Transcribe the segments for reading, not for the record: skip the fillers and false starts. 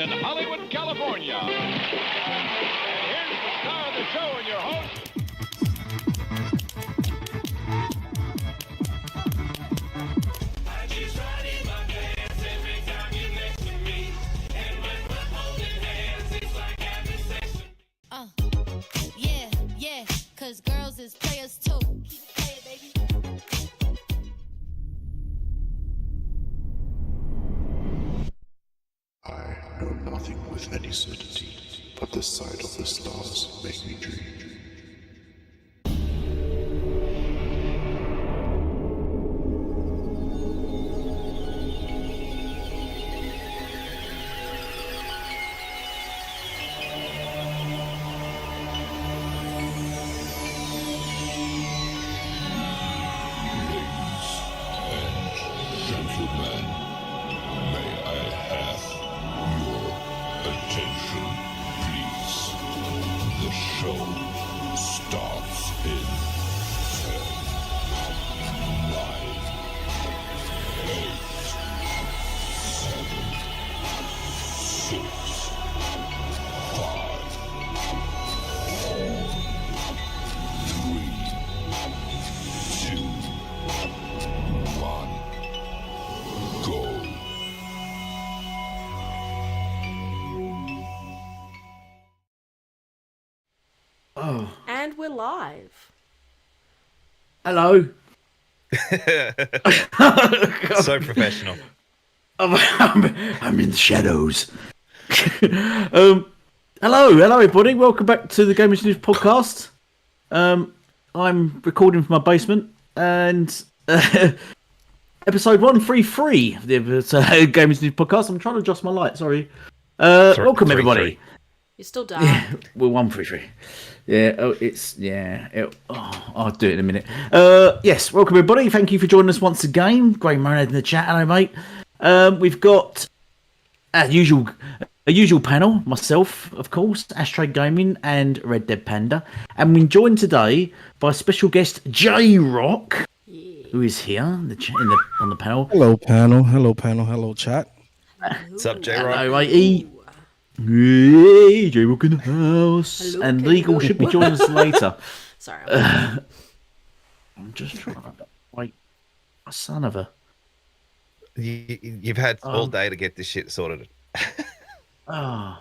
in Hollywood, California. And here's the star of the show and your host, yeah, cause girls is players too. Keep it playing, baby. I know nothing with any certainty, but the sight of the stars make me dream. Gentlemen, may I have your attention, please? The show starts in 10, 9, 8, 7, 6, 5, 4, 3, 2, 1. Go. Oh, And we're live. hello. So professional. I'm in the shadows. Hello, everybody. Welcome back to the Gamers News podcast. I'm recording from my basement, and episode 133 of the Gamers News podcast. I'm trying to adjust my light. Sorry. Welcome, everybody. You're still dark. Yeah, we're 133. Yeah, I'll do it in a minute. Yes, welcome everybody. Thank you for joining us once again. Great Marinade in the chat. Hello, mate. We've got a usual panel. Myself, of course, AshtreyGaming and Red Dead Panda, and we're joined today by special guest J Rock, who is here on the panel. Hello, panel. Hello, panel. Hello, chat. What's up, J Rock? Hello, mate. Hey, J Rock in the house. Hello, and King Legal Rock. should be joining us later. Sorry. I'm just trying to wait. A son of a. You've had all day to get this shit sorted. Oh,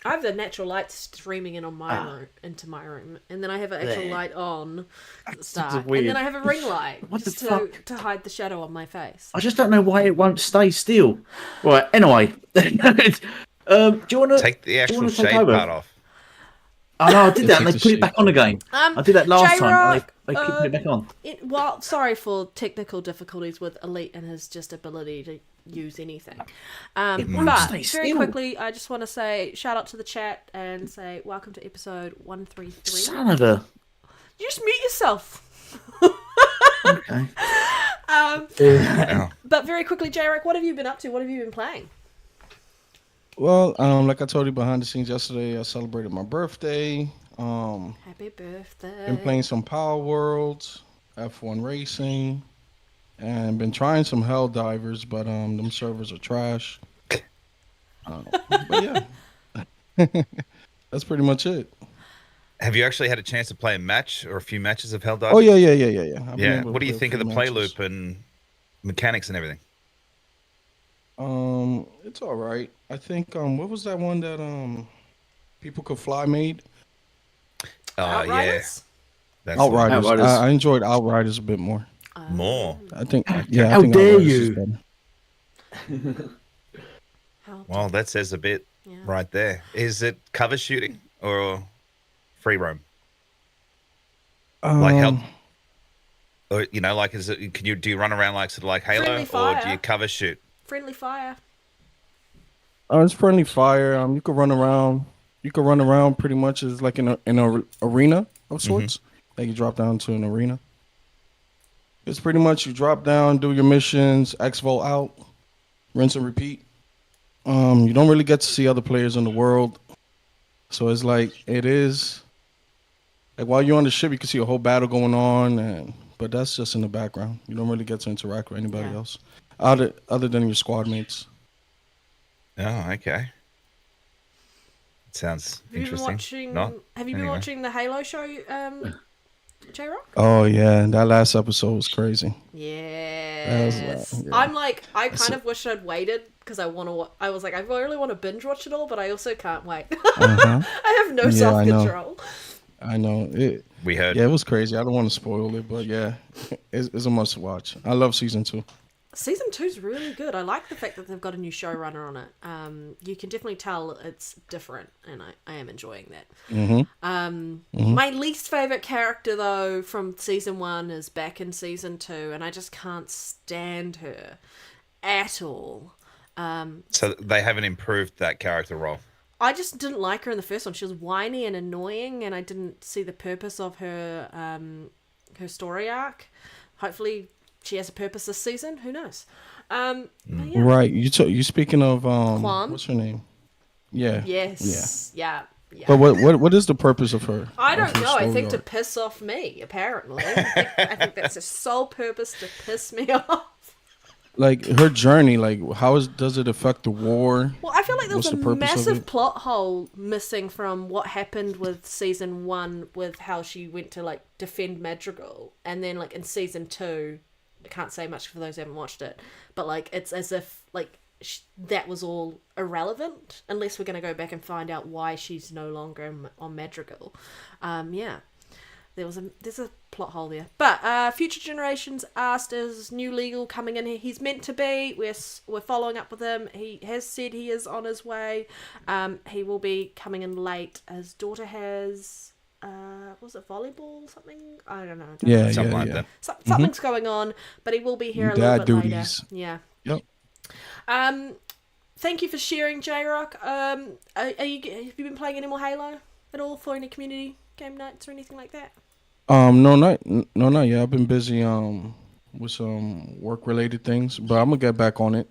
I have the natural light streaming in on my room, into my room, and then I have an actual There. light on at the That's start, weird. and then I have a ring light What the just fuck? to hide the shadow on my face. I just don't know why it won't stay still. Right. Anyway, do you want to Take the actual take shade over? part off. Oh no, I did that. And Take they the put it back on again. I did that last time. And they keep putting it back on. Well, sorry for technical difficulties with Elite and his just ability to use anything. won't But stay very still. quickly, I just want to say shout out to the chat and say welcome to episode 133. Son of a. You just mute yourself. Okay. But very quickly, J-Rock, what have you been up to? What have you been playing? Well, like I told you behind the scenes yesterday, I celebrated my birthday. Happy birthday. Been playing some Power Worlds, F1 racing, and been trying some Hell Divers, but them servers are trash. But yeah, that's pretty much it. Have you actually had a chance to play a match or a few matches of Helldivers? Oh yeah. I've been Yeah. able to What do you play a think of the few play matches. loop and mechanics and everything? It's all right. I think what was that one that people could fly made? Yeah. Outriders? That's the one. Outriders. Outriders. I enjoyed Outriders a bit more. More. I think. Yeah. How I think dare Outriders is you. better. Well, that says a bit right there. Is it cover shooting or free roam? Like how, or like is it? Do you run around like sort of like Halo, Friendly or do fire. you cover shoot? Friendly fire. It's friendly fire. You could run around. You could run around pretty much as like in a arena of sorts. Like you drop down to an arena. It's pretty much you drop down, do your missions, exfil out, rinse and repeat. You don't really get to see other players in the world, so it's like it is. Like while you're on the ship, you can see a whole battle going on, but that's just in the background. You don't really get to interact with anybody else, other than your squad mates. Oh, okay. Sounds interesting. Have you been watching the Halo show, J-Rock? Oh yeah, that last episode was crazy. Yes. Yeah. I'm like, I kind of wish I'd waited because I want to. I was like, I really want to binge watch it all, but I also can't wait. I have no self control. I know it. We heard. Yeah, it was crazy. I don't want to spoil it, but yeah, it's a must watch. I love season 2. Season 2's really good. I like the fact that they've got a new showrunner on it. You can definitely tell it's different, and I am enjoying that. My least favorite character, though, from season 1 is back in season 2, and I just can't stand her at all. So they haven't improved that character role. I just didn't like her in the first one. She was whiny and annoying, and I didn't see the purpose of her her story arc. Hopefully she has a purpose this season. Who knows? Yeah. Right. You speaking of Kwan? what's her name? Yeah. Yes. Yeah. But what is the purpose of her? I don't know. I think to arc? piss off me, apparently. I think that's her sole purpose, to piss me off. Like her journey, like does it affect the war? Well, I feel like there was What's a the purpose of massive it? plot hole missing from what happened with season 1 with how she went to like defend Madrigal, and then like in season 2, I can't say much for those who haven't watched it, but like it's as if like that was all irrelevant unless we're going to go back and find out why she's no longer on Madrigal. Yeah. There's a plot hole there. But Future Generations asked, is new legal coming in here? He's meant to be. We're following up with him. He has said he is on his way. He will be coming in late. His daughter has was it volleyball something? I don't know. Something like that. Something's going on, but he will be here a Dad little bit duties. later. Yeah. Yep. Thank you for sharing, J-Rock. Have you been playing any more Halo at all for any community game nights or anything like that? No, not yet. I've been busy with some work related things, but I'm gonna get back on it.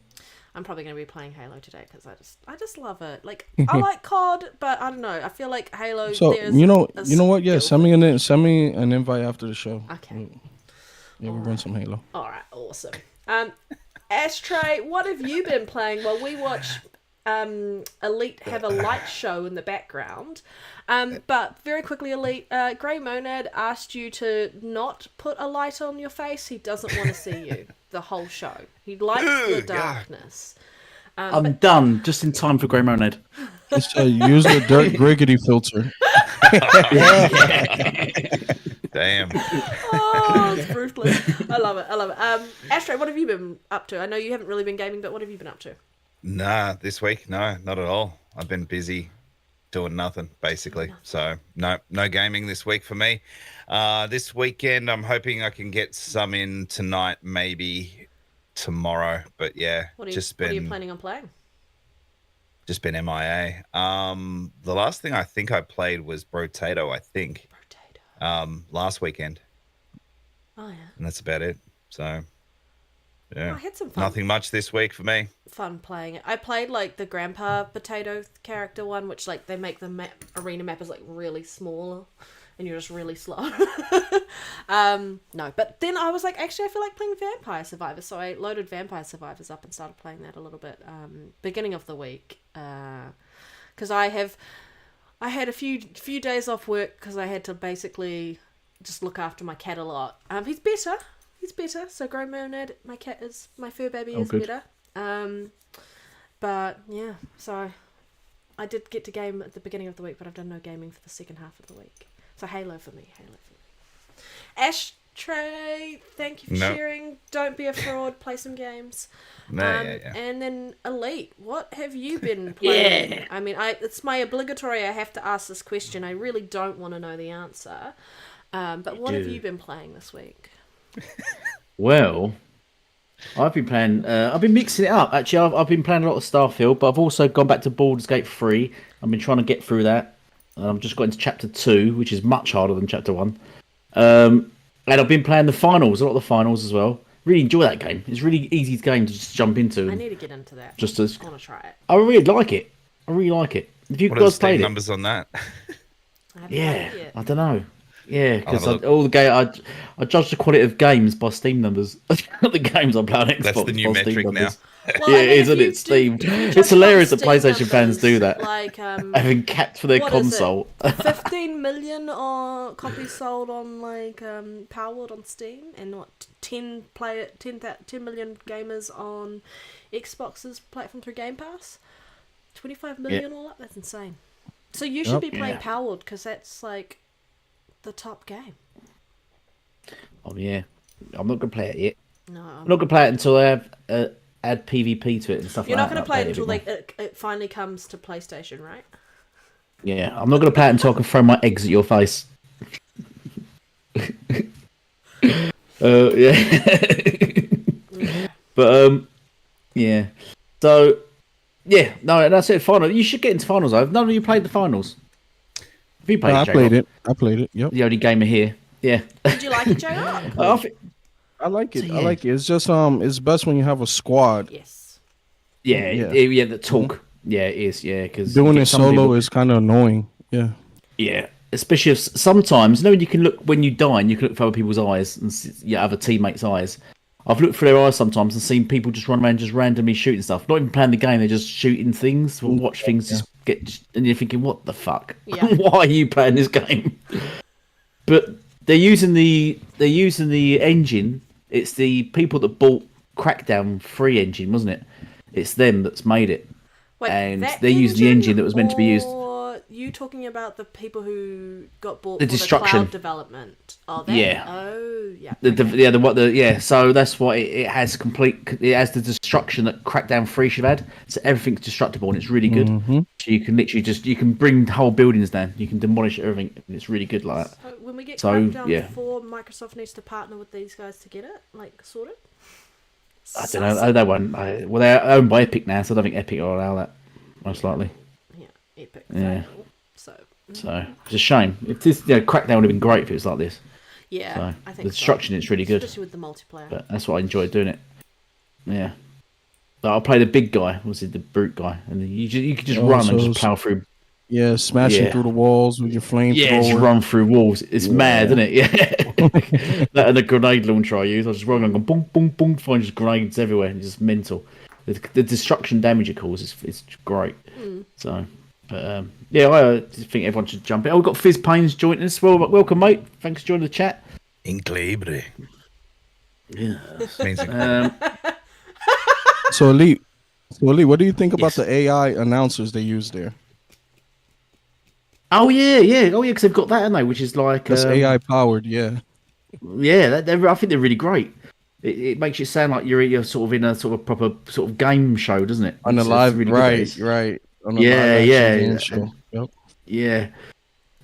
I'm probably going to be playing Halo today because I just love it. Like I like COD, but I don't know. I feel like Halo. So you know what? Yeah, send me an invite after the show. Okay. We'll run some Halo. All right, awesome. Ashtray, what have you been playing while we watch Elite have a light show in the background? But very quickly, Elite, Grey Monad asked you to not put a light on your face. He doesn't want to see you the whole show. He likes the darkness. I'm done just in time for Grey Monad. Just use the Dirt Griggity filter. Damn. Oh, it's ruthless. I love it. Ashtray, what have you been up to? I know you haven't really been gaming, but what have you been up to? Nah, this week, no, not at all. I've been busy doing nothing, basically. So, no gaming this week for me. This weekend, I'm hoping I can get some in tonight, maybe tomorrow. But yeah, what are you planning on playing? Just been MIA. The last thing I think I played was Brotato, I think. Last weekend. Oh, yeah. And that's about it. So, yeah. I had some fun. Nothing much this week for me. Fun playing it. I played like the Grandpa Potato character one, which like they make the arena map is like really small and you're just really slow. No, but then I was like, actually I feel like playing Vampire Survivors, so I loaded Vampire Survivors up and started playing that a little bit beginning of the week, because I had a few days off work because I had to basically just look after my cat a lot. He's better. So Grey Monad, my fur baby is good. better. But yeah, so I did get to game at the beginning of the week, but I've done no gaming for the second half of the week. So Halo for me. Ashtray, thank you for sharing. Don't be a fraud. Play some games. Yeah. And then Elite, what have you been playing? Yeah. I mean, it's my obligatory. I have to ask this question. I really don't want to know the answer. But what have you been playing this week? Well, I've been playing. I've been mixing it up. Actually, I've been playing a lot of Starfield, but I've also gone back to Baldur's Gate 3. I've been trying to get through that. I've just got into Chapter 2, which is much harder than Chapter 1. And I've been playing a lot of the finals as well. Really enjoy that game. It's a really easy game to just jump into. I need to get into that. I want to try it. I really like it. Have you What guys are the played it? numbers on that? I don't know. Yeah, because Oh, look. all the game I judge the quality of games by Steam numbers. The games I play on Xbox. That's the new by Steam metric now. numbers. Well, Yeah, I mean, it is, if isn't you it? Steam. if you It's judge hilarious that it on Steam PlayStation fans do numbers, that. Like, Having capped for their what is it? console. 15 million copies sold on like Powered on Steam, and what 10 million gamers on Xbox's platform through Game Pass. 25 million all up. That's insane. So you should be playing Powered because that's like the top game. Oh yeah, I'm not gonna play it yet. No, I'm not gonna play it until I have add PvP to it and stuff you're like not that. going to play it until like it finally comes to PlayStation, right? Yeah, I'm not gonna play it until I can throw my eggs at your face. Yeah. But yeah. So yeah, no, that's it. Final. You should get into finals. Though. None of you played the finals. Have you played? I played it. I played it. Yep. The only gamer here. Yeah. Did you like it, JR? I like it. So, I like it. It's just it's best when you have a squad. Yes. Yeah. The talk. Yeah, it is. Yeah, because Doing it solo is kind of annoying. Yeah. Yeah, especially if sometimes, when you can look when you die and you can look for other people's eyes and your other teammates' eyes. I've looked for their eyes sometimes and seen people just run around just randomly shooting stuff. Not even playing the game, they're just shooting things or watch things just get. And you're thinking, what the fuck? Yeah. Why are you playing this game? But they're using the engine. It's the people that bought Crackdown 3 engine, wasn't it? It's them that's made it. Wait, And that they used the engine that was meant to be used. Or you talking about the people who got bought The for destruction. the cloud development? Oh, that? Yeah. Oh, yeah. So that's what it has it has the destruction that Crackdown 3 should have had. So everything's destructible and it's really good. Mm-hmm. So you can literally you can bring whole buildings down. You can demolish everything. And it's really good like that. So when we get So, Crackdown 4, Microsoft needs to partner with these guys to get it, like, sorted? I don't know. They won't. Well, they're owned by Epic now, so I don't think Epic will allow that. Most likely. Yeah, Epic. Yeah. Fail, so It's a shame. If this, Crackdown would have been great if it was like this. yeah, So I think the destruction is really good. especially with the multiplayer. But that's what I enjoyed doing it. Yeah. But I'll play the big guy. Was it the brute guy? And you could just run and just plow through. Yeah, smashing through the walls with your flamethrower. Yeah, just run through walls. It's mad, isn't it? Yeah. That and the grenade launcher I use. I just run and go boom, boom, boom, find just grenades everywhere. It's just mental. The destruction damage it causes is great. So, but I think everyone should jump in. Oh, we've got Fizz Paynes joining us. Well, welcome, mate. Thanks for joining the chat. Increíble. Yeah. Means So Elite, what do you think about the AI announcers they use there? Oh yeah. Because they've got that, haven't they? Which is like That's AI powered, yeah. Yeah, I think they're really great. It makes you sound like you're sort of in a sort of proper sort of game show, doesn't it? On the It's live, really right. On the Yeah, live yeah. action game show. Yep.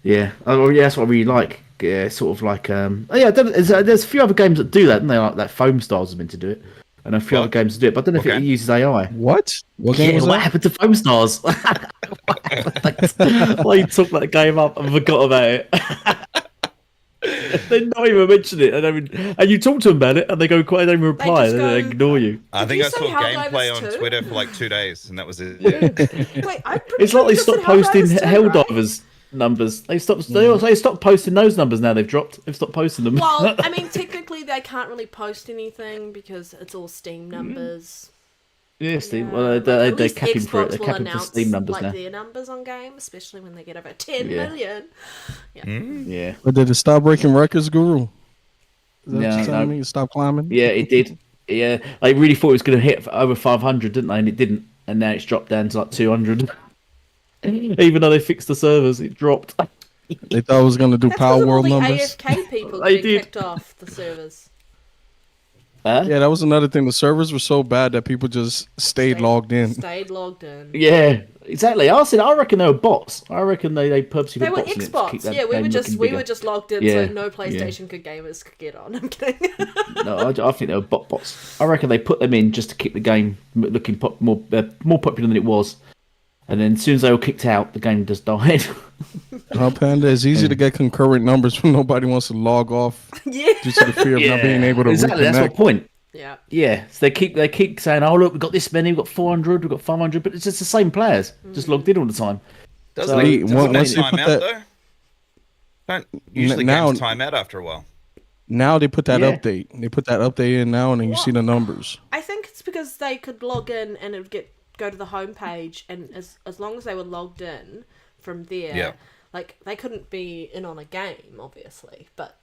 Yeah. Oh, yeah. That's what I really like. Yeah, sort of like there's a few other games that do that, and they like that Foam Stars has been to do it, and a few other games to do it. But I don't know if it uses AI. What? What game was what that? happened to Foam Stars? Why you took that game up and forgot about it? They not even mention it, and you talk to them about it, and they go quiet, they don't even reply, just and they go, ignore you. I Did think you I say saw Helldivers gameplay on 2? Twitter for like 2 days, and that was it. Wait, I'm pretty It's sure like they you stopped said Helldivers posting 2, right? Helldivers numbers. They stopped posting those numbers. Now they've dropped. They've stopped posting them. Well, I mean, technically they can't really post anything because it's all Steam numbers. yeah, Steve. Yeah, Well, but they're at least capping for it. Xbox They're will capping for announce, Steam numbers like, now. their numbers on game, especially when they get over 10 Yeah. million. Yeah. But did it stop breaking records, Guru? Is that what No, you're telling no. me? It stopped climbing? Yeah, it did. Yeah, they really thought it was going to hit over 500, didn't they? And it didn't. And now it's dropped down to like 200. Even though they fixed the servers, it dropped. They thought it was going to do That's Power because of all World the numbers. AFK people They getting did. kicked off the servers. Huh? Yeah, that was another thing. The servers were so bad that people just stayed logged in. Stayed logged in. Yeah, exactly. I reckon they were bots. I reckon they purposely They put were bots in it to keep Xbox. that Yeah, we game were just looking we bigger. were just logged in, Yeah, so no yeah. PlayStation gamers could get on. I'm kidding. No, I think they were bots. I reckon they put them in just to keep the game looking more popular than it was. And then as soon as they were kicked out, the game just died. Huh, Panda? It's easy to get concurrent numbers when nobody wants to log off Yeah. due to the fear of not being able to exactly. That's reconnect. my point. Yeah. Yeah, so they keep saying, "Oh look, we've got this many, we've got 400, we've got 500," but it's just the same players, just logged in all the time. Doesn't Wait, it, doesn't once it they time put out that- though? Don't usually now- games time out after a while. Now they put that Yeah. update. They put that update in now, and then you see the numbers. I think it's because they could log in and it would go to the homepage, and as long as they were logged in from there, Yeah. like they couldn't be in on a game, obviously, but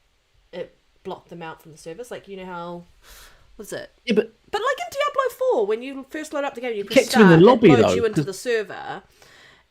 it blocked them out from the service. Like, you know how was it? Yeah, but But like in Diablo 4, when you first load up the game, you press Kicked you in start, the lobby, it loads though, you into 'cause- the server,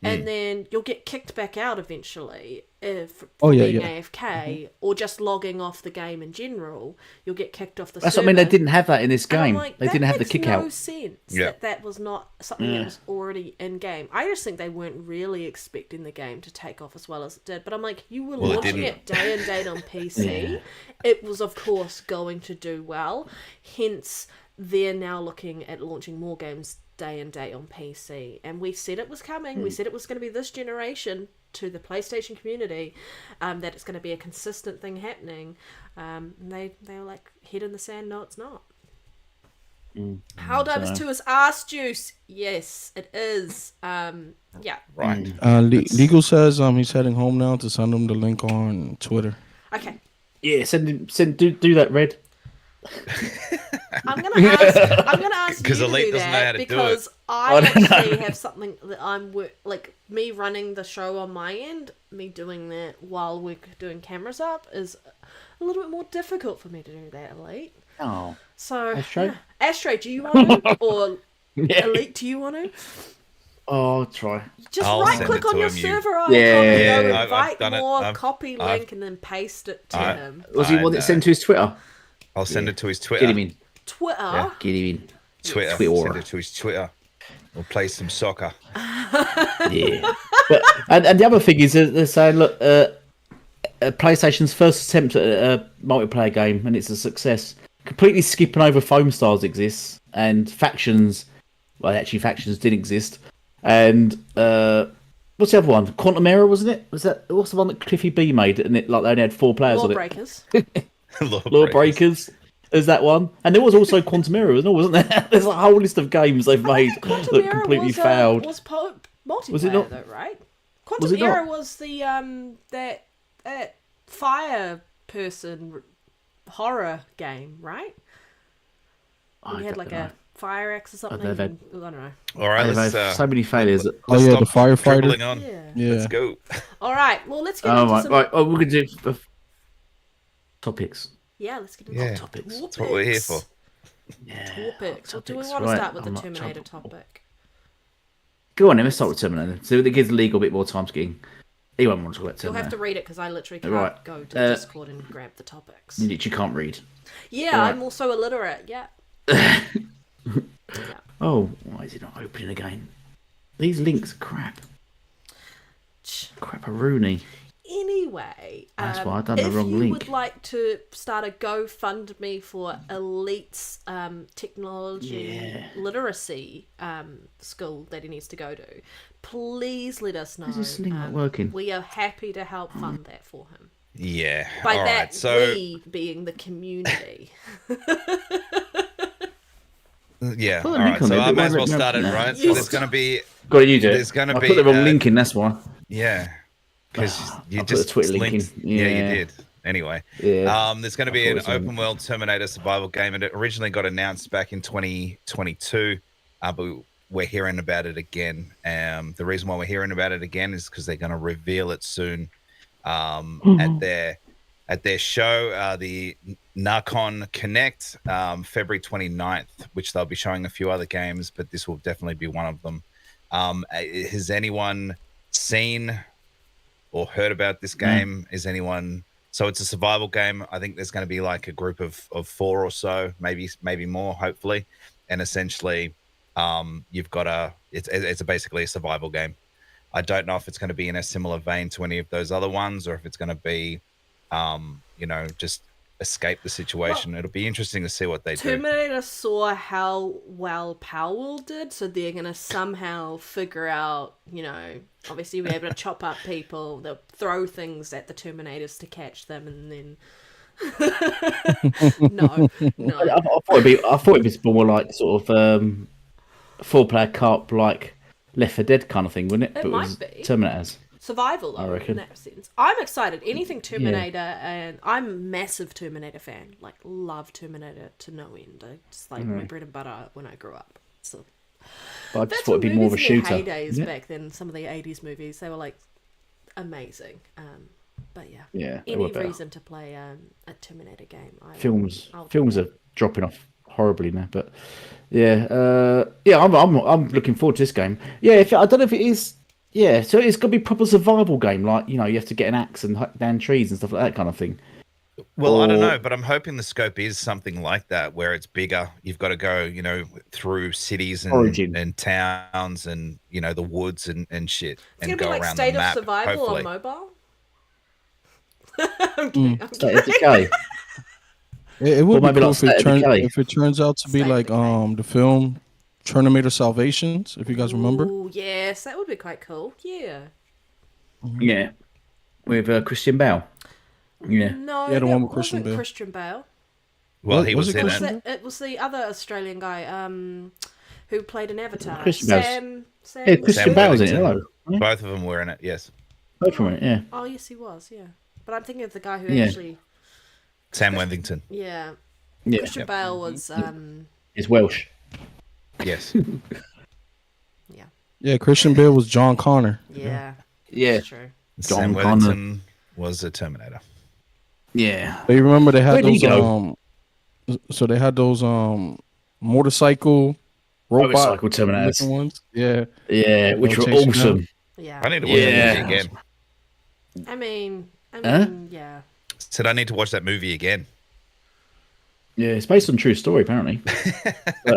and then you'll get kicked back out eventually if yeah, being yeah. AFK or just logging off the game in general. You'll get kicked off the that's server. what I mean. They didn't have that in this And I'm game. like, They that didn't have the makes kick no out. sense Yeah. that was not something that was already in game. I just think they weren't really expecting the game to take off as well as it did. But I'm like, you were Well, it launching didn't. it day and date on PC. It was, of course, going to do well. Hence, they're now looking at launching more games day and date on PC. And we said it was coming. We said it was going to be this generation to the PlayStation community, that it's going to be a consistent thing happening. And they were like, head in the sand, no, it's not. How Divers 2 is arse juice. Yes, it is. Yeah. Right. Legal says he's heading home now to send him the link on Twitter. Okay. Yeah, do that, Red. I'm gonna ask you 'Cause to Elite do doesn't know how that to do because it. I actually have something that like me running the show on my end. Me doing that while we're doing cameras up is a little bit more difficult for me to do that, Elite. Oh, So, Ashtray? yeah. Ashtray, do you want to? Or yeah. Elite, do you want to? Oh, I'll try. Just I'll right send click it on to your him, you- server icon Yeah, and go I've invite done it. more, copy I've- link, and then paste it to I- him. Was he I want it know. sent to his Twitter? I'll send it to his Twitter. Get him in. Twitter. Get him in. Twitter. Twitter. Send it to his Twitter. We'll play some soccer. Yeah. But, and the other thing is that they're saying, look, PlayStation's first attempt at a multiplayer game, and it's a success. Completely skipping over foam stars exists, and factions. Well, actually, factions did exist. And what's the other one? Quantum Error, wasn't it? Was that what's the one that Cliffy B made? And it like they only had 4 players on it. Lawbreakers. Lawbreakers. There's that one, and there was also Quantum Error, wasn't there? There's a whole list of games they've made Quantum that Error completely was, failed. Was multiplayer Was it not? though, right? Was Quantum it not? Error was the that fire person horror game, right? I You had don't like know. a fire axe or something. they've had- I don't know. All right, They've let's, had so many failures. Oh yeah, the stop dribbling firefighter. on. Yeah. Yeah. Let's go. All right. Well, let's get Oh into right, some. right. Oh, we're gonna do topics. Yeah, let's get into Yeah. some Topics. That's what we're here for. Yeah. Topics. Well, do we topics, want to right, start with the I'm not Terminator trouble. topic? Go on, then, let's start with Terminator. So that gives League a bit more time to get in. Anyone want to talk about You'll Terminator? have to read it because I literally can't Right. go to Discord and grab the topics. You literally can't read. Yeah, Right. I'm also illiterate. Yeah. Oh, why is it not opening again? These links are crap. Crap-a-rooney. Anyway, That's why I done the if wrong you link. would like to start a GoFundMe for Elite's technology literacy school that he needs to go to, please let us know. Is this link not working? We are happy to help fund that for him. Yeah. By All that, right. So we being the community. yeah. Put All a right. link on So there, I but may as why well not- start it no. right. So You there's going to be Got you do it. There's gonna I be, put the wrong link in. That's why. yeah. Because you I put just the Twitter link linked. in. Yeah, Yeah. you did. Anyway, Yeah. there's going to I be thought an it was on- open world Terminator survival game, and it originally got announced back in 2022, but we're hearing about it again. The reason why we're hearing about it again is because they're going to reveal it soon at their show, the Narcon Connect, February 29th, which they'll be showing a few other games, but this will definitely be one of them. Has anyone seen or heard about this game? Is anyone? So it's a survival game. I think there's going to be like a group of 4 or so, maybe more, hopefully. And essentially, you've got it's basically a survival game. I don't know if it's going to be in a similar vein to any of those other ones, or if it's going to be, just escape the situation. It'll be interesting to see what they do. Terminator saw how well Powell did, so they're going to somehow figure out, obviously we're able to chop up people, they'll throw things at the Terminators to catch them, and then... no. I thought it'd be more like sort of 4-player co-op, like Left 4 Dead kind of thing, wouldn't it? It But might was be. Terminators. survival I though, reckon. in that sense. I'm excited. Anything Terminator, and I'm a massive Terminator fan. Like, love Terminator to no end. It's like my bread and butter when I grew up. So But I just that's thought it'd be more of a shooter. Heydays Yeah. back then. Some of the 80s movies, they were like amazing. But yeah, Yeah, they were any better. reason to play a Terminator game? Films I'll do films that. are dropping off horribly now, but yeah, I'm looking forward to this game. Yeah, I don't know if it is. Yeah, so it's got to be a proper survival game, like you have to get an axe and hunt down trees and stuff like that kind of thing. Well, I don't Or- know, but I'm hoping the scope is something like that, where it's bigger. You've got to go, through cities Origin. and towns and the woods and shit, It's and gonna go be like around State the map. of Survival hopefully. on mobile. I'm kidding. I'm State of kidding. Decay. It would be maybe cool like State of Decay. if it turns out to be State of like Decay. the film Terminator Salvations, if you guys remember. Ooh, yes, that would be quite cool. Yeah. Yeah, with Christian Bale. Yeah, No, Yeah, the that one with Christian wasn't Bale. Christian Bale. Well, he Was was it in Christian it. Bale? It was the other Australian guy who played an Avatar. Christian Bale's- Sam. yeah, Christian Sam Bale's in it. Worthington. Hello. Both of them were in it. Yes, Both from it. Yeah, Oh yes, he was. Yeah, but I'm thinking of the guy who Yeah. actually. Sam Worthington. Yeah. yeah. Christian Bale was. It's Welsh. Yes. Yeah. Yeah, Christian Bale was John Connor. Yeah. Yeah, That's true. Sam John Connor. Worthington was a Terminator. yeah. But you remember they had Where'd he those go? so they had those motorcycle robot Motorcycle Terminators. looking ones. Yeah. Yeah, which were Rotation awesome. Yeah. I need to watch Yeah. that movie again. I mean, Huh? yeah. Said I need to watch that movie again. Yeah, it's based on true story apparently. But,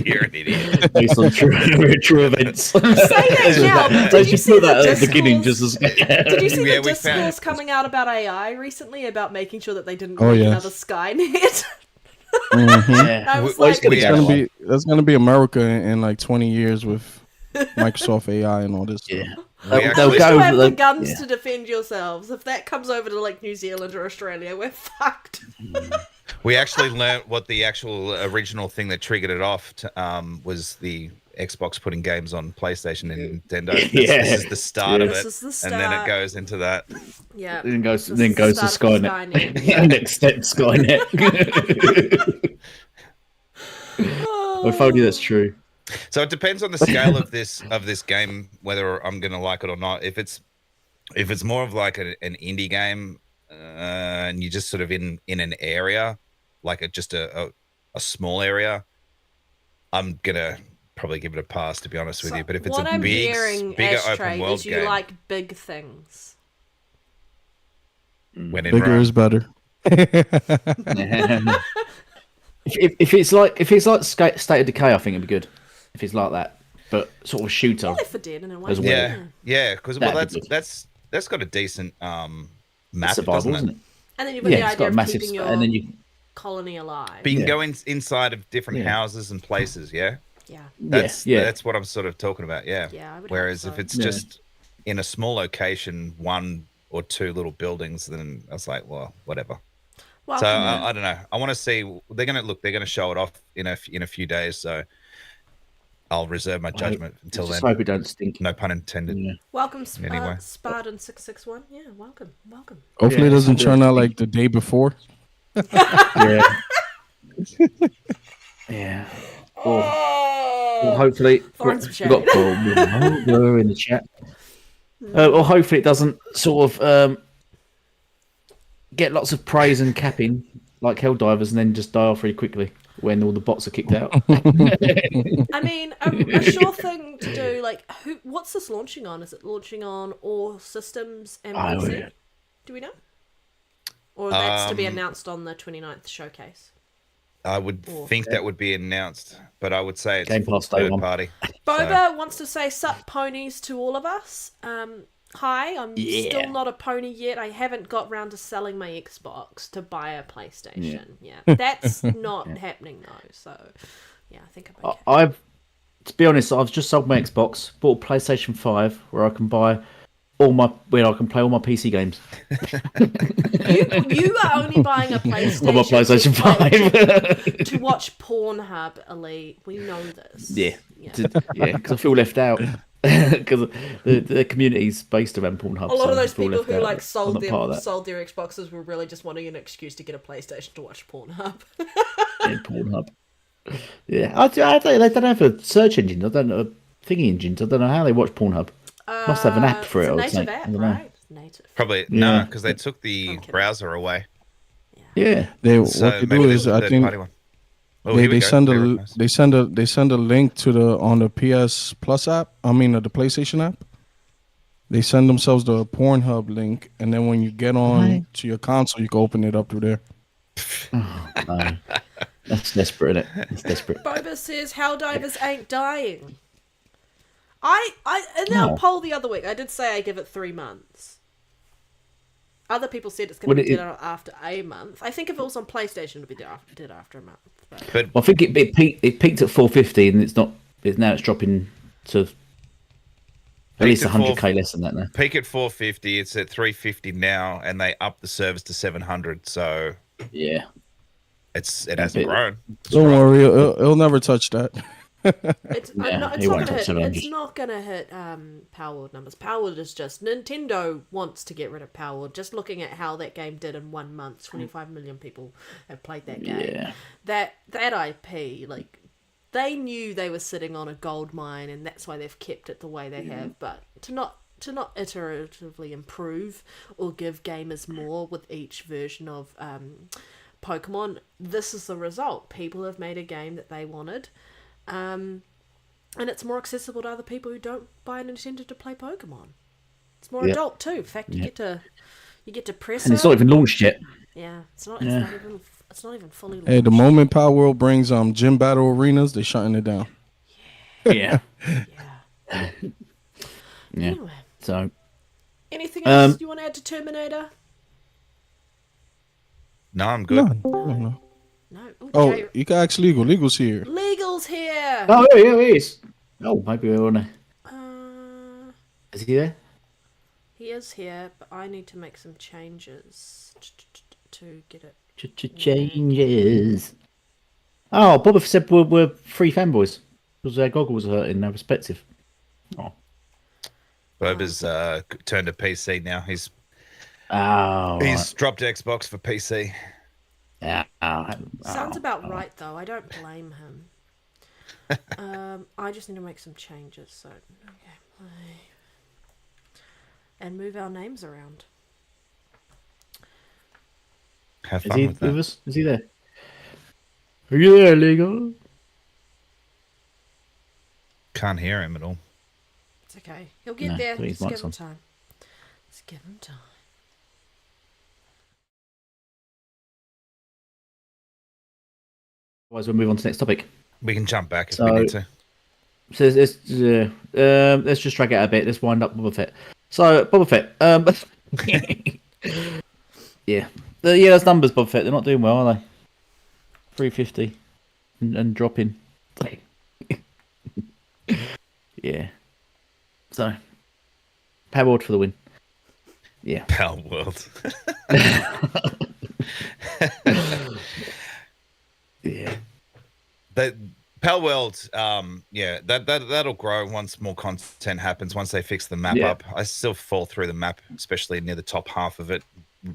You're an idiot. based on true events. Say that now, but They did you should see put the that at the discourse? beginning just as. Did you see Yeah, the we found- discourse coming out about AI recently about making sure that they didn't Oh, make yes. another Skynet? Yeah. I was Well, it's like, gonna It's get gonna one. be that's gonna be America in like 20 years with Microsoft AI and all this stuff. Yeah. We They'll actually- you go. have the they'll- guns yeah. to defend yourselves. If that comes over to like New Zealand or Australia, we're fucked. We actually learnt what the actual original thing that triggered it off was the Xbox putting games on PlayStation and Nintendo. This is the start of This it, is the and then it start. goes into that. Yeah. Then goes This then is goes the to start of Skynet. Skynet. Next step Skynet. If only that's true. So it depends on the scale of this game whether I'm gonna like it or not. If it's more of like an indie game and you're just sort of in an area like just a small area, I'm gonna probably give it a pass, to be honest with you. But if it's what a I'm bigger Ashtray, open world is you game, like big things. when in Bigger Rome, is better. if it's like State of Decay, I think it'd be good. If it's like that, but sort of shooter. Left 4 Dead in a way. As well. yeah, because That'd be good. that's got a decent map, Survival, doesn't isn't it? it? And then you've got Yeah, the it's idea got a of massive, keeping your and then you. colony alive. But you can Yeah. go inside of different Yeah. houses and places, yeah. Yeah. That's what I'm sort of talking about, yeah. Yeah, I would hope Whereas so. if it's Yeah. just in a small location, one or two little buildings, then I was like, well, whatever. Well, So I don't know. I want to see. They're gonna show it off in a few days. So I'll reserve my judgment until Just then. hope it don't stink. No pun intended. Yeah. welcome, Anyway. Spartan661. Yeah, welcome. Hopefully Yeah, it doesn't it's turn good. out like the day before. Yeah. Yeah. Or hopefully, Throwing some we've got Paul in the chat. Or hopefully it doesn't sort of get lots of praise and capping like Helldivers and then just die off really quickly when all the bots are kicked out. I mean, a sure thing to do. Like, what's this launching on? Is it launching on all systems and PC? yeah. Do we know? Or that's to be announced on the 29th showcase. I would think that would be announced, but I would say it's Game Pass day third one. party. Boba wants to say sup ponies to all of us. Hi, I'm still not a pony yet. I haven't got round to selling my Xbox to buy a PlayStation. Yeah, that's not happening though. So, yeah, I think I'm okay. To be honest, I've just sold my Xbox, bought a PlayStation 5 where I can play all my PC games. You are only buying a PlayStation, On my PlayStation 5. to watch Pornhub, Elite. We know this. Yeah, because I feel left out. because the community's based around Pornhub. A lot of so those it's all people left who out. like I'm sold not part of that. sold their Xboxes were really just wanting an excuse to get a PlayStation to watch Pornhub. Yeah, Pornhub. Yeah, I don't, they don't have a search engine. I don't know thingy engines. I don't know how they watch Pornhub. Must have an app for It's it. a I would say. native I app, don't know. right? Native. Probably Yeah. no, because they took the browser away. Yeah. They So what they maybe do there's is a I third think party one. Oh, here we they go. send There a it goes. they send a link to the PS Plus app. I mean the PlayStation app. They send themselves the Pornhub link, and then when you get on to your console, you can open it up through there. No. That's desperate, isn't it? That's desperate. Boba says Helldivers ain't dying. In our No. poll the other week, I did say I give it 3 months. Other people said it's going Well, to be it- dead after a month. I think if it was on PlayStation, it would be dead after a month. But But Well, I think it peaked at 450, and it's not. Now it's dropping to at least at 100k less than that now. peak at 450. It's at 350 now, and they upped the service to 700. So Yeah. it hasn't bit- grown. Don't worry, it'll never touch that. it's Yeah, not it won't going to touch hit. 700. It's not going to hit Power Word numbers. Power Word is just Nintendo wants to get rid of Power Word. Just looking at how that game did in 1 month, 25 million people have played that game. Yeah. That IP, like, they knew they were sitting on a gold mine, and that's why they've kept it the way they have. But to not iteratively improve or give gamers more with each version of Pokemon, this is the result. People have made a game that they wanted, and it's more accessible to other people who don't buy a Nintendo to play Pokemon. It's more Yeah. adult too. In fact, you get to press And it. it's not even launched yet. Yeah, it's not even fully launched. Hey, the moment Power World brings gym battle arenas, they shutting it down. Yeah. Yeah. Yeah. Anyway, So anything else you want to add to Terminator? No, I'm good. No. No. Ooh, Oh, Jay- you can ask legal. Legal's here. Legal's here. oh yeah, it is. Oh, maybe we want to. Is he there? He is here, but I need to make some changes to get it. Changes. Oh, Boba said we're free fanboys because their goggles are hurting. They're respective. Oh. Boba's turned to PC now. He's Oh. dropped Xbox for PC. Yeah. Sounds about right, though. I don't blame him. I just need to make some changes. So, okay, play. And move our names around. Have Is fun he with that. with us? Is he there? Are you there, Legal? Can't hear him at all. It's okay. He'll get No, there. put his Just give mics him on. time. Just give him time. Otherwise, we'll move on to the next topic. We can jump back if So- we need to. So let's just drag it out a bit. Let's wind up Boba Fett. So Boba Fett. Yeah, those numbers, Boba Fett. They're not doing well, are they? 350 and dropping. Yeah. So Power World for the win. Yeah. Pal World. Yeah. That Pal World, that'll grow once more content happens. Once they fix the map Yeah. up, I still fall through the map, especially near the top half of it.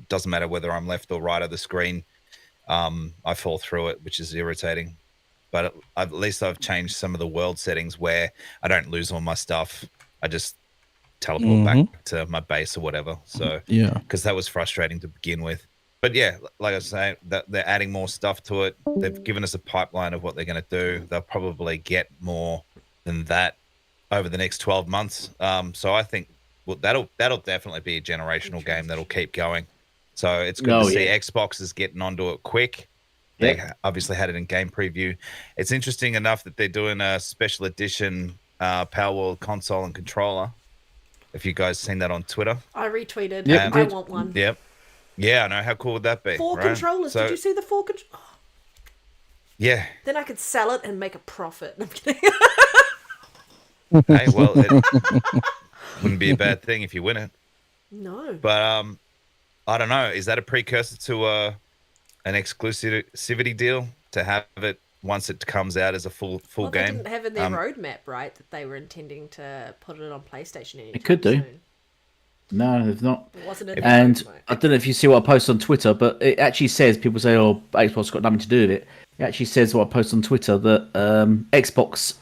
Doesn't matter whether I'm left or right of the screen. I fall through it, which is irritating. But at least I've changed some of the world settings where I don't lose all my stuff. I just teleport back to my base or whatever. So Yeah. because that was frustrating to begin with. But yeah, like I was saying, that they're adding more stuff to it. They've given us a pipeline of what they're going to do. They'll probably get more than that over the next 12 months. So I think that'll definitely be a generational game that'll keep going. So it's good to see Xbox is getting onto it quick. They obviously had it in game preview. It's interesting enough that they're doing a special edition Power World console and controller. If you guys seen that on Twitter. I retweeted. Yep, I did. want one. Yep. Yeah, I know. How cool would that be? 4 right? controllers. So, Did you see the 4 controllers? Yeah. Then I could sell it and make a profit. I'm kidding. Hey, well, it wouldn't be a bad thing if you win it. No. But I don't know. Is that a precursor to an exclusivity deal to have it once it comes out as a full Well, they game. didn't have in their roadmap, right, that they were intending to put it on PlayStation anytime It could do. soon. No, they've not. It wasn't in their And roadmap. I don't know if you see what I post on Twitter, but it actually says, people say, oh, Xbox got nothing to do with it. It actually says what I post on Twitter, that Xbox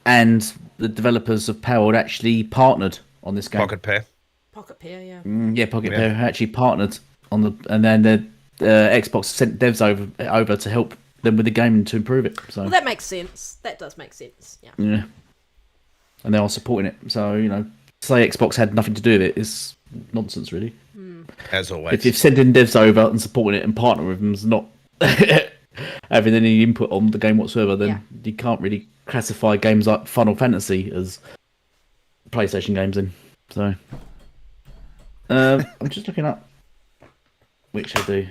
and the developers of Powered actually partnered on this game. Pocket Pair. Pocket Pair, yeah. Yeah, Pocket Pair actually partnered on the, and then the Xbox sent devs over to help them with the game to improve it. So Well, that makes sense. That does make sense. Yeah. yeah, and they are supporting it. So say Xbox had nothing to do with it is nonsense, really. As always. If you're sending devs over and supporting it and partnering with them is not having any input on the game whatsoever, then you can't really classify games like Final Fantasy as PlayStation games. Then, so I'm just looking up which I do.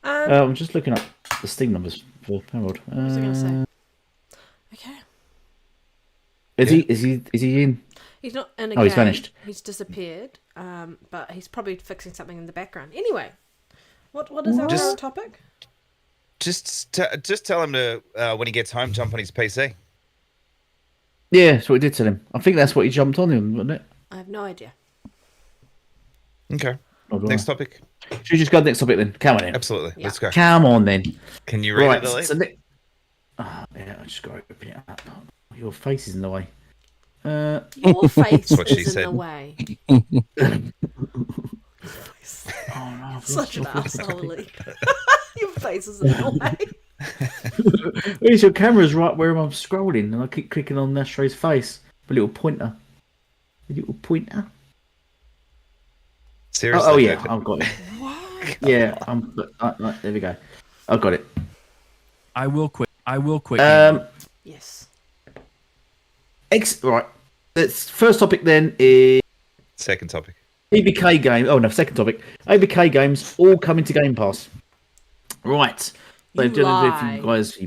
I'm just looking up the Steam numbers for Harold. What was I going to say? Okay. Is he in? He's not in a Oh, he's game. vanished. He's disappeared. But he's probably fixing something in the background. Anyway, what is our current topic? Just tell him to when he gets home, jump on his PC. Yeah, that's what he did to him. I think that's what he jumped on him, wasn't it? I have no idea. Okay. Oh, Next topic. Should we just go to the next topic then? Come on in. Absolutely. Yeah. Let's go. Come on then. Can you read Right. it, Elite? So yeah, I just got to open it up. Your face is in the way. Your face what she is in said. the way. Oh no, I've Such an lost my asshole, Lee. Your face is in the way. Where's your camera's right where I'm scrolling, and I keep clicking on Astray's face. A little pointer. A little pointer. Seriously? Oh yeah, I've got it. Yeah, there we go. I've got it. I will quit. Yes. Right. Let's first topic then is Second topic. ABK game. Oh no, second topic. ABK games all coming to Game Pass. Right. So You don't know if lie. you guys,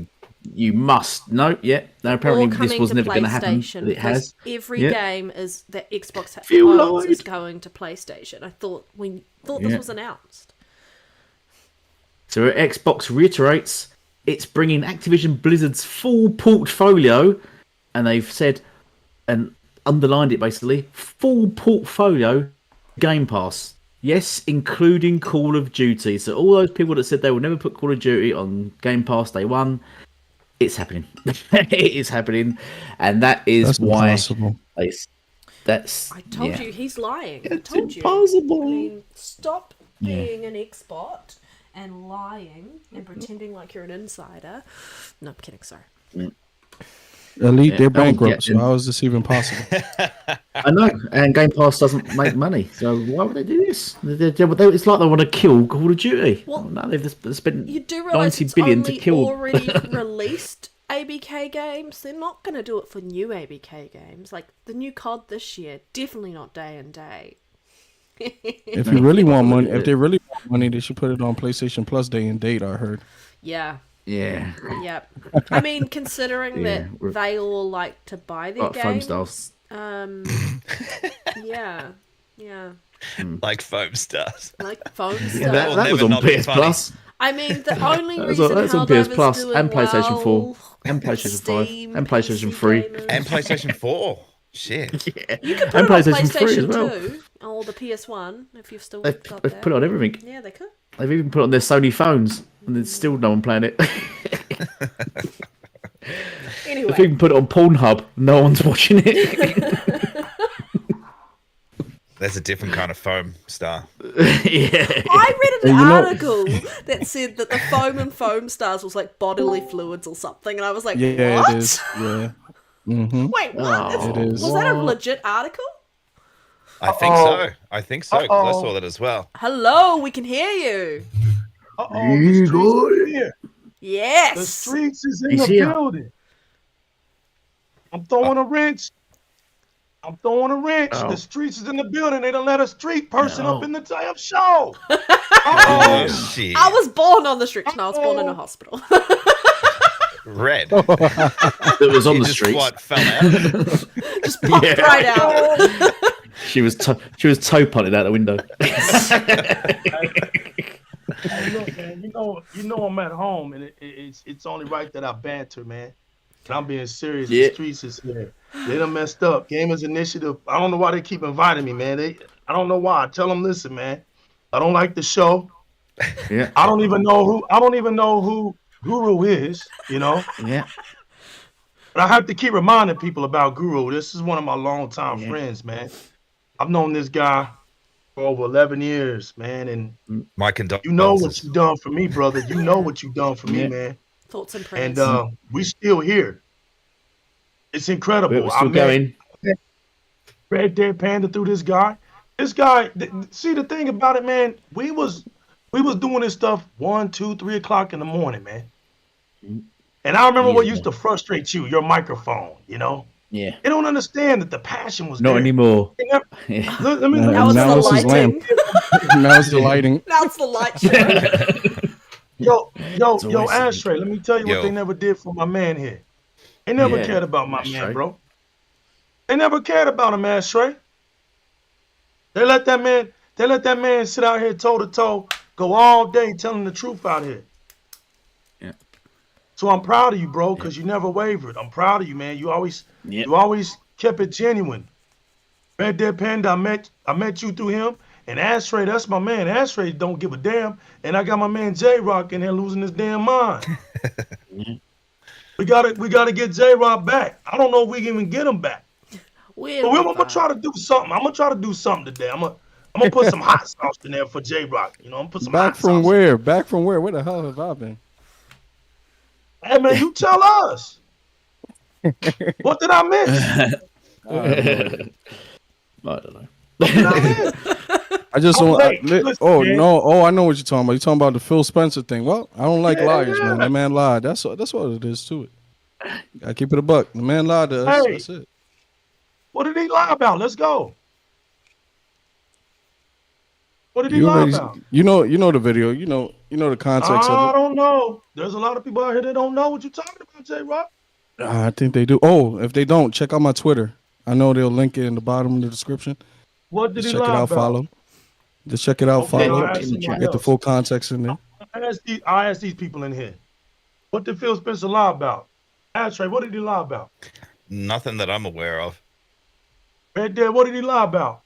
you must. No, yeah. No, apparently All this coming was to never going to happen. PlayStation, But it has. because every Yeah. game is that Xbox Feel owns is lied. going to PlayStation. I thought this Yeah. was announced. So Xbox reiterates it's bringing Activision Blizzard's full portfolio, and they've said and underlined it basically, full portfolio Game Pass. Yes, including Call of Duty. So all those people that said they will never put Call of Duty on Game Pass day one, it's happening. It is happening, and that is That's why. impossible. That's. I told yeah. you he's lying. It's I told impossible. you. I mean, stop being an expert and lying and pretending like you're an insider. No, I'm kidding. Sorry. Elite, Yeah. they're Oh, bankrupt. yeah. So how is this even possible? I know, and Game Pass doesn't make money, so why would they do this? It's like they want to kill Call of Duty. Well, no, they've spent You do realise 90 it's billion only to kill. already released ABK games. They're not going to do it for new ABK games. Like the new COD this year, definitely not day and day. If you really want money, if they really want money, they should put it on PlayStation Plus day and date. I heard. Yeah. Yeah, Yep. I mean, considering Yeah, that we're- they all like to buy their like foam games. stars. Yeah. Yeah. Like foam stars. Like phone stuff. Yeah, will that was never on not be PS funny. Plus. I mean, the only That's reason on PS Helldivers Plus doing and PlayStation well, 4 and PlayStation 5 Steam, and PlayStation PC 3 gamers. And PlayStation 4. Shit. Yeah. You can put and it on PlayStation 3 as PlayStation well. 2 or the PS1 if you've still They've got that. put it on everything. Yeah, they could. They've even put it on their Sony phones, and there's still no one playing it. Anyway, They've even put it on Pornhub. No one's watching it. That's a different kind of foam star. Yeah. I read an You know- article that said that the foam and foam stars was like bodily fluids or something, and I was like, Yeah, what? it is. Yeah. Mm-hmm. Wait, what? Oh, It is. Was that a legit article? I think so. I think so, because I saw that as well. Hello, we can hear you. Uh-oh, the streets is here. Yes. The streets is in He's the here. building. I'm throwing a wrench. Oh. The streets is in the building. They done let a street person up No. in the damn show. Oh, Uh-oh. shit. I was born on the streets. No, I was born in a hospital. Red. That was on You the just streets. what, fell out? Just popped Yeah. right out. She was toe punted out the window. Hey, look, man. You know I'm at home, and it's only right that I banter, man. And I'm being serious. The Yeah. streets is here. They done messed up. Gamers Initiative. I don't know why they keep inviting me, man. I don't know why. I tell them, listen, man. I don't like the show. Yeah. I don't even know who Guru is. Yeah. But I have to keep reminding people about Guru. This is one of my longtime friends, man. I've known this guy for over 11 years, man, and My you know what condolences. you done for me, brother. You know what you done for me, Yeah. man. Thoughts and And prayers. we still here. It's incredible. We're still going. Red Dead Panda through this guy. This guy, see the thing about it, man. We was doing this stuff 1, 2, 3 o'clock in the morning, man. And I remember what Easy, used man. to frustrate you, your microphone. Yeah. They don't understand that the passion was Not there. anymore. They never- Yeah. Let me Now it's now the it's his lighting. lamp. Now it's the lighting. Now it's the light show. Yo, always Ashtray, let me tell you what Yo. they never did for my man here. They never Yeah, cared about my Ashtray. man, bro. They never cared about him, Ashtray. They let that man sit out here toe to toe, go all day telling the truth out here. Yeah. So I'm proud of you, bro, because you never wavered. I'm proud of you, man. You always kept it genuine. Red Dead Panda, I met you through him. And Ashtray, that's my man. Ashtray don't give a damn. And I got my man J-Rock in here losing his damn mind. We gotta get J-Rock back. I don't know if we can even get him back. But I'm gonna try to do something. I'm gonna try to do something today. I'm gonna put some hot sauce in there for J-Rock. I'm gonna put some Back hot from sauce. where? Back from where? Where the hell have I been? Hey man, you tell us. What did I miss? I don't know. What did I miss? I just Oh, don't. wait, listen, man. No. Oh, I know what you're talking about. You're talking about the Phil Spencer thing. Well, I don't like Yeah, liars, yeah. man. That man lied. That's what it is to it. I keep it a buck. The man lied to us. Hey. That's it. What did he lie about? Let's go. What did he You lie already, about? you know the video. You know the context I of it. don't know. There's a lot of people out here that don't know what you're talking about, J-Rock. I think they do. Oh, if they don't, check out my Twitter. I know they'll link it in the bottom of the description. What did Just he check it lie out. about? Follow. Just check it out. Okay, Follow. I'll ask someone Get the else. full context in there. I asked these people in here. What did Phil Spencer lie about? Ashtray, what did he lie about? Nothing that I'm aware of. Red Dead, what did he lie about?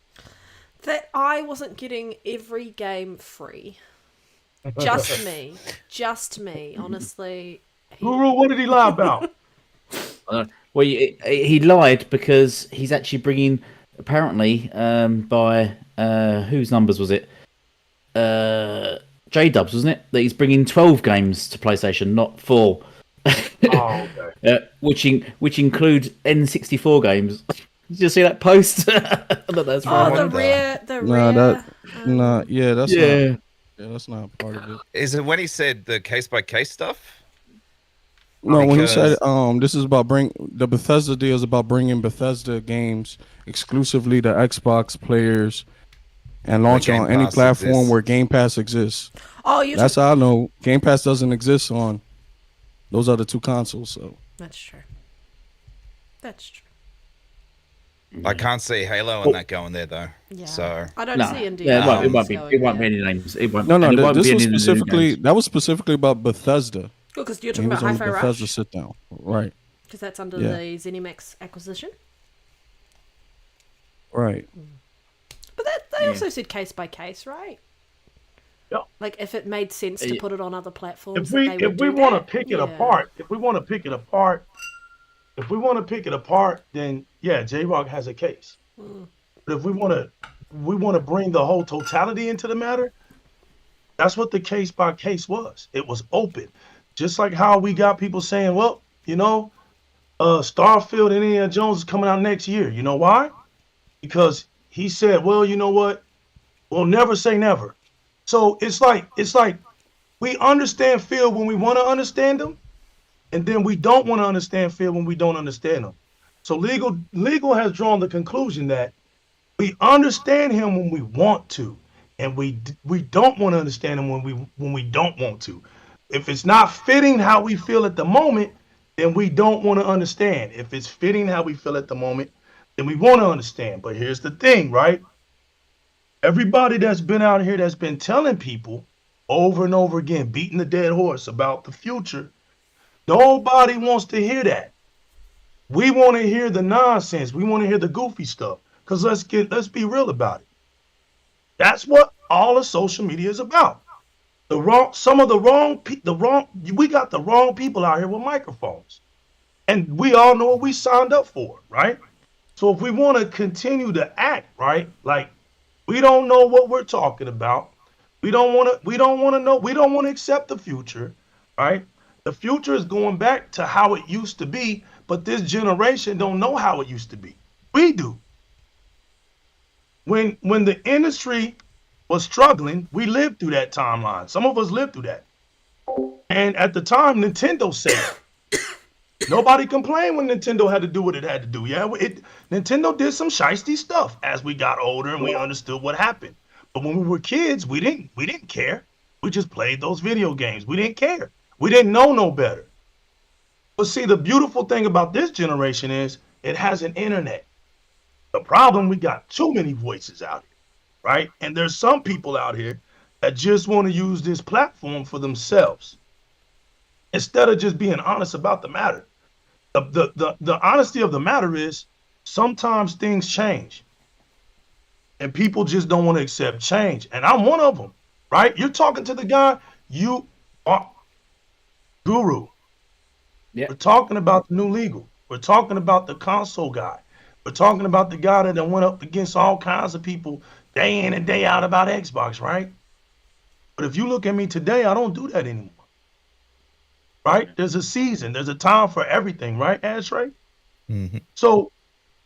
That I wasn't getting every game free. Just me. Just me, honestly. Guru, what did he lie about? Well, he lied because he's actually bringing, apparently, by whose numbers was it? J-Dubs, wasn't it? That he's bringing 12 games to PlayStation, not 4. Oh, okay. Which include N64 games. Did you see that post? That's The rare. That's not part of it. Is it when he said the case by case stuff? No, when he said Because- this is about the Bethesda deal is about bringing Bethesda games exclusively to Xbox players and launch Game on any Pass platform exists. where Game Pass exists. Oh, you. That's how I know Game Pass doesn't exist on those other two consoles. So That's true. That's true. I can't see Halo and that going there though. Yeah. So I don't No, see indie. yeah, it won't games be. It won't going be there. any names. It won't. no, and it won't this be was any of the new specifically games. that was specifically about Bethesda. Cool, because you're He talking was about on the Hi-Fi Bethesda Rush. sit down, right? Because that's under Yeah. the ZeniMax acquisition. Right. But they also said case by case, right? Yeah. Like if it made sense to put it on other platforms. If we want to pick it apart, then yeah, J-Rock has a case. But if we want to bring the whole totality into the matter, that's what the case by case was. It was open, just like how we got people saying, well, Starfield and Indiana Jones is coming out next year. You know why? Because he said, well, you know what? We'll never say never. So it's like we understand Phil when we want to understand him, and then we don't want to understand Phil when we don't understand him. So legal has drawn the conclusion that we understand him when we want to, and we don't want to understand him when we don't want to. If it's not fitting how we feel at the moment, then we don't want to understand. If it's fitting how we feel at the moment, then we want to understand. But here's the thing, right? Everybody that's been out here that's been telling people over and over again, beating the dead horse about the future. Nobody wants to hear that. We want to hear the nonsense. We want to hear the goofy stuff. Because let's be real about it. That's what all of social media is about. We got the wrong people out here with microphones. And we all know what we signed up for, right? So if we want to continue to act, right, like we don't know what we're talking about. We don't want to know. We don't want to accept the future, right? The future is going back to how it used to be, but this generation don't know how it used to be. We do. When the industry was struggling, we lived through that timeline. Some of us lived through that. And at the time, Nintendo said, nobody complained when Nintendo had to do what it had to do. Yeah, Nintendo did some shiesty stuff as we got older and we understood what happened. But when we were kids, we didn't care. We just played those video games. We didn't care. We didn't know no better. But see, the beautiful thing about this generation is it has an internet. The problem, we got too many voices out here, right? And there's some people out here that just want to use this platform for themselves instead of just being honest about the matter. The honesty of the matter is sometimes things change and people just don't want to accept change. And I'm one of them, right? You're talking to the guy, you are Guru. Yeah. We're talking about the new legal. We're talking about the console guy. We're talking about the guy that went up against all kinds of people day in and day out about Xbox, right? But if you look at me today, I don't do that anymore. Right? There's a season. There's a time for everything, right, Ashtray? Mm-hmm. So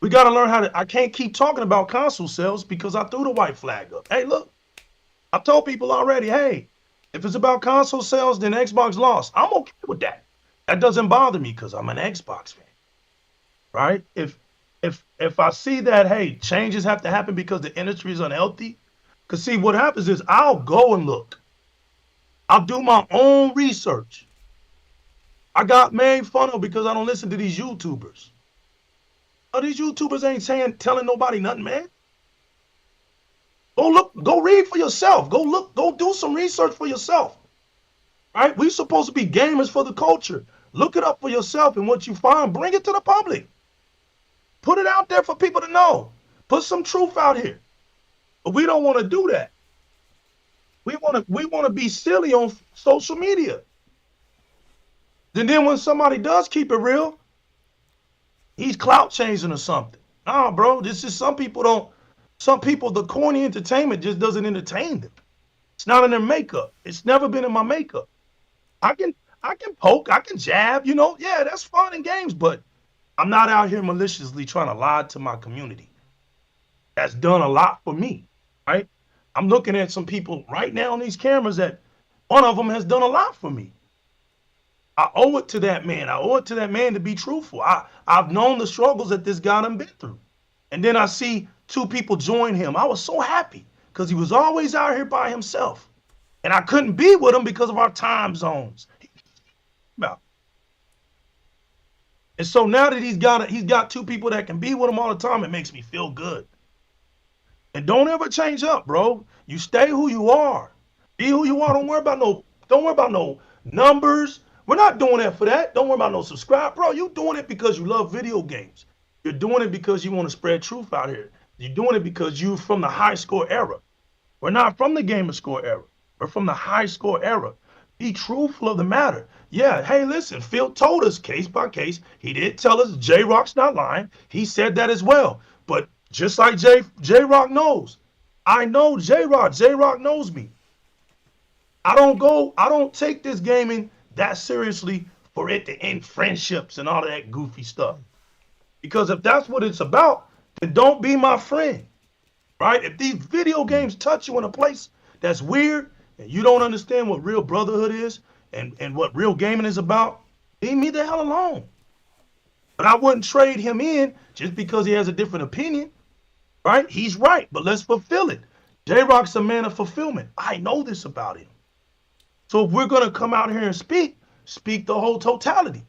we got to learn how to. I can't keep talking about console sales because I threw the white flag up. Hey, look, I told people already, hey, if it's about console sales, then Xbox lost. I'm okay with that. That doesn't bother me because I'm an Xbox fan, right? If I see that, hey, changes have to happen because the industry is unhealthy, because see, what happens is I'll go and look. I'll do my own research. I got made fun of because I don't listen to these YouTubers. Oh, these YouTubers ain't telling nobody nothing, man. Go look, go read for yourself. Go look, go do some research for yourself. Right? We're supposed to be gamers for the culture. Look it up for yourself, and what you find, bring it to the public. Put it out there for people to know. Put some truth out here. But we don't want to do that. We want to be silly on social media. And then when somebody does keep it real, he's clout chasing or something. Nah, bro, this is some people, the corny entertainment just doesn't entertain them. It's not in their makeup. It's never been in my makeup. I can poke, I can jab, yeah, that's fun in games, but I'm not out here maliciously trying to lie to my community. That's done a lot for me, right? I'm looking at some people right now on these cameras that one of them has done a lot for me. I owe it to that man. I owe it to that man to be truthful. I've known the struggles that this guy done been through. And then I see two people join him. I was so happy because he was always out here by himself. And I couldn't be with him because of our time zones. And so now that he's got two people that can be with him all the time, it makes me feel good. And don't ever change up, bro. You stay who you are. Be who you are. Don't worry about no numbers. We're not doing that for that. Don't worry about no subscribe. Bro, you doing it because you love video games. You're doing it because you want to spread truth out here. You're doing it because you're from the high score era. We're not from the gamer score era. We're from the high score era. Be truthful of the matter. Yeah, hey, listen, Phil told us case by case. He did tell us J-Rock's not lying. He said that as well. But just like J-Rock knows, I know J-Rock. J-Rock knows me. I don't take this gaming that seriously for it to end friendships and all of that goofy stuff. Because if that's what it's about, then don't be my friend, right? If these video games touch you in a place that's weird and you don't understand what real brotherhood is and what real gaming is about, leave me the hell alone. But I wouldn't trade him in just because he has a different opinion, right? He's right, but let's fulfill it. J-Rock's a man of fulfillment. I know this about him. So if we're going to come out here and speak the whole totality.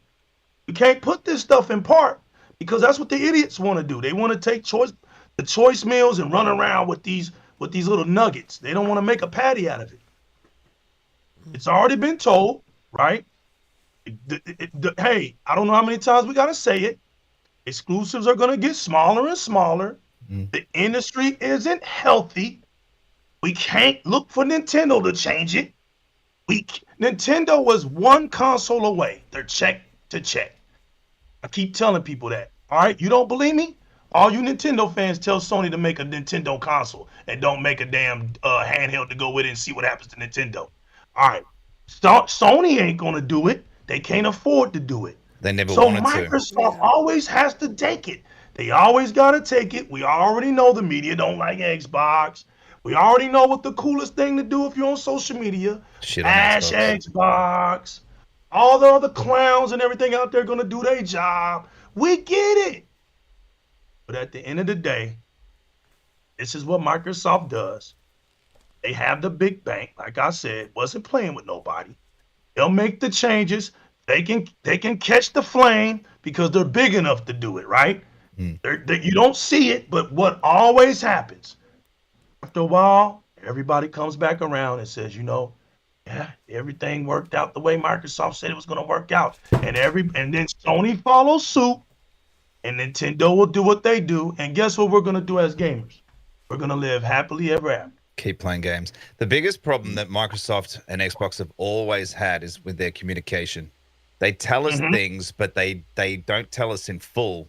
We can't put this stuff in part because that's what the idiots want to do. They want to take the choice meals and run around with these little nuggets. They don't want to make a patty out of it. It's already been told, right? Hey, I don't know how many times we gotta say it. Exclusives are gonna get smaller and smaller. The industry isn't healthy. We can't look for Nintendo to change it. Nintendo was one console away. They're check to check. I keep telling people that. All right, you don't believe me? All you Nintendo fans tell Sony to make a Nintendo console and don't make a damn handheld to go with it and see what happens to Nintendo. All right, Sony ain't gonna do it. They can't afford to do it. They never So wanted to. Microsoft always has to take it. They always gotta take it. We already know the media don't like Xbox. We already know what the coolest thing to do if you're on social media. Shit on Bash Xbox. All the other clowns and everything out there gonna do their job. We get it. But at the end of the day, this is what Microsoft does. They have the big bank, like I said, wasn't playing with nobody. They'll make the changes. They can catch the flame because they're big enough to do it, right? You don't see it, but what always happens, after a while, everybody comes back around and says, yeah, everything worked out the way Microsoft said it was going to work out. And then Sony follows suit, and Nintendo will do what they do. And guess what we're going to do as gamers? We're going to live happily ever after. Keep playing games. The biggest problem that Microsoft and Xbox have always had is with their communication. They tell us things, but they don't tell us in full.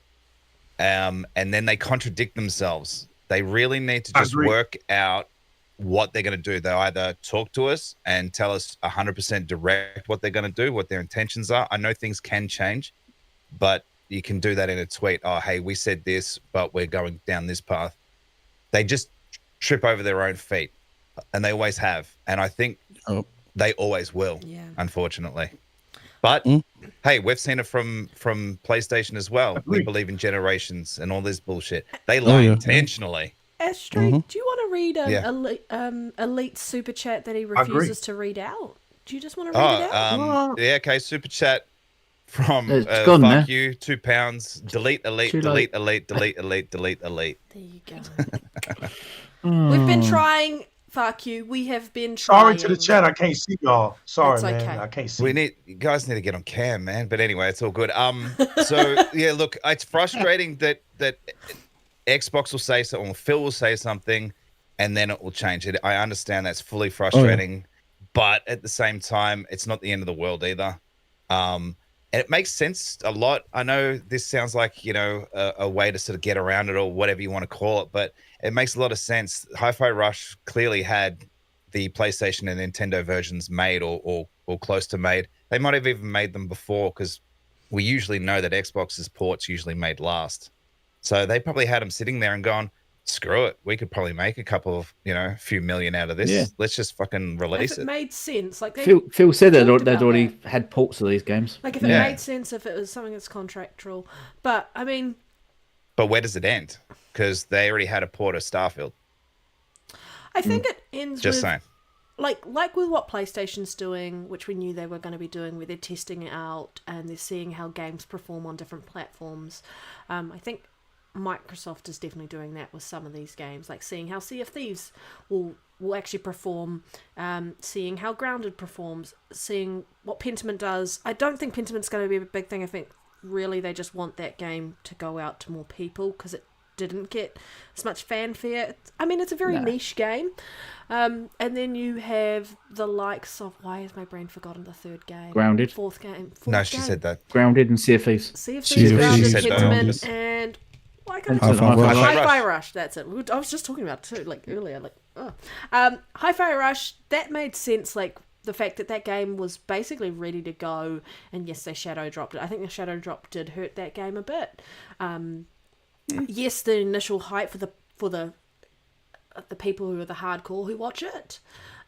And then they contradict themselves. They really need to just work out what they're going to do. They'll either talk to us and tell us 100% direct what they're going to do, what their intentions are. I know things can change, but you can do that in a tweet. Oh, hey, we said this, but we're going down this path. They just trip over their own feet, and they always have. And I think they always will, unfortunately. But hey, we've seen it from PlayStation as well. We believe in generations and all this bullshit. They lie intentionally. Ashtray, do you want to read Elite super chat that he refuses to read out? Do you just want to read it out? Yeah, okay. Super chat from gone, fuck you, £2. Delete, elite, delete, elite, delete, elite, delete, elite. There you go. We've been trying. Fuck you. We have been trying. Sorry to the chat. I can't see y'all. Sorry, It's man. okay. I can't see. You guys need to get on cam, man. But anyway, it's all good. So yeah, look, it's frustrating that Xbox will say something, or Phil will say something, and then it will change it. I understand that's fully frustrating, but at the same time, it's not the end of the world either. And it makes sense a lot. I know this sounds like, a way to sort of get around it or whatever you want to call it, but it makes a lot of sense. Hi-Fi Rush clearly had the PlayStation and Nintendo versions made or close to made. They might have even made them before, because we usually know that Xbox's ports usually made last. So they probably had them sitting there and gone, screw it. We could probably make a couple of, few million out of this. Yeah. Let's just fucking release it. If it made sense. Like Phil said they'd already had ports of these games. Like if it made sense, if it was something that's contractual. But, I mean... But where does it end? Because they already had a port of Starfield. I think it ends just with... saying. Like with what PlayStation's doing, which we knew they were going to be doing, where they're testing it out and they're seeing how games perform on different platforms. I think Microsoft is definitely doing that with some of these games, like seeing how Sea of Thieves will actually perform, seeing how Grounded performs, seeing what Pentiment does. I don't think Pentiment's going to be a big thing. I think really they just want that game to go out to more people because it didn't get as much fanfare. I mean, it's a very niche game. And then you have the likes of, why has my brain forgotten the third game? Grounded. Fourth game. She said that. Grounded and Sea of Thieves. Sea of Thieves, Grounded, Pentiment, and... Hi-Fi Rush, that's it. I was just talking about it too, like earlier. Hi-Fi Rush, that made sense, like the fact that game was basically ready to go, and yes, they shadow dropped it. I think the shadow drop did hurt that game a bit. Yes, the initial hype for the people who are the hardcore who watch it,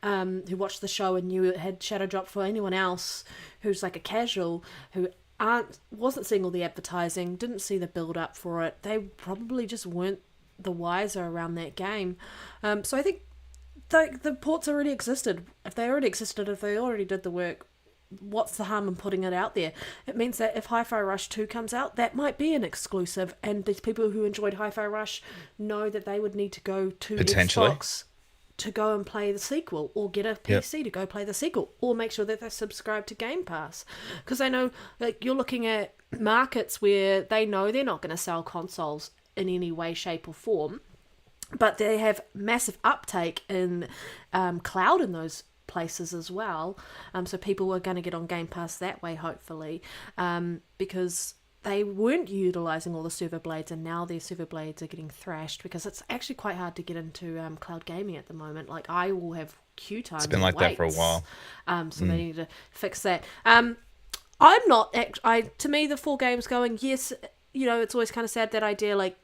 who watched the show and knew it had shadow drop. For anyone else who's like a casual who wasn't seeing all the advertising, didn't see the build up for it, they probably just weren't the wiser around that game. So I think the ports already existed. If they already did the work, what's the harm in putting it out there? It means that if Hi-Fi Rush 2 comes out, that might be an exclusive, and these people who enjoyed Hi-Fi Rush know that they would need to go to Xbox to go and play the sequel, or get a PC to go play the sequel, or make sure that they're subscribed to Game Pass. Because I know, like, you're looking at markets where they know they're not going to sell consoles in any way, shape, or form, but they have massive uptake in cloud in those places as well. So people are going to get on Game Pass that way, hopefully, because they weren't utilising all the server blades, and now their server blades are getting thrashed because it's actually quite hard to get into cloud gaming at the moment. Like, I will have queue times. It's been like that for a while. So they need to fix that. I'm not. To me, the 4 games going, yes, you know, it's always kind of sad, that idea, like,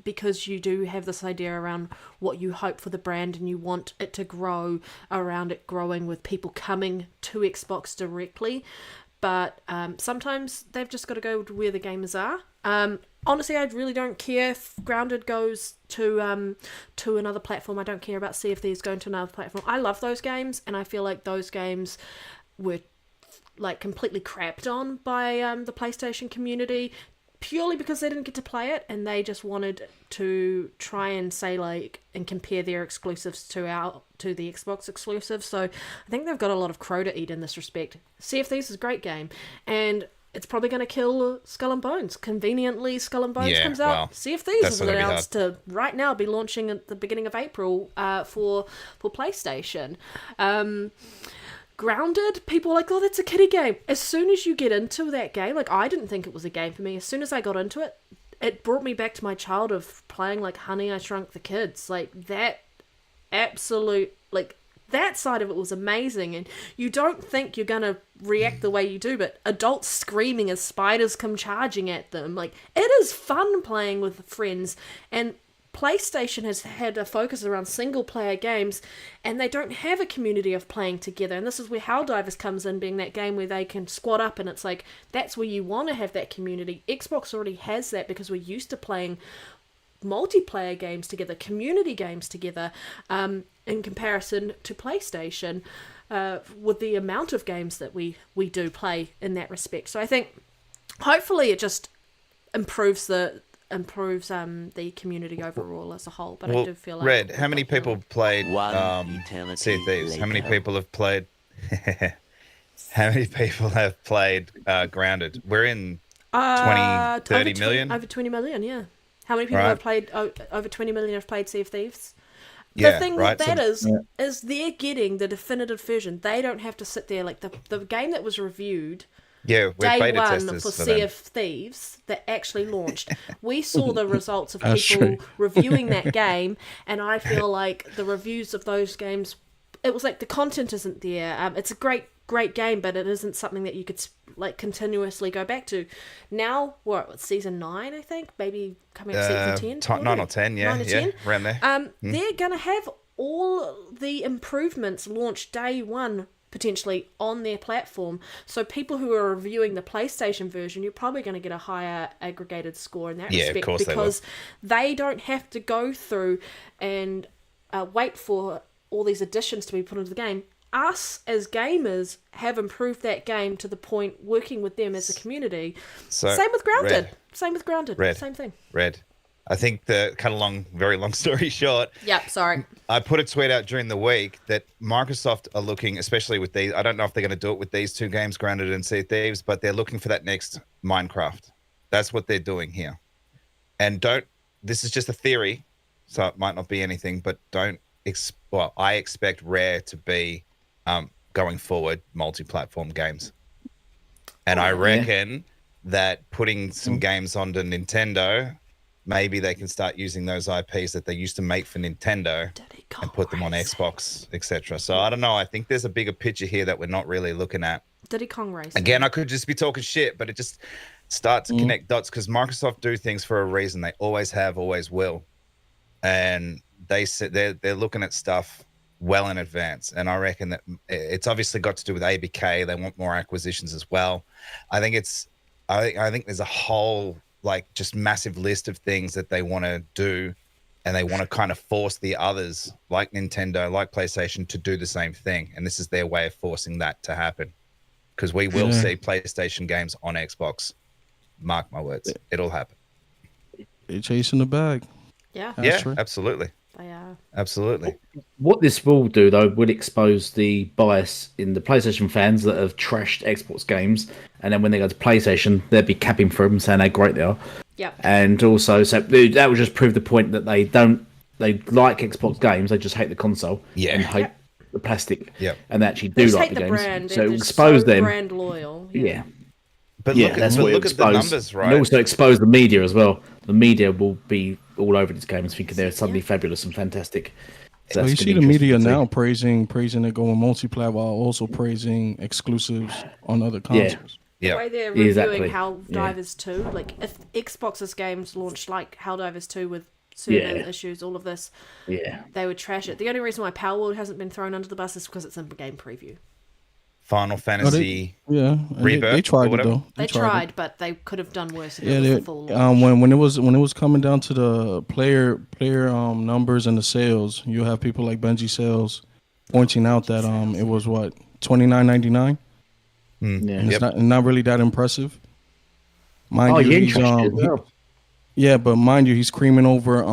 because you do have this idea around what you hope for the brand, and you want it to grow around it growing with people coming to Xbox directly. But sometimes they've just got to go to where the gamers are. Honestly, I really don't care if Grounded goes to another platform. I don't care about Sea of Thieves going to another platform. I love those games, and I feel like those games were like completely crapped on by the PlayStation community, purely because they didn't get to play it, and they just wanted to try and say, like, and compare their exclusives to the Xbox exclusives. So I think they've got a lot of crow to eat in this respect. Sea of Thieves is a great game, and it's probably going to kill Skull and Bones. Conveniently, Skull and Bones comes out. Well, Sea of Thieves is announced to right now be launching at the beginning of April for PlayStation. Grounded, people are like, oh, that's a kiddie game. As soon as you get into that game, like, I didn't think it was a game for me. As soon as I got into it, it brought me back to my childhood of playing, like, Honey, I Shrunk the Kids. Like, that absolute, like, that side of it was amazing. And you don't think you're going to react the way you do, but adults screaming as spiders come charging at them. Like, it is fun playing with friends. And PlayStation has had a focus around single-player games, and they don't have a community of playing together. And this is where Helldivers comes in, being that game where they can squad up, and it's like, that's where you want to have that community. Xbox already has that because we're used to playing multiplayer games together, community games together, in comparison to PlayStation, with the amount of games that we do play in that respect. So I think hopefully it just improves the community overall as a whole. But I do feel like Red, how many people played Sea of Thieves? How many people have played how many people have played Grounded? We're in 30 million? Over 20 million, yeah. How many people have played over 20 million have played Sea of Thieves? Yeah, the thing with that is they're getting the definitive version. They don't have to sit there, like the game that was reviewed we're day beta one testers for for Sea them. of Thieves that actually launched. We saw the results of people reviewing that game, and I feel like the reviews of those games, it was like the content isn't there. It's a great game, but it isn't something that you could like continuously go back to. Now, what season 9, I think, maybe coming up season 10, 9 or 10, 9 or 10. Around there. They're gonna have all the improvements launched day one, potentially, on their platform. So people who are reviewing the PlayStation version, you're probably going to get a higher aggregated score in that respect, of course, because they don't have to go through and wait for all these additions to be put into the game. Us as gamers have improved that game to the point, working with them as a community. So, Same with Grounded. Red. Same with Grounded. Red. Same thing. Red. I think very long story short. Yep, sorry. I put a tweet out during the week that Microsoft are looking, especially with these, I don't know if they're going to do it with these 2 games, Grounded and Sea of Thieves, but they're looking for that next Minecraft. That's what they're doing here. And this is just a theory, so it might not be anything, but I expect Rare to be, going forward, multi-platform games. And I reckon that putting some games onto Nintendo, maybe they can start using those IPs that they used to make for Nintendo and put them on Xbox, etc. So I don't know. I think there's a bigger picture here that we're not really looking at. Diddy Kong Racing. Again, I could just be talking shit, but it just starts to connect dots, because Microsoft do things for a reason. They always have, always will. And they're looking at stuff well in advance. And I reckon that it's obviously got to do with ABK. They want more acquisitions as well. I think there's a whole, like, just massive list of things that they want to do, and they want to kind of force the others, like Nintendo, like PlayStation, to do the same thing. And this is their way of forcing that to happen, because we will see PlayStation games on Xbox. Mark my words, it'll happen. They're chasing the bag. Yeah. Yeah, absolutely. They are. Absolutely. What this will do, though, will expose the bias in the PlayStation fans that have trashed Xbox games, and then when they go to PlayStation, they'll be capping for them, saying how great they are. Yeah. And also, so that will just prove the point that they like Xbox games, they just hate the console and hate the plastic. Yeah. And they actually They do just like hate the the games. brand. So They're expose so them. brand loyal. Yeah. But Yeah, look that's at, what look it'll at the expose. numbers, And right? also expose the media as well. The media will be all over these games, thinking they're suddenly fabulous and fantastic. So Well, that's you gonna see be the media interesting to now praising it going multiplayer while also praising exclusives on other consoles. The way they're reviewing Exactly. Helldivers 2, like if Xbox's games launched like Helldivers 2 with server issues, all of this, they would trash it. The only reason why Power World hasn't been thrown under the bus is because it's in game preview. Final Fantasy Rebirth. They tried or it whatever. though. They tried, but they could have done worse. If it Yeah, was they, the full launch. when it was coming down to the player numbers and the sales, you have people like Benji Sales pointing out that it was what $29.99. Yeah. And it's not really that impressive. Mind you, he he's, trashed it as well. yeah, but mind you, he's creaming over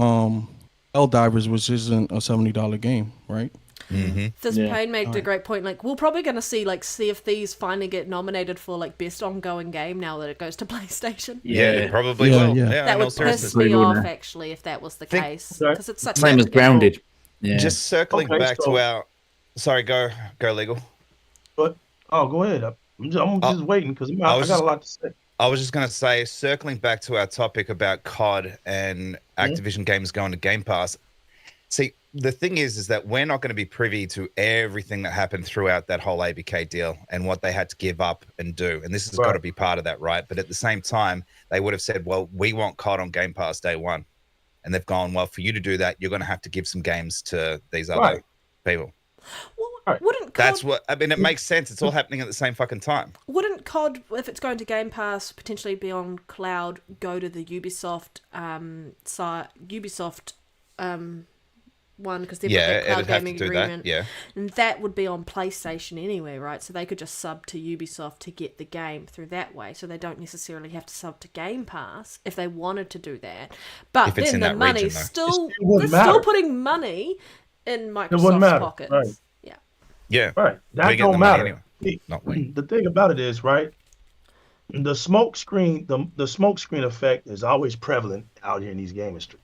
Helldivers, which isn't a $70 game, right? This Payne made a great point. Like, we're probably going to see like Sea of Thieves finally get nominated for like best ongoing game now that it goes to PlayStation. Yeah, it probably will. Yeah, That in all would piss seriousness. me off actually if that was the case, because it's such Same a as Grounded. Yeah. Just circling back to our. Sorry, go legal. But go ahead. I'm just waiting because I got a lot to say. I was just going to say, circling back to our topic about COD and Activision games going to Game Pass. See, the thing is that we're not going to be privy to everything that happened throughout that whole ABK deal and what they had to give up and do. And this has got to be part of that, right? But at the same time, they would have said, well, we want COD on Game Pass day one. And they've gone, well, for you to do that, you're going to have to give some games to these other people. Well, wouldn't COD, That's what, I mean, it makes sense. It's all happening at the same fucking time. Wouldn't COD, if it's going to Game Pass, potentially be on cloud, go to the Ubisoft one, because they've got their cloud gaming agreement. And that would be on PlayStation anyway, right? So they could just sub to Ubisoft to get the game through that way. So they don't necessarily have to sub to Game Pass if they wanted to do that. But If it's then in the that money's region, they're still putting money in Microsoft's pockets. Right. Yeah. Right. That We get don't the money matter. anyway. Not we. The thing about it is, right, the smoke screen effect is always prevalent out here in these gaming streets.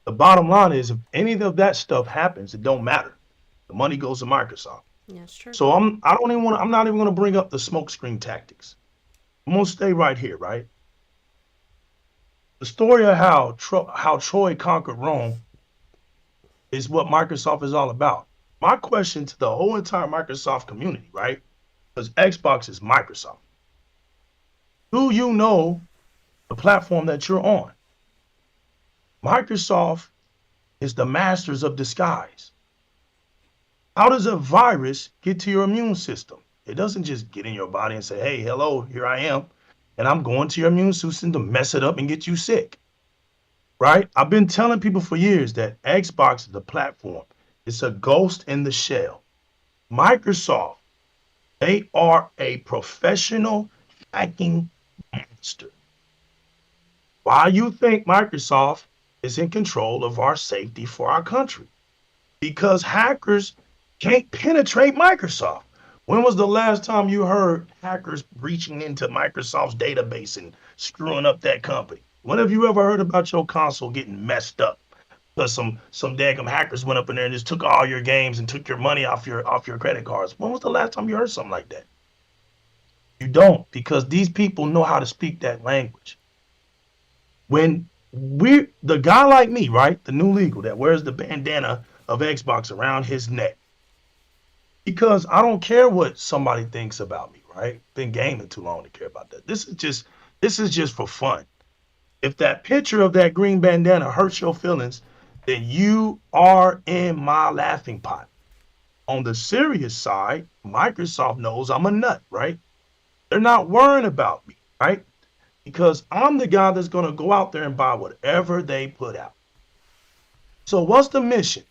The bottom line is, if any of that stuff happens, it don't matter. The money goes to Microsoft. Yeah, it's true. So I'm not even gonna bring up the smoke screen tactics. I'm gonna stay right here, right? The story of how Troy conquered Rome is what Microsoft is all about. My question to the whole entire Microsoft community, right? Because Xbox is Microsoft. Do you know the platform that you're on? Microsoft is the masters of disguise. How does a virus get to your immune system? It doesn't just get in your body and say, hey, hello, here I am. And I'm going to your immune system to mess it up and get you sick. Right? I've been telling people for years that Xbox is the platform. It's a ghost in the shell. Microsoft, they are a professional hacking monster. Why you think Microsoft is in control of our safety for our country? Because hackers can't penetrate Microsoft. When was the last time you heard hackers breaching into Microsoft's database and screwing up that company? When have you ever heard about your console getting messed up? Because some daggum hackers went up in there and just took all your games and took your money off your credit cards. When was the last time you heard something like that? You don't, because these people know how to speak that language. When the guy like me, right, the new legal that wears the bandana of Xbox around his neck, because I don't care what somebody thinks about me, right? Been gaming too long to care about that. This is just for fun. If that picture of that green bandana hurts your feelings, then you are in my laughing pot. On the serious side, Microsoft knows I'm a nut, right? They're not worrying about me, right? Because I'm the guy that's going to go out there and buy whatever they put out. So what's the mission?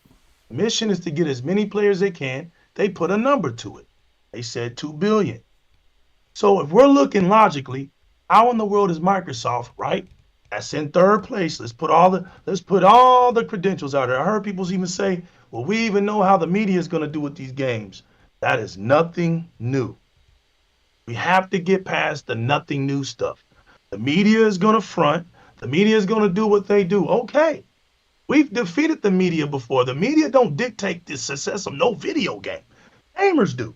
The mission is to get as many players as they can. They put a number to it. They said 2 billion. So if we're looking logically, how in the world is Microsoft, right, That's in third place. Let's put all the credentials out there. I heard people even say, well, we even know how the media is going to do with these games. That is nothing new. We have to get past the nothing new stuff. The media is going to front. The media is going to do what they do. Okay. We've defeated the media before. The media don't dictate the success of no video game. Gamers do.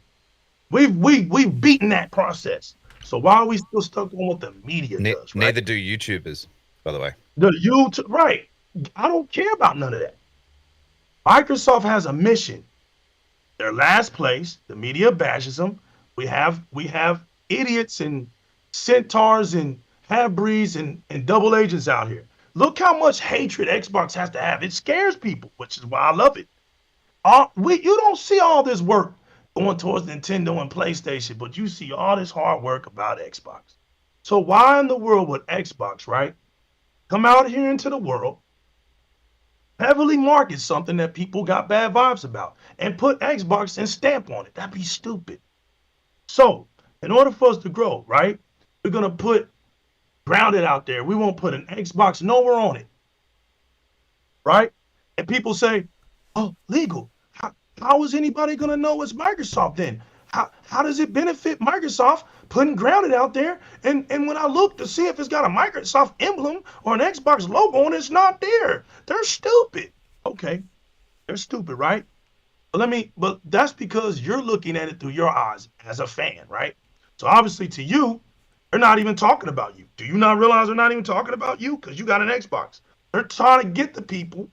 We've beaten that process. So why are we still stuck on what the media does? Right? Neither do YouTubers, by the way. The YouTube, right? I don't care about none of that. Microsoft has a mission. They're last place. The media bashes them. We have idiots and centaurs and half-breeds and double agents out here. Look how much hatred Xbox has to have. It scares people, which is why I love it. You don't see all this work going towards Nintendo and PlayStation, but you see all this hard work about Xbox. So why in the world would Xbox, right, come out here into the world, heavily market something that people got bad vibes about, and put Xbox and stamp on it? That'd be stupid. So in order for us to grow, right, we're going to put Grounded out there. We won't put an Xbox nowhere on it, right? And people say, oh, legal. How is anybody going to know it's Microsoft then? How does it benefit Microsoft putting Grounded out there? And when I look to see if it's got a Microsoft emblem or an Xbox logo and it's not there, they're stupid. Okay, they're stupid, right? But that's because you're looking at it through your eyes as a fan, right? So obviously to you, they're not even talking about you. Do you not realize they're not even talking about you because you got an Xbox? They're trying to get the people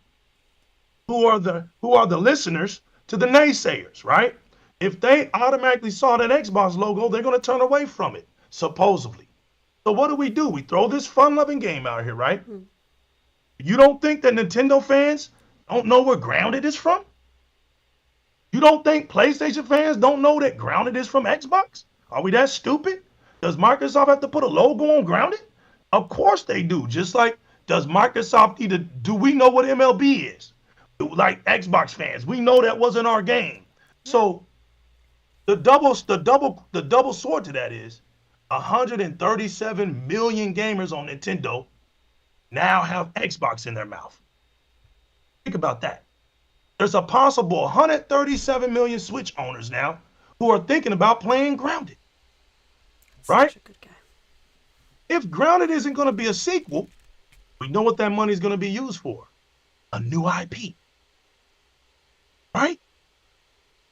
who are the listeners to the naysayers, right? If they automatically saw that Xbox logo, they're going to turn away from it, supposedly. So what do? We throw this fun-loving game out here, right? Mm-hmm. You don't think that Nintendo fans don't know where Grounded is from? You don't think PlayStation fans don't know that Grounded is from Xbox? Are we that stupid? Does Microsoft have to put a logo on Grounded? Of course they do. Just like, does Microsoft do we know what MLB is? Like Xbox fans, we know that wasn't our game. So the double sword to that is 137 million gamers on Nintendo now have Xbox in their mouth. Think about that. There's a possible 137 million Switch owners now who are thinking about playing Grounded. Right? Such a good guy. If Grounded isn't going to be a sequel, we know what that money is going to be used for. A new IP. Right?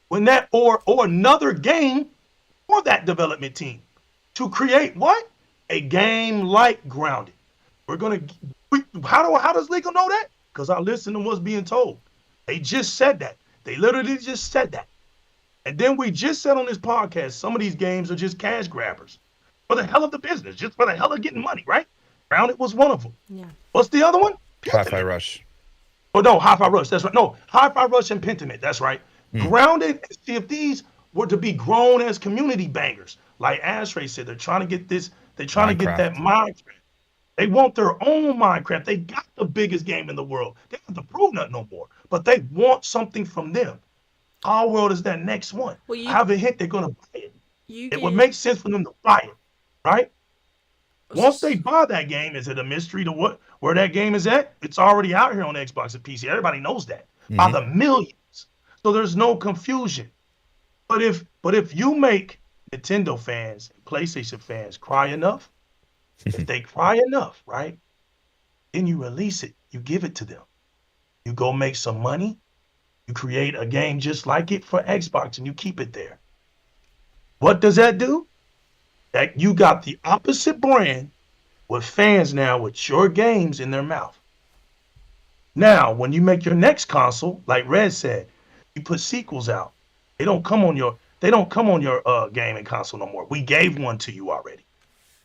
When that or another game for that development team to create what? A game like Grounded. How does legal know that? Because I listen to what's being told. They just said that. They literally just said that. And then we just said on this podcast, some of these games are just cash grabbers for the hell of the business, just for the hell of getting money, right? Grounded was one of them. Yeah. What's the other one? Hi-Fi Rush. Oh, no, Hi-Fi Rush. That's right. No, Hi-Fi Rush and Pentiment. That's right. Grounded, see, if these were to be grown as community bangers, like Ashtray said, they're trying to get this, they're trying to get that Minecraft. They want their own Minecraft. They got the biggest game in the world. They don't have to prove nothing no more, but they want something from them. Our World is that next one. Well, I have a hint they're going to buy it. It would make sense for them to buy it, right? Once they buy that game, is it a mystery to where that game is at? It's already out here on Xbox and PC. Everybody knows that by the millions. So there's no confusion. But if you make Nintendo fans, PlayStation fans cry enough, if they cry enough, right? Then you release it. You give it to them. You go make some money. You create a game just like it for Xbox and you keep it there. What does that do? That you got the opposite brand with fans now with your games in their mouth. Now, when you make your next console, like Red said, you put sequels out. They don't come on your gaming console no more. We gave one to you already.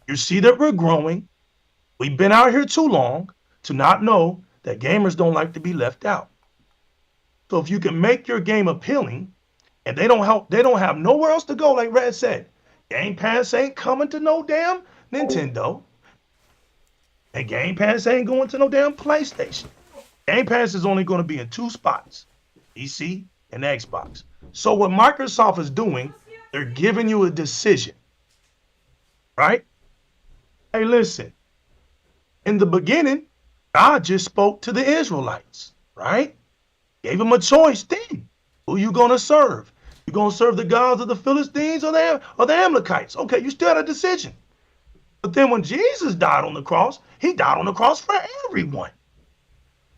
You see that we're growing. We've been out here too long to not know that gamers don't like to be left out. So if you can make your game appealing, and they don't have nowhere else to go, like Red said, Game Pass ain't coming to no damn Nintendo. And Game Pass ain't going to no damn PlayStation. Game Pass is only going to be in two spots, PC and Xbox. So what Microsoft is doing, they're giving you a decision, right? Hey, listen, In the beginning, God just spoke to the Israelites, right? Gave them a choice then. Who you going to serve? You going to serve the gods of the Philistines or the Amalekites? Okay, you still had a decision. But then when Jesus died on the cross, he died on the cross for everyone.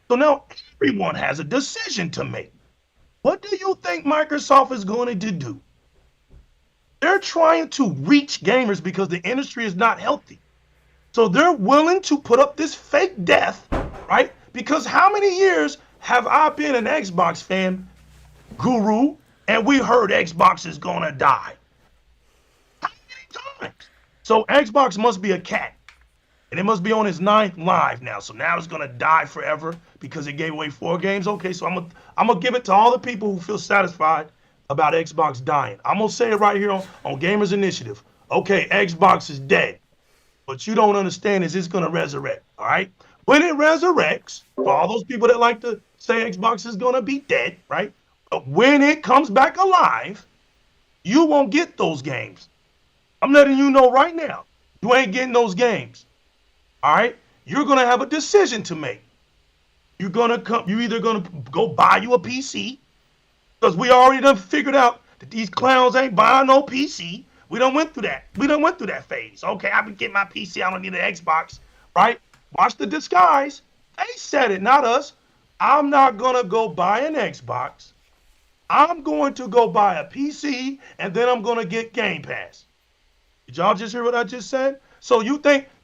So now everyone has a decision to make. What do you think Microsoft is going to do? They're trying to reach gamers because the industry is not healthy. So they're willing to put up this fake death, right? Because how many years have I been an Xbox fan, Guru, and we heard Xbox is gonna die? How many times? So Xbox must be a cat, and it must be on its 9th live now. So now it's gonna die forever because it gave away 4 games. Okay, so I'm gonna give it to all the people who feel satisfied about Xbox dying. I'm gonna say it right here on Gamers Initiative. Okay, Xbox is dead. What you don't understand is it's gonna resurrect, all right? When it resurrects, for all those people that like to say Xbox is gonna be dead, right? But when it comes back alive, you won't get those games. I'm letting you know right now, you ain't getting those games, all right? You're gonna have a decision to make. You're either gonna go buy you a PC, because we already done figured out that these clowns ain't buying no PC. We done went through that. We done went through that phase. Okay, I can get my PC. I don't need an Xbox, right? Watch the disguise. They said it, not us. I'm not going to go buy an Xbox. I'm going to go buy a PC, and then I'm going to get Game Pass. Did y'all just hear what I just said? So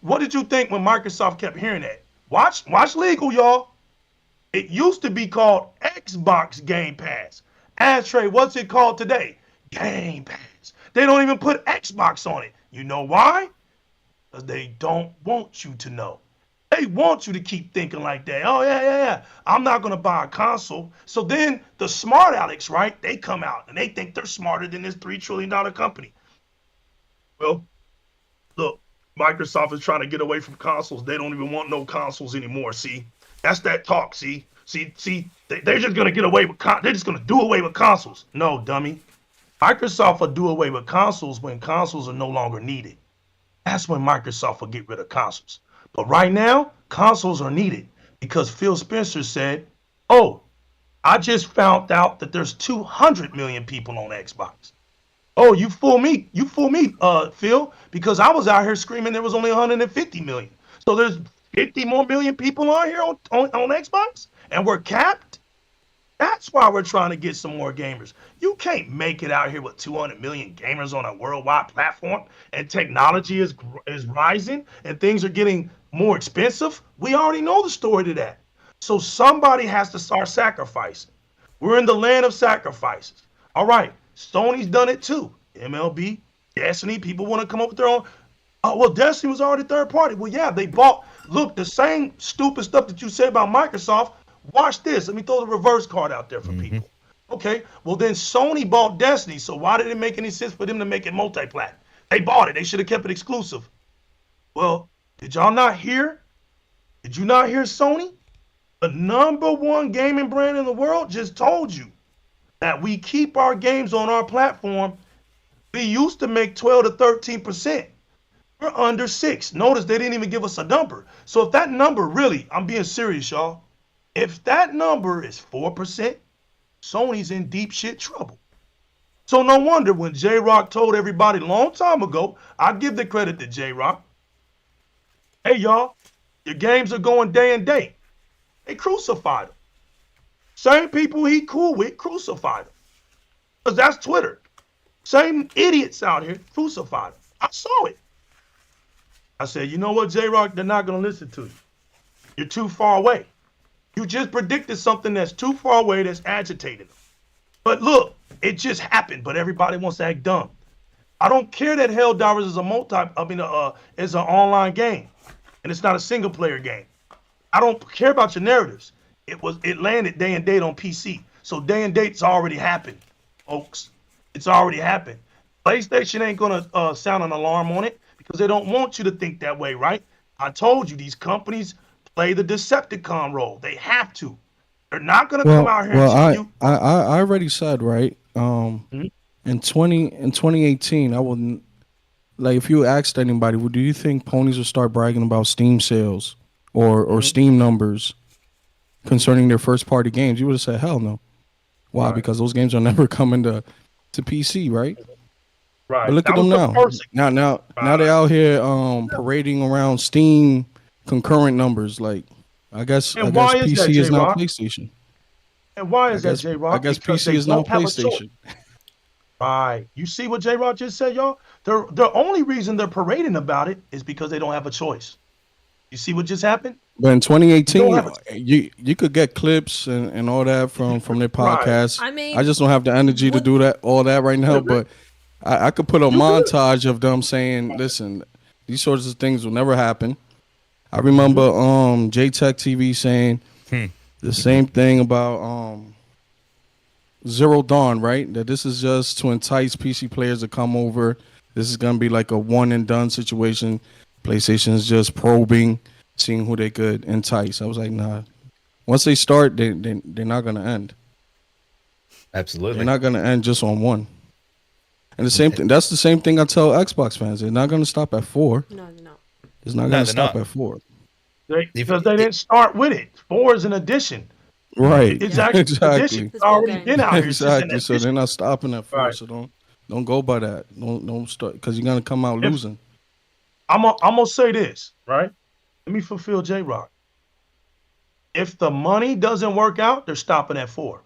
what did you think when Microsoft kept hearing that? Watch legal, y'all. It used to be called Xbox Game Pass. Ashtray, what's it called today? Game Pass. They don't even put Xbox on it. You know why? Because they don't want you to know. They want you to keep thinking like that. Oh, yeah. I'm not going to buy a console. So then the smart Alex, right? They come out and they think they're smarter than this $3 trillion company. Well, look, Microsoft is trying to get away from consoles. They don't even want no consoles anymore. See, that's that talk. See, they're just going to get away with they're just going to do away with consoles. No, dummy. Microsoft will do away with consoles when consoles are no longer needed. That's when Microsoft will get rid of consoles. But right now, consoles are needed because Phil Spencer said, oh, I just found out that there's 200 million people on Xbox. Oh, you fool me, Phil, because I was out here screaming there was only 150 million. So there's 50 more million people on here on Xbox, and we're capped? That's why we're trying to get some more gamers. You can't make it out here with 200 million gamers on a worldwide platform, and technology is rising, and things are getting more expensive. We already know the story to that. So somebody has to start sacrificing. We're in the land of sacrifices. All right, Sony's done it too. MLB, Destiny, people want to come up with their own. Oh, well, Destiny was already third party. Well, yeah, they bought. Look, the same stupid stuff that you said about Microsoft. Watch this. Let me throw the reverse card out there for people. Okay, well, then Sony bought Destiny, so why did it make any sense for them to make it multi-plat? They bought it. They should have kept it exclusive. Well, did y'all not hear? Did you not hear Sony? The #1 gaming brand in the world just told you that we keep our games on our platform. We used to make 12 to 13%. We're under 6. Notice they didn't even give us a number. So if that number really, I'm being serious, y'all. If that number is 4%, Sony's in deep shit trouble. So no wonder when J-Rock told everybody a long time ago, I give the credit to J-Rock. Hey, y'all, your games are going day and date. They crucified him. Same people he cool with crucified him. Because that's Twitter. Same idiots out here crucified him. I saw it. I said, you know what, J-Rock, they're not going to listen to you. You're too far away. You just predicted something that's too far away that's agitating them. But look, it just happened, but everybody wants to act dumb. I don't care that Helldivers is is an online game, and it's not a single player game. I don't care about your narratives. It landed day and date on PC. So day and date's already happened, folks. It's already happened. PlayStation ain't gonna sound an alarm on it because they don't want you to think that way, right? I told you these companies play the Decepticon role. They have to. They're not gonna come out here and tell you. I already said, right. In 2018, I wouldn't, like, if you asked anybody, well, do you think ponies will start bragging about Steam sales or Steam numbers concerning their first party games, you would have said hell no. Why? Right. Because those games are never coming to PC, right? Right. But look That at them was the now. first- Now they out here parading around Steam concurrent numbers. Like I guess And why is that, PC is now J-Rock? PlayStation. And why is that, I J-Rock? guess Because PC they is now don't have a choice. PlayStation. Right. You see what J-Rock just said, y'all? The only reason they're parading about it is because they don't have a choice. You see what just happened? But in 2018, You don't you could get clips and all that from their Right. podcasts. I mean, I just don't have the energy to do all that right now. But I could put a montage of them saying, "Listen, these sorts of things will never happen." I remember JTech TV saying the same thing about Zero Dawn, right? That this is just to entice PC players to come over. This is gonna be like a one and done situation. PlayStation is just probing, seeing who they could entice. I was like, nah. Once they start, they're not gonna end. Absolutely. They're not gonna end just on one. And the same thing. That's the same thing I tell Xbox fans. They're not gonna stop at 4. no, they're not. It's not No, gonna they're stop not. at 4. Because they didn't start with it. 4 is an addition. Right. It's actually an Exactly. addition. It's already games. been out here. It's just an Exactly. So they're addition. not stopping at 4. Right. So don't go by that. Don't start because you're gonna come out losing. I'm gonna say this, right? Let me fulfill J-Rock. If the money doesn't work out, they're stopping at 4.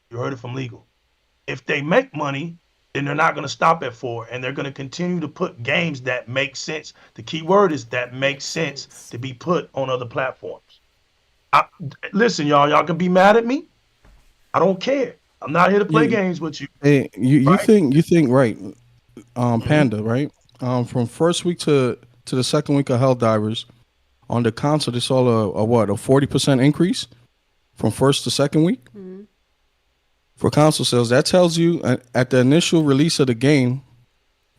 You heard it from legal. If they make money, then they're not going to stop at 4, and they're going to continue to put games that make sense. The key word is that makes sense to be put on other platforms. Listen, y'all can be mad at me. I don't care. I'm not here to play games with you. Hey, you Right. think right, Panda, right? From first week to the second week of Helldivers, on the console, they saw a 40% increase from first to second week for console sales. That tells you at the initial release of the game,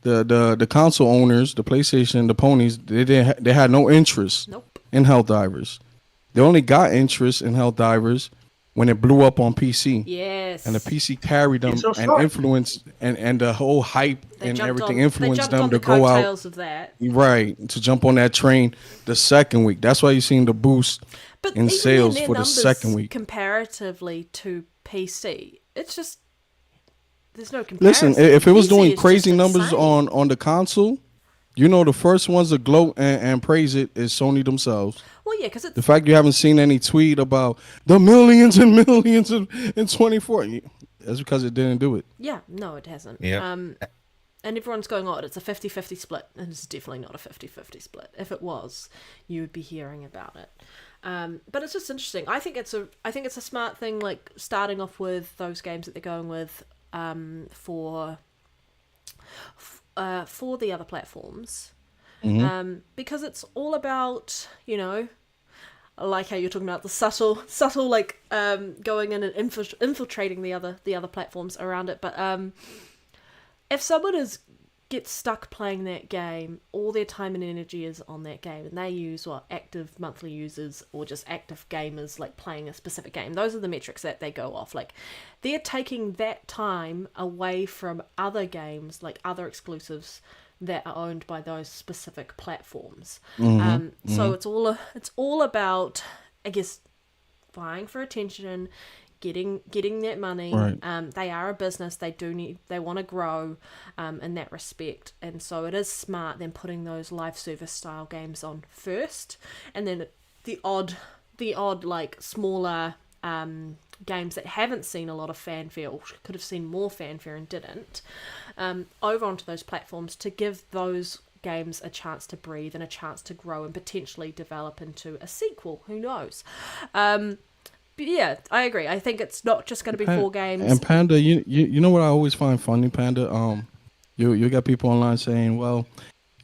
the console owners, the PlayStation, the ponies, they had no interest in Helldivers. They only got interest in Helldivers when it blew up on PC. Yes. And the PC carried them It's and right. influenced, and the whole hype and everything influenced them to the go out. coattails of that. Right, to jump on that train the second week. That's why you're seeing the boost But in even sales then, their for the numbers second week. comparatively to PC, it's just there's no comparison. Listen, if it was PC doing is crazy just numbers insane. on the console, the first ones to gloat and praise it is Sony themselves. Well, yeah, because The fact you haven't seen any tweet about the millions and millions in 24, that's because it didn't do it. yeah, no, it hasn't. Yeah. And everyone's going, oh, it's a 50-50 split. And it's definitely not a 50-50 split. If it was, you would be hearing about it. But it's just interesting. I think it's a smart thing, like starting off with those games that they're going with for the other platforms. Because it's all about, like how you're talking about the subtle like going in and infiltrating the other platforms around it. But if someone gets stuck playing that game, all their time and energy is on that game, and they use active monthly users or just active gamers like playing a specific game. Those are the metrics that they go off. Like they're taking that time away from other games, like other exclusives that are owned by those specific platforms. So it's all about, I guess, vying for attention, getting that money. Right. They are a business. They want to grow in that respect, and so it is smart then putting those live service style games on first, and then the odd like smaller games that haven't seen a lot of fanfare or could have seen more fanfare and didn't, over onto those platforms to give those games a chance to breathe and a chance to grow and potentially develop into a sequel. Who knows? But yeah, I agree. I think it's not just going to be 4 games. And Panda, you know what I always find funny, Panda? You got people online saying, well,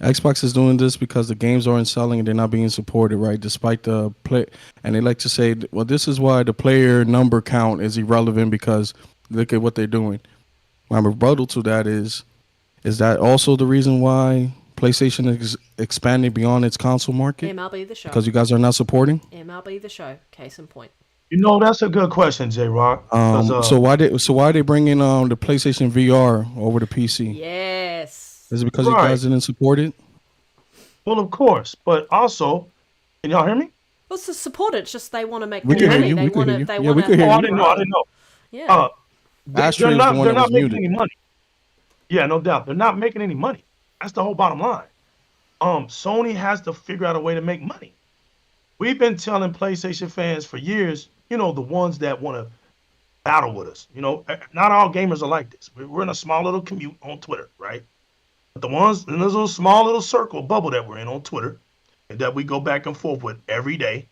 Xbox is doing this because the games aren't selling and they're not being supported, right? Despite the play, and they like to say, well, this is why the player number count is irrelevant because look at what they're doing. My rebuttal to that is that also the reason why PlayStation is expanding beyond its console market? MLB The Show. Because you guys are not supporting? MLB The Show. Case in point. That's a good question, J-Rock. So why they bringing the PlayStation VR over to PC? Yes. Is it because you guys didn't support it? Well, of course, but also, can y'all hear me? Well, it's to support it. It's just they want to make We more can hear money. you. They We can want hear to. you. They Yeah, want we to. can hear Oh, you. I didn't know. I didn't know. Yeah. Ashtray They're is the not. one They're that was not making muted. any money. Yeah, no doubt. They're not making any money. That's the whole bottom line. Sony has to figure out a way to make money. We've been telling PlayStation fans for years, the ones that want to battle with us. Not all gamers are like this. We're in a small little commute on Twitter, right? But the ones in this little small little circle bubble that we're in on Twitter and that we go back and forth with every day,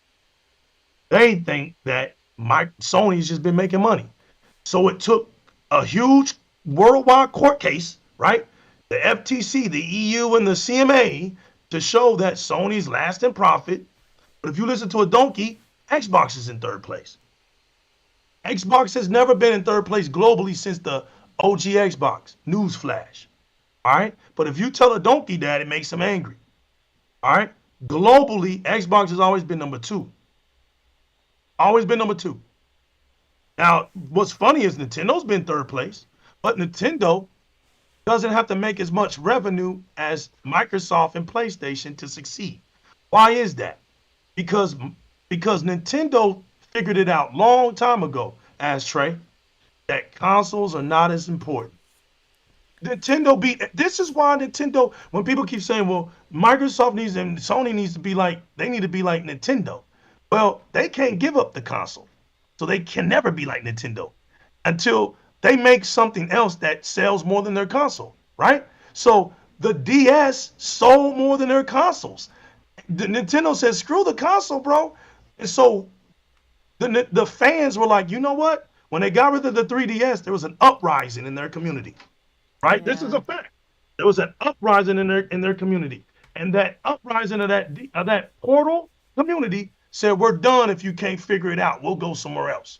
they think that Sony's just been making money. So it took a huge worldwide court case, right? The FTC, the EU, and the CMA to show that Sony's last in profit. But if you listen to a donkey, Xbox is in third place. Xbox has never been in third place globally since the OG Xbox. Newsflash. All right? But if you tell a donkey that, it makes him angry. All right? Globally, Xbox has always been number 2. Always been number 2. Now, what's funny is Nintendo's been third place, but Nintendo doesn't have to make as much revenue as Microsoft and PlayStation to succeed. Why is that? Because Nintendo figured it out long time ago, Ashtray, that consoles are not as important. This is why Nintendo, when people keep saying, well, Microsoft needs and Sony needs to be like, they need to be like Nintendo. Well, they can't give up the console. So they can never be like Nintendo until they make something else that sells more than their console, right? So the DS sold more than their consoles. The Nintendo said, screw the console, bro. And so the fans were like, you know what? When they got rid of the 3DS, there was an uprising in their community, right? Yeah. This is a fact. There was an uprising in their community. And that uprising of that Portal community said, we're done if you can't figure it out. We'll go somewhere else.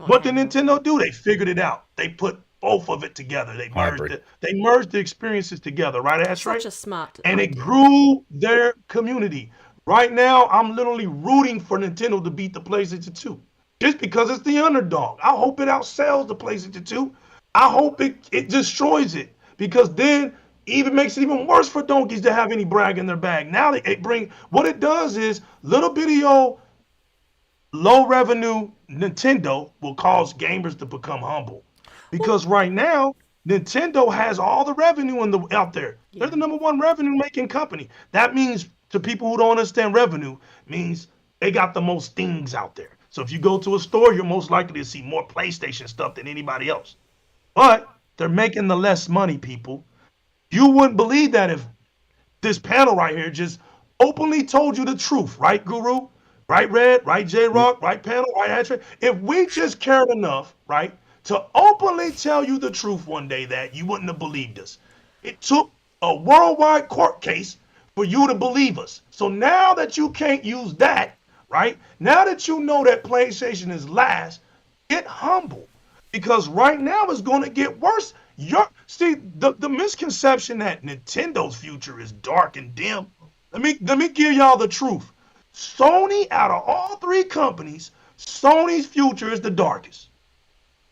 What did Nintendo do? They figured it out. They put both of it together. They merged the experiences together, right, Ashtray? Such a smart and idea. it grew their community. Right now, I'm literally rooting for Nintendo to beat the PlayStation 2. Just because it's the underdog. I hope it outsells the PlayStation 2. I hope it destroys it. Because then even makes it even worse for donkeys to have any brag in their bag. Now what it does is little bitty old low revenue Nintendo will cause gamers to become humble. Because right now, Nintendo has all the revenue out there. Yeah. They're the number 1 revenue making company. That means, to people who don't understand revenue, means they got the most things out there. So if you go to a store, you're most likely to see more PlayStation stuff than anybody else. But they're making the less money, people. You wouldn't believe that if this panel right here just openly told you the truth, right, Guru? Right, Red? Right, J-Rock? Right, panel? Right, Ashtray? If we just cared enough, right, to openly tell you the truth one day, that you wouldn't have believed us. It took a worldwide court case for you to believe us. So now that you can't use that, right, now that you know that PlayStation is last, get humble. Because right now it's going to get worse. The misconception that Nintendo's future is dark and dim. Let me give y'all the truth. Sony, out of all 3 companies, Sony's future is the darkest.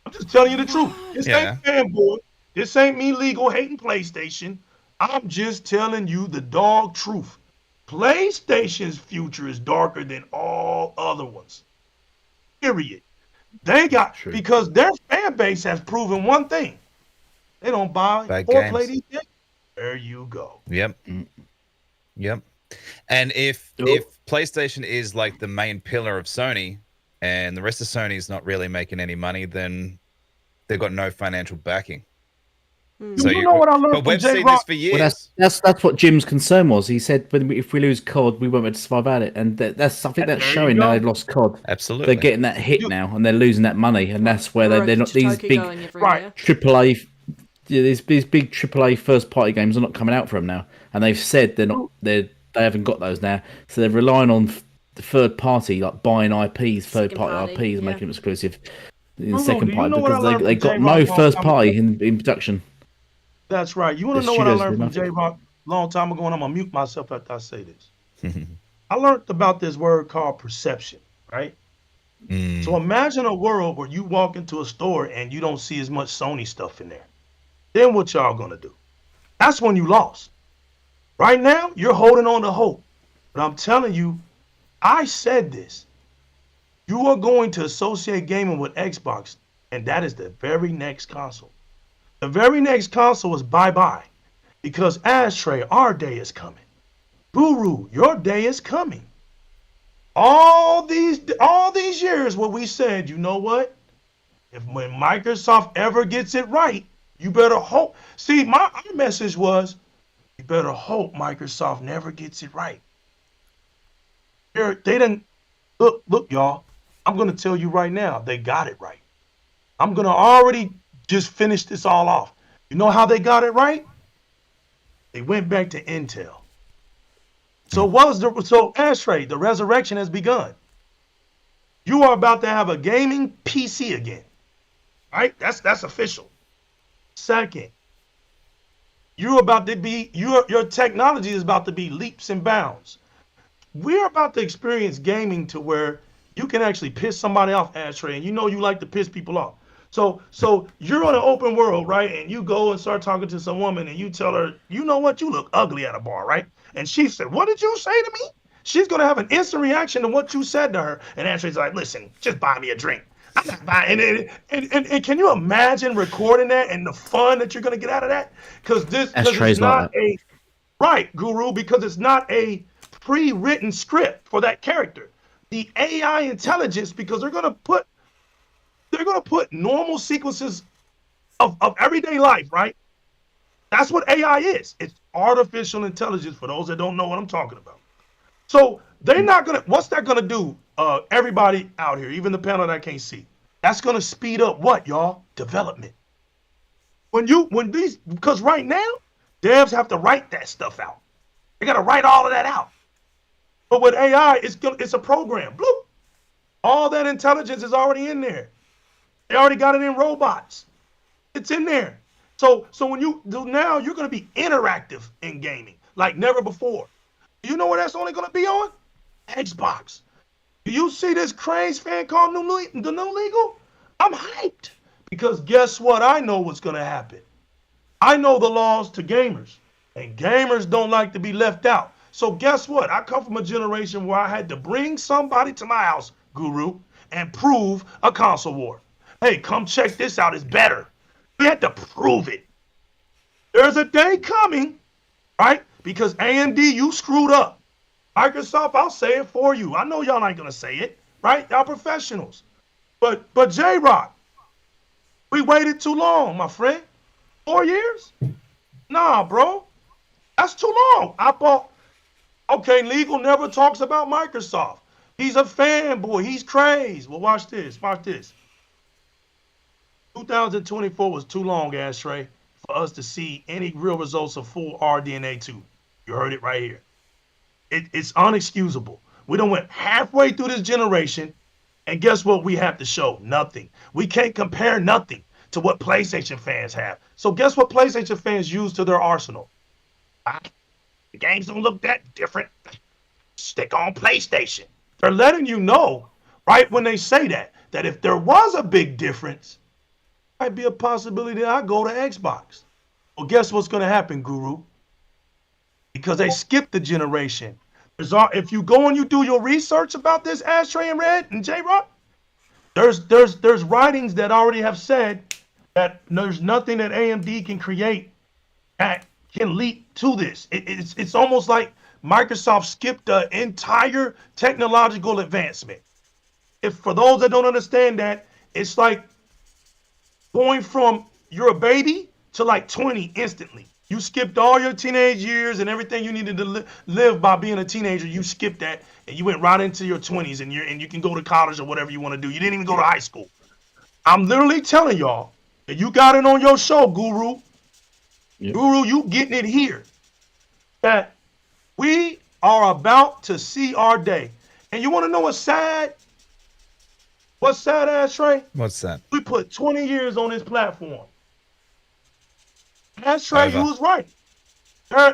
I'm just telling you the truth. This ain't fanboy. This ain't me legal hating PlayStation. I'm just telling you the dog truth. PlayStation's future is darker than all other ones. Period. Because their fan base has proven one thing. They don't buy or play these games. There you go. Yep. Yep. And if PlayStation is like the main pillar of Sony and the rest of Sony is not really making any money, then they've got no financial backing. So you know what I learned but from we've seen this for years. Well, that's what Jim's concern was. He said, if we lose COD, we won't be able to survive at it. And that's something that's showing now they've lost COD. Absolutely. They're getting that hit now and they're losing that money. And that's where they're not these big AAA, these big AAA first party games are not coming out for them now. And they've said they haven't got those now. So they're relying on the third party, like buying IPs, third party IPs, and making them exclusive in the second party because they got no first party in production. That's right. You want to know what I learned from J-Rock a long time ago, and I'm going to mute myself after I say this. I learned about this word called perception, right? So imagine a world where you walk into a store and you don't see as much Sony stuff in there. Then what y'all going to do? That's when you lost. Right now, you're holding on to hope. But I'm telling you, I said this. You are going to associate gaming with Xbox, and that is the very next console. The very next console is bye-bye. Because Ashtray, our day is coming. Guru, your day is coming. All these years where we said, you know what? When Microsoft ever gets it right, you better hope. See, our message was, you better hope Microsoft never gets it right. They didn't look, y'all. I'm gonna tell you right now, they got it right. I'm gonna already just finish this all off. You know how they got it right? They went back to Intel. So Ashtray, the resurrection has begun. You are about to have a gaming PC again. Right? That's official. Second, your technology is about to be leaps and bounds. We're about to experience gaming to where you can actually piss somebody off, Ashtray, and you know you like to piss people off. So you're on an open world, right? And you go and start talking to some woman and you tell her, you know what, you look ugly at a bar, right? And she said, what did you say to me? She's going to have an instant reaction to what you said to her. And Ashley's like, listen, just buy me a drink. I'm not buying. And can you imagine recording that and the fun that you're going to get out of that? Because it's not right, Guru, because it's not a pre-written script for that character. The AI intelligence, because they're going to put normal sequences of everyday life, right? That's what AI is. It's artificial intelligence, for those that don't know what I'm talking about. So they're not gonna, what's that gonna do? Everybody out here, even the panel that I can't see, that's gonna speed up what, y'all? Development. Because right now, devs have to write that stuff out. They gotta write all of that out. But with AI, it's a program. Bloop. All that intelligence is already in there. They already got it in robots. It's in there. So when you do now, you're going to be interactive in gaming like never before. You know where that's only going to be on? Xbox. Do you see this craze fan called the new legal? I'm hyped because guess what? I know what's going to happen. I know the laws to gamers, and gamers don't like to be left out. So guess what? I come from a generation where I had to bring somebody to my house, Guru, and prove a console war. Hey, come check this out. It's better. We had to prove it. There's a day coming, right? Because AMD, you screwed up. Microsoft, I'll say it for you. I know y'all ain't gonna say it, right? Y'all professionals. But J-Rock, we waited too long, my friend. 4 years? Nah, bro. That's too long. Okay, Legal never talks about Microsoft. He's a fanboy. He's crazy. Well, watch this. Watch this. 2024 was too long, Ashtray, for us to see any real results of full RDNA 2. You heard it right here. It's unexcusable. We done went halfway through this generation, and guess what we have to show? Nothing. We can't compare nothing to what PlayStation fans have. So guess what PlayStation fans use to their arsenal? The games don't look that different. Stick on PlayStation. They're letting you know, right when they say that if there was a big difference, might be a possibility that I go to Xbox. Well, guess what's going to happen, Guru? Because they skipped the generation. If you go and you do your research about this, Ashtray and Red and J-Rock, there's writings that already have said that there's nothing that AMD can create that can lead to this. It's almost like Microsoft skipped the entire technological advancement. For those that don't understand that, it's like going from you're a baby to like 20 instantly. You skipped all your teenage years and everything you needed to live by being a teenager. You skipped that and you went right into your 20s and you can go to college or whatever you want to do. You didn't even go to high school. I'm literally telling y'all that you got it on your show, Guru. Yep. Guru, you getting it here. That we are about to see our day. And you want to know what's sad? What's sad, Ashtray? What's that? We put 20 years on this platform. Ashtray, you was right.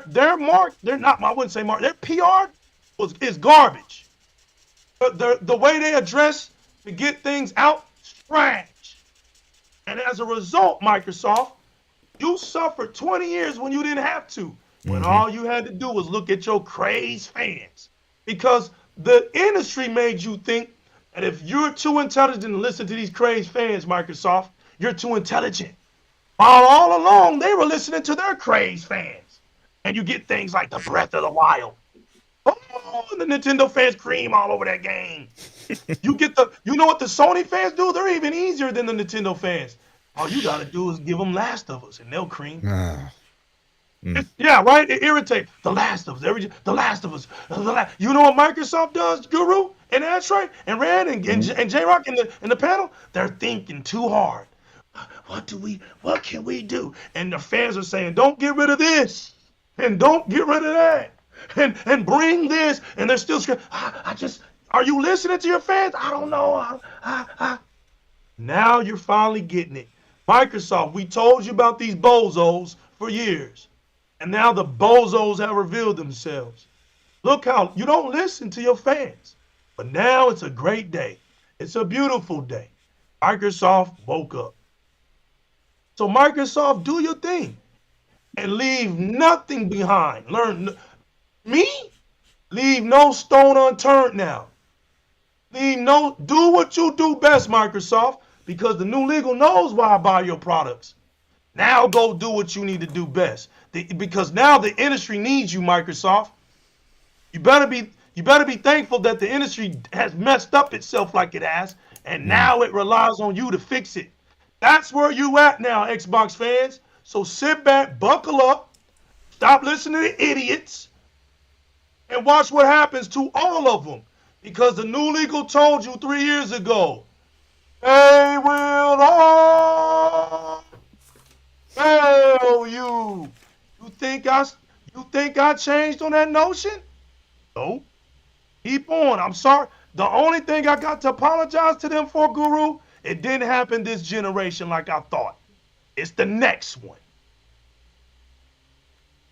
Their mark, they're not, I wouldn't say mark, their PR is garbage. But the way they address to get things out, trash. And as a result, Microsoft, you suffered 20 years when you didn't have to. When all you had to do was look at your crazed fans. Because the industry made you think that if you're too intelligent to listen to these crazed fans, Microsoft, you're too intelligent. While all along, they were listening to their crazed fans. And you get things like the Breath of the Wild. Oh, and the Nintendo fans cream all over that game. You know what the Sony fans do? They're even easier than the Nintendo fans. All you gotta do is give them Last of Us, and they'll cream. Yeah, right. It irritates the Last of Us. The Last of Us. You know what Microsoft does, Guru and Ashtray and Red and J Rock in the panel? They're thinking too hard. What can we do? And the fans are saying, don't get rid of this, and don't get rid of that, and bring this, and they're still screaming. Are you listening to your fans? I don't know. Now you're finally getting it. Microsoft, we told you about these bozos for years. And now the bozos have revealed themselves. Look how you don't listen to your fans. But now it's a great day. It's a beautiful day. Microsoft woke up. So Microsoft, do your thing. And leave nothing behind. Leave no stone unturned now. Do what you do best, Microsoft, because the new legal knows why I buy your products. Now go do what you need to do best. Because now the industry needs you, Microsoft. You better be thankful that the industry has messed up itself like it has, and now it relies on you to fix it. That's where you at now, Xbox fans. So sit back, buckle up, stop listening to idiots, and watch what happens to all of them. Because the new legal told you 3 years ago, they will all fail you. You think I changed on that notion? No. Keep on. I'm sorry. The only thing I got to apologize to them for, Guru, it didn't happen this generation like I thought. It's the next one.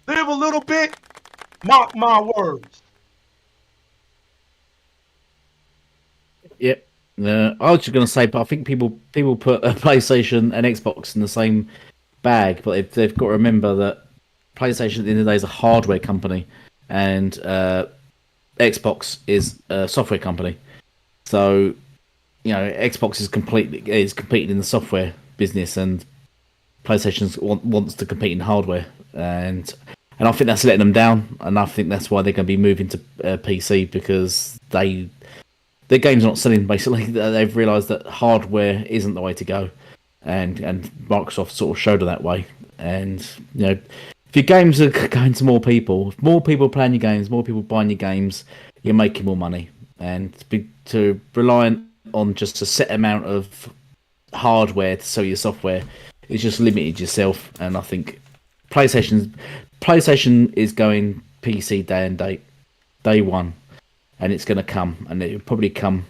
Live a little bit, mark my words. Yep. I was just going to say, but I think people put a PlayStation and Xbox in the same bag, but they've got to remember that PlayStation at the end of the day is a hardware company, and Xbox is a software company. So, you know, Xbox is competing in the software business, and PlayStation wants to compete in hardware, and I think that's letting them down, and I think that's why they're going to be moving to PC, because their games are not selling. Basically, they've realised that hardware isn't the way to go, and Microsoft sort of showed her that way. And you know, if your games are going to more people, if more people are playing your games, more people buying your games, you're making more money. And to rely on just a set amount of hardware to sell your software is just limited yourself. And I think PlayStation is going PC day one, and it's going to come, and it'll probably come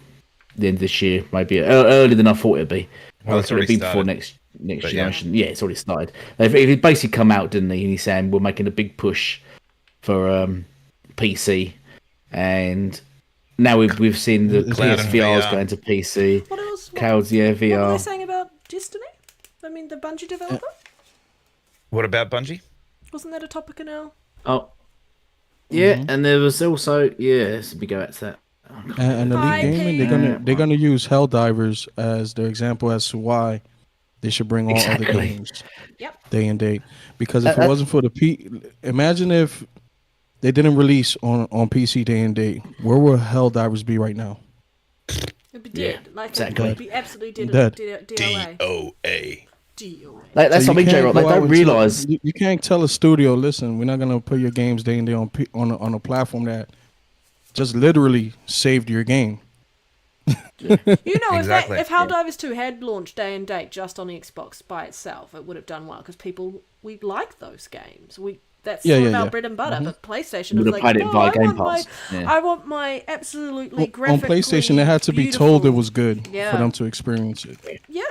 the end of this year, maybe earlier than I thought it'd be. Well, it's already before started. next generation. Yeah, it's already started. They've basically come out, didn't they? And he's saying we're making a big push for PC, and now we've seen the PSVRs going to PC. What else? Clouds, yeah, VR. What were they saying about Destiny? I mean, the Bungie developer? What about Bungie? Wasn't that a topic in our... Oh, yeah, and there was also let me go back to that. And Elite Gaming, they're gonna use Helldivers as their example as to why they should bring all other games day and date. Because if it wasn't for imagine if they didn't release on PC day and date, where would Helldivers be right now? It'd be dead. Exactly. It'd be absolutely dead. DOA. That's something, J-Rock. They don't realise. You can't tell a studio, listen, we're not going to put your games day and day on a platform that just literally saved your game. You know, Exactly. if Helldivers 2 had launched day and date just on Xbox by itself, it would have done well, because we like those games. That's sort of our bread and butter. But PlayStation was like, I want my absolutely graphically on PlayStation, they had to be told it was good for them to experience it. Yeah.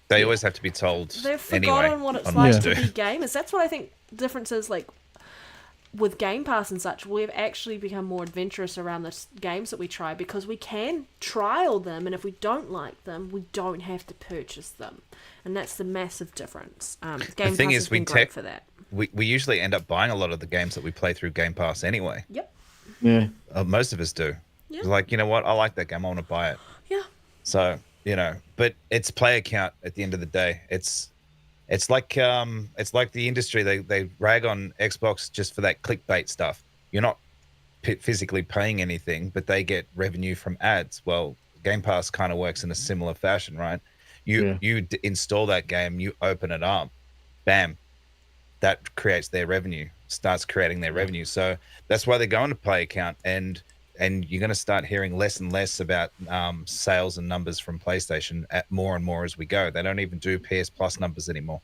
They always have to be told. They've forgotten what it's like to be gamers. That's what I think the difference is, like, with Game Pass and such. We've actually become more adventurous around the games that we try, because we can trial them, and if we don't like them, we don't have to purchase them. And that's the massive difference. Game Pass has been great for that. We usually end up buying a lot of the games that we play through Game Pass anyway. Yep. Yeah. Most of us do. It's like, you know what? I like that game. I want to buy it. Yeah. So, you know, but it's player count at the end of the day. It's like the industry. They rag on Xbox just for that clickbait stuff. You're not physically paying anything, but they get revenue from ads. Well, Game Pass kind of works in a similar fashion, right? You install that game, you open it up, bam, that creates their revenue, starts creating their revenue. So that's why they're going to player count, and you're going to start hearing less and less about sales and numbers from PlayStation at more and more as we go. They don't even do PS Plus numbers anymore.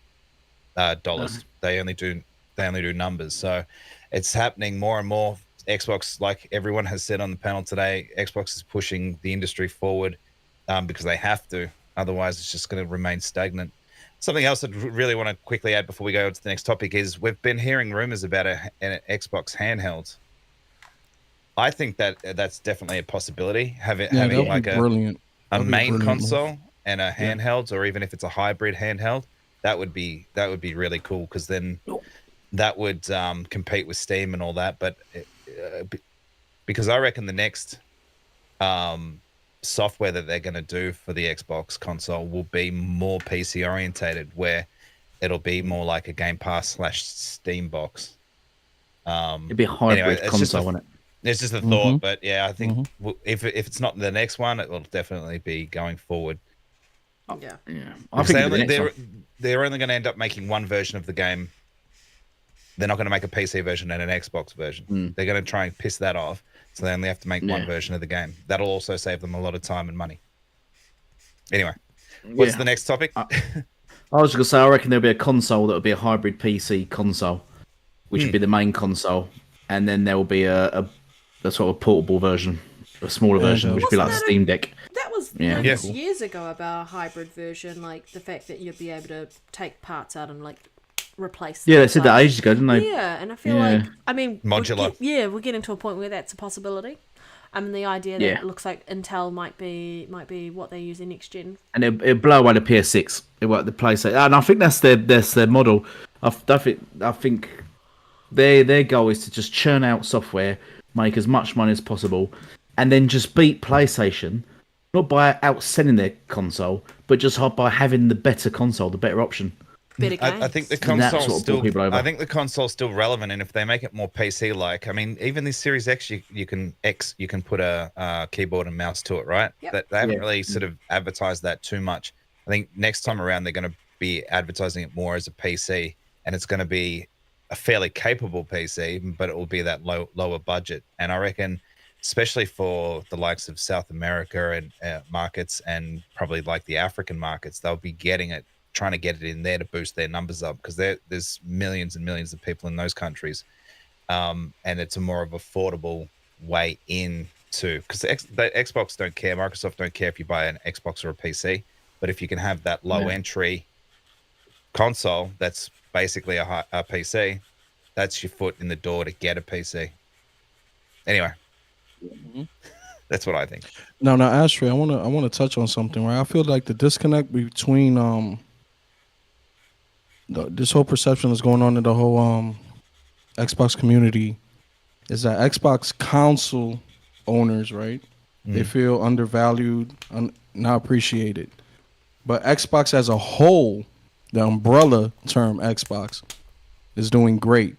Dollars. They only do numbers. So it's happening more and more. Xbox, like everyone has said on the panel today, Xbox is pushing the industry forward because they have to. Otherwise, it's just going to remain stagnant. Something else I'd really want to quickly add before we go to the next topic is we've been hearing rumors about an Xbox handheld. I think that's definitely a possibility. Having like a main console and a handheld, or even if it's a hybrid handheld, that would be really cool, because then that would compete with Steam and all that. But because I reckon the next software that they're going to do for the Xbox console will be more PC orientated, where it'll be more like a Game Pass / Steam box. It'd be a hybrid console, wouldn't it? It's just a thought, but yeah, I think if it's not the next one, it will definitely be going forward. Yeah. I think they're only going to end up making one version of the game. They're not going to make a PC version and an Xbox version. They're going to try and piss that off, so they only have to make one version of the game. That'll also save them a lot of time and money. Anyway, what's the next topic? I was going to say, I reckon there'll be a console that will be a hybrid PC console, which would be the main console, and then there will be a sort of portable version, a smaller version, which would be like Steam Deck. That was years ago about a hybrid version, like the fact that you'd be able to take parts out and like replace them. Yeah, they said that ages ago, didn't they? Yeah, and I feel like, I mean, modular. We're getting to a point where that's a possibility. I mean, the idea that it looks like Intel might be what they use in next gen, and it'll blow away the PS6. It'll work the PlayStation, and I think that's their model. I think their goal is to just churn out software, make as much money as possible, and then just beat PlayStation, not by outselling their console, but just by having the better console, the better option. I think the console's still relevant, and if they make it more PC-like, I mean, even this Series X, you can put a keyboard and mouse to it, right? Yep. They haven't really sort of advertised that too much. I think next time around they're going to be advertising it more as a PC, and it's going to be a fairly capable PC, but it will be that lower budget. And I reckon, especially for the likes of South America and markets, and probably like the African markets, they'll be trying to get it in there to boost their numbers up, because there's millions and millions of people in those countries, and it's a more of affordable way in to, because the Xbox don't care, Microsoft don't care if you buy an Xbox or a PC, but if you can have that low entry console that's basically a PC, that's your foot in the door to get a PC. Anyway, that's what I think. Now, Ashtray, I want to touch on something, right? I feel like the disconnect between this whole perception that's going on in the whole Xbox community is that Xbox console owners, right? They feel undervalued, not appreciated. But Xbox as a whole, the umbrella term Xbox, is doing great.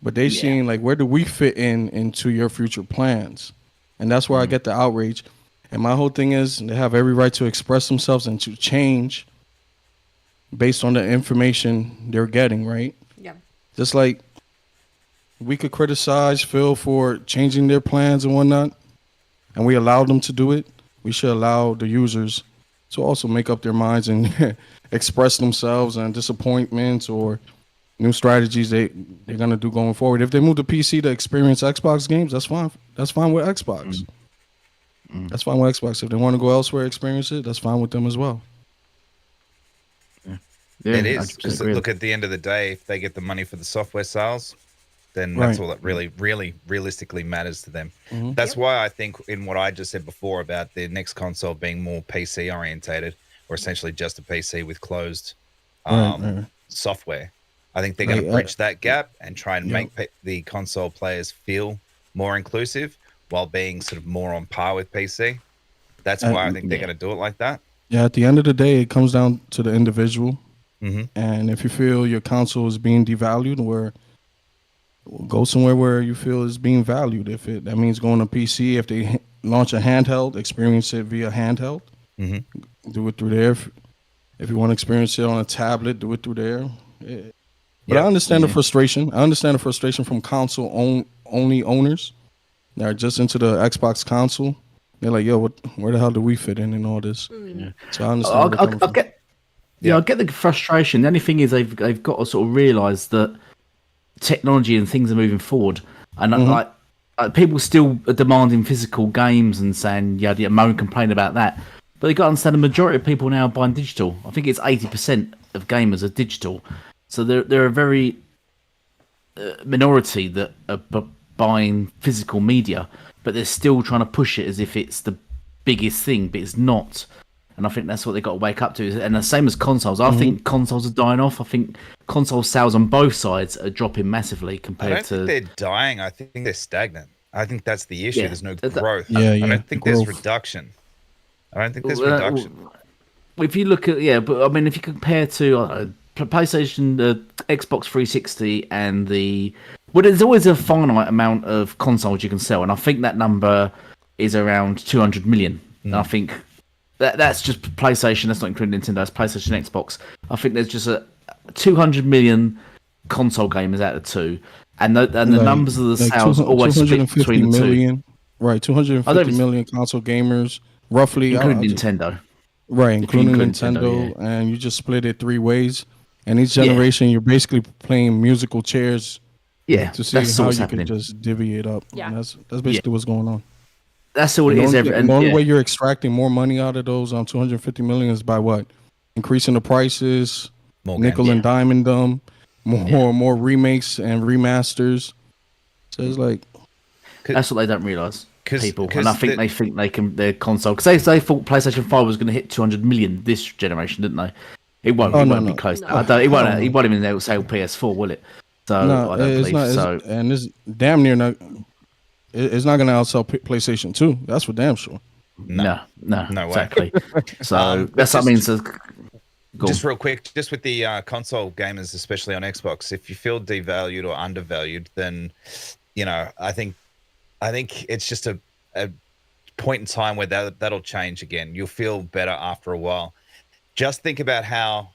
But they seeing like, where do we fit into your future plans? And that's where I get the outrage. And my whole thing is, they have every right to express themselves and to change based on the information they're getting, right? Yeah. Just like we could criticize Phil for changing their plans and whatnot, and we allow them to do it, we should allow the users to also make up their minds and express themselves and disappointments or new strategies they're going to do going forward. If they move to PC to experience Xbox games, that's fine. That's fine with Xbox. That's fine with Xbox. If they want to go elsewhere, experience it, that's fine with them as well. Yeah, it is, because look, at the end of the day, if they get the money for the software sales, then that's all that really realistically matters to them. That's why I think, in what I just said before about the next console being more PC orientated, or essentially just a PC with closed software, I think they're going to bridge that gap and try and make the console players feel more inclusive, while being sort of more on par with PC. That's why I think they're going to do it like that. Yeah, at the end of the day, it comes down to the individual. Mm-hmm. And if you feel your console is being devalued, go somewhere where you feel is being valued. If that means going to PC, if they launch a handheld, experience it via handheld. Mm-hmm. Do it through there. If you want to experience it on a tablet, do it through there. But I understand the frustration. I understand the frustration from console only owners that are just into the Xbox console. They're like, yo, where the hell do we fit in all this? So I understand. I get the frustration. The only thing is they've got to sort of realise that technology and things are moving forward, and like people still are demanding physical games and saying moan and complain about that. But they got to understand the majority of people now are buying digital. I think it's 80% of gamers are digital, so there are a very minority that are buying physical media, but they're still trying to push it as if it's the biggest thing, but it's not. And I think that's what they got to wake up to. And the same as consoles. I think consoles are dying off. I think console sales on both sides are dropping massively compared I don't think they're dying. I think they're stagnant. I think that's the issue. There's no growth. I don't think there's reduction. I don't think there's reduction. If you look at but I mean, if you compare to PlayStation, Xbox 360, and there's always a finite amount of consoles you can sell, and I think that number is around 200 million. And I think that's just PlayStation. That's not including Nintendo. That's PlayStation, Xbox. I think there's just 200 million console gamers out of two, and the numbers of the sales always split between the two. Right, 250 million console gamers, roughly, including Nintendo. Right, including Nintendo, and you just split it three ways. And each generation, you're basically playing musical chairs. Yeah, to see how you can just divvy it up. Yeah, and that's basically what's going on. That's all it is. The only way you're extracting more money out of those 250 million is by what? Increasing the prices, nickel and diming them, more remakes and remasters. So it's like that's what they don't realize. People, and I think they think they can their console because they thought PlayStation 5 was going to hit 200 million this generation, didn't they? It won't. It won't be close. No. It won't. It won't even sell PS4, will it? So I don't believe so. And it's damn near not. It's not going to outsell PlayStation 2. That's for damn sure. No way. Exactly. So that's what I mean. So, just real quick, just with the console gamers, especially on Xbox, if you feel devalued or undervalued, then I think it's just a point in time where that'll change again. You'll feel better after a while. Just think about how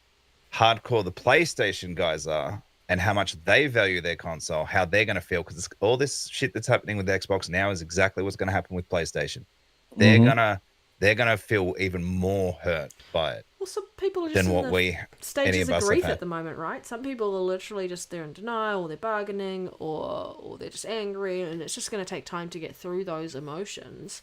hardcore the PlayStation guys are and how much they value their console, how they're going to feel, because all this shit that's happening with Xbox now is exactly what's going to happen with PlayStation. They're gonna feel even more hurt by it. Well, some people are just in the stages of grief at the moment, right? Some people are literally just they're in denial, or they're bargaining, or they're just angry, and it's just going to take time to get through those emotions,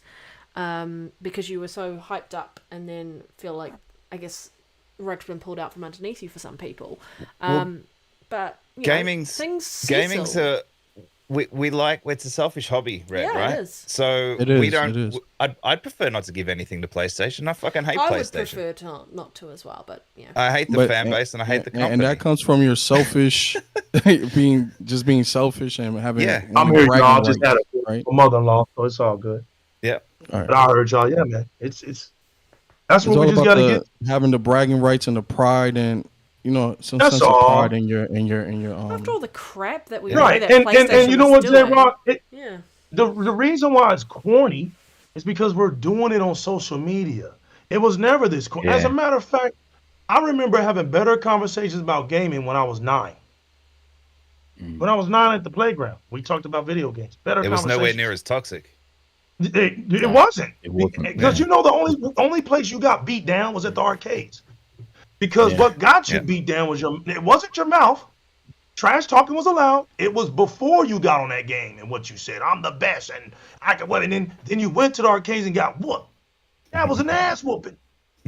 because you were so hyped up, and then feel like, I guess, the rug's been pulled out from underneath you for some people. But gaming's it's a selfish hobby, Red, right? It is. So we don't. I'd prefer not to give anything to PlayStation. I fucking hate PlayStation. I would prefer not to as well, but yeah. I hate the fan base and I hate the company. And that comes from your selfish, being selfish and having. Yeah, I'm here, y'all. Just had a mother-in-law, so it's all good. Yeah, all right. But I heard y'all. Yeah, man, it's that's what we just gotta get. Having the bragging rights and the pride and. Some sense of pride in your after all the crap that we right, and you know what, J-Rock? The reason why it's corny is because we're doing it on social media. It was never this corny. As a matter of fact, I remember having better conversations about gaming when I was 9. When I was 9 at the playground, we talked about video games. Better. It was nowhere near as toxic. It wasn't because the only place you got beat down was at the arcades. Because what got you beat down was it wasn't your mouth. Trash talking was allowed. It was before you got on that game and what you said. I'm the best and I can what. And then you went to the arcades and got whooped. That was an ass whooping.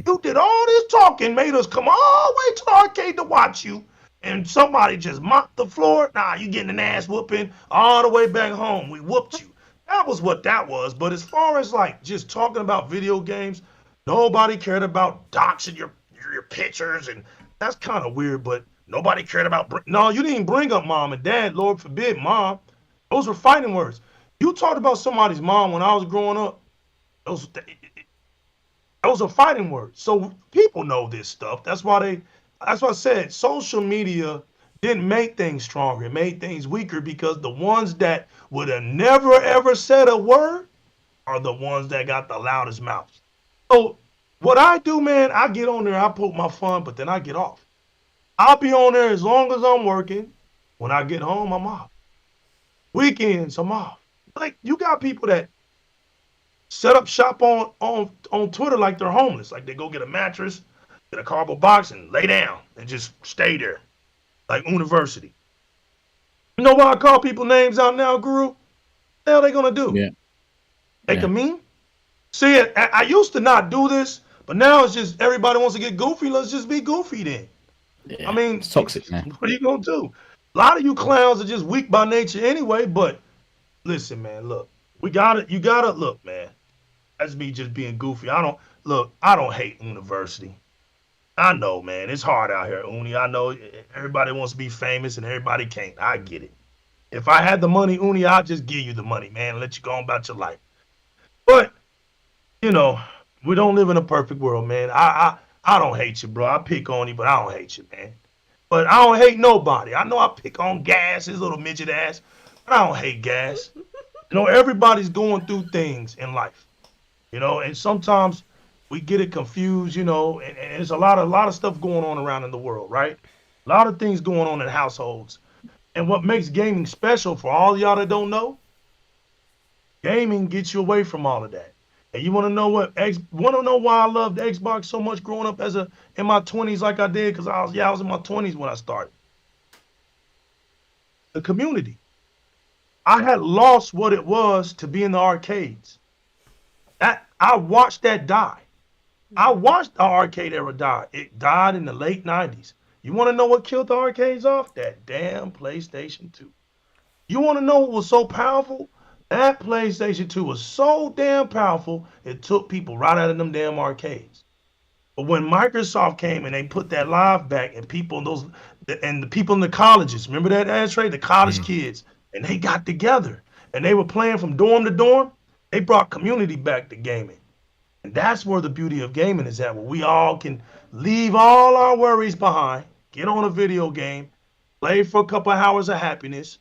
You did all this talking, made us come all the way to the arcade to watch you. And somebody just mopped the floor. Nah, you getting an ass whooping all the way back home. We whooped you. That was what that was. But as far as like just talking about video games, nobody cared about doxing your pictures, and that's kind of weird, but nobody cared about. No, you didn't bring up mom and dad. Lord forbid, mom. Those were fighting words. You talked about somebody's mom when I was growing up. Those are fighting words. So people know this stuff. That's why I said social media didn't make things stronger. It made things weaker because the ones that would have never ever said a word are the ones that got the loudest mouths. So what I do, man, I get on there, I poke my fun, but then I get off. I'll be on there as long as I'm working. When I get home, I'm off. Weekends, I'm off. Like, you got people that set up shop on Twitter like they're homeless. Like, they go get a mattress, get a cardboard box, and lay down and just stay there. Like university. You know why I call people names out now, Guru? What the hell they gonna do? Yeah. Make a meme? See, I used to not do this, but now it's just everybody wants to get goofy. Let's just be goofy then. Yeah. I mean, It's toxic, man. what are you gonna do? A lot of you clowns are just weak by nature anyway. But listen, man, look, you gotta look, man. That's me just being goofy. I don't hate university. I know, man, it's hard out here, Uni. I know everybody wants to be famous and everybody can't. I get it. If I had the money, Uni, I'd just give you the money, man, and let you go on about your life. But, you know, we don't live in a perfect world, man. I don't hate you, bro. I pick on you, but I don't hate you, man. But I don't hate nobody. I know I pick on Gas, his little midget ass, but I don't hate Gas. You know, everybody's going through things in life, you know, and sometimes we get it confused, you know, and there's a lot of stuff going on around in the world, right? A lot of things going on in households. And what makes gaming special for all y'all that don't know, gaming gets you away from all of that. And you want to know why I loved Xbox so much growing up in my 20s like I did? Because I was in my 20s when I started. The community. I had lost what it was to be in the arcades. I watched that die. I watched the arcade era die. It died in the late 90s. You want to know what killed the arcades off? That damn PlayStation 2. You want to know what was so powerful? That PlayStation 2 was so damn powerful, it took people right out of them damn arcades. But when Microsoft came and they put that live back, and the people in the colleges, remember that, Ashtray? The college kids, and they got together and they were playing from dorm to dorm. They brought community back to gaming. And that's where the beauty of gaming is at, where we all can leave all our worries behind, get on a video game, play for a couple of hours of happiness,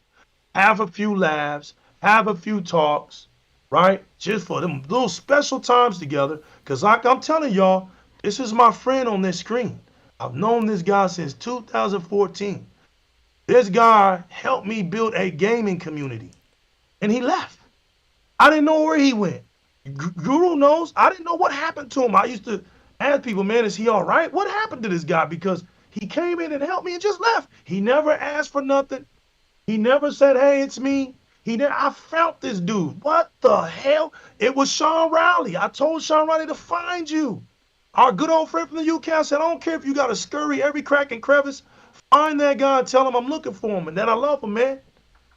have a few laughs, have a few talks, right? Just for them little special times together. Because like I'm telling y'all, this is my friend on this screen. I've known this guy since 2014. This guy helped me build a gaming community. And he left. I didn't know where he went. Guru knows. I didn't know what happened to him. I used to ask people, man, is he all right? What happened to this guy? Because he came in and helped me and just left. He never asked for nothing. He never said, hey, it's me. I felt this dude. What the hell? It was Sean Riley. I told Sean Riley to find you. Our good old friend from the UK said, I don't care if you got to scurry every crack and crevice. Find that guy and tell him I'm looking for him and that I love him, man.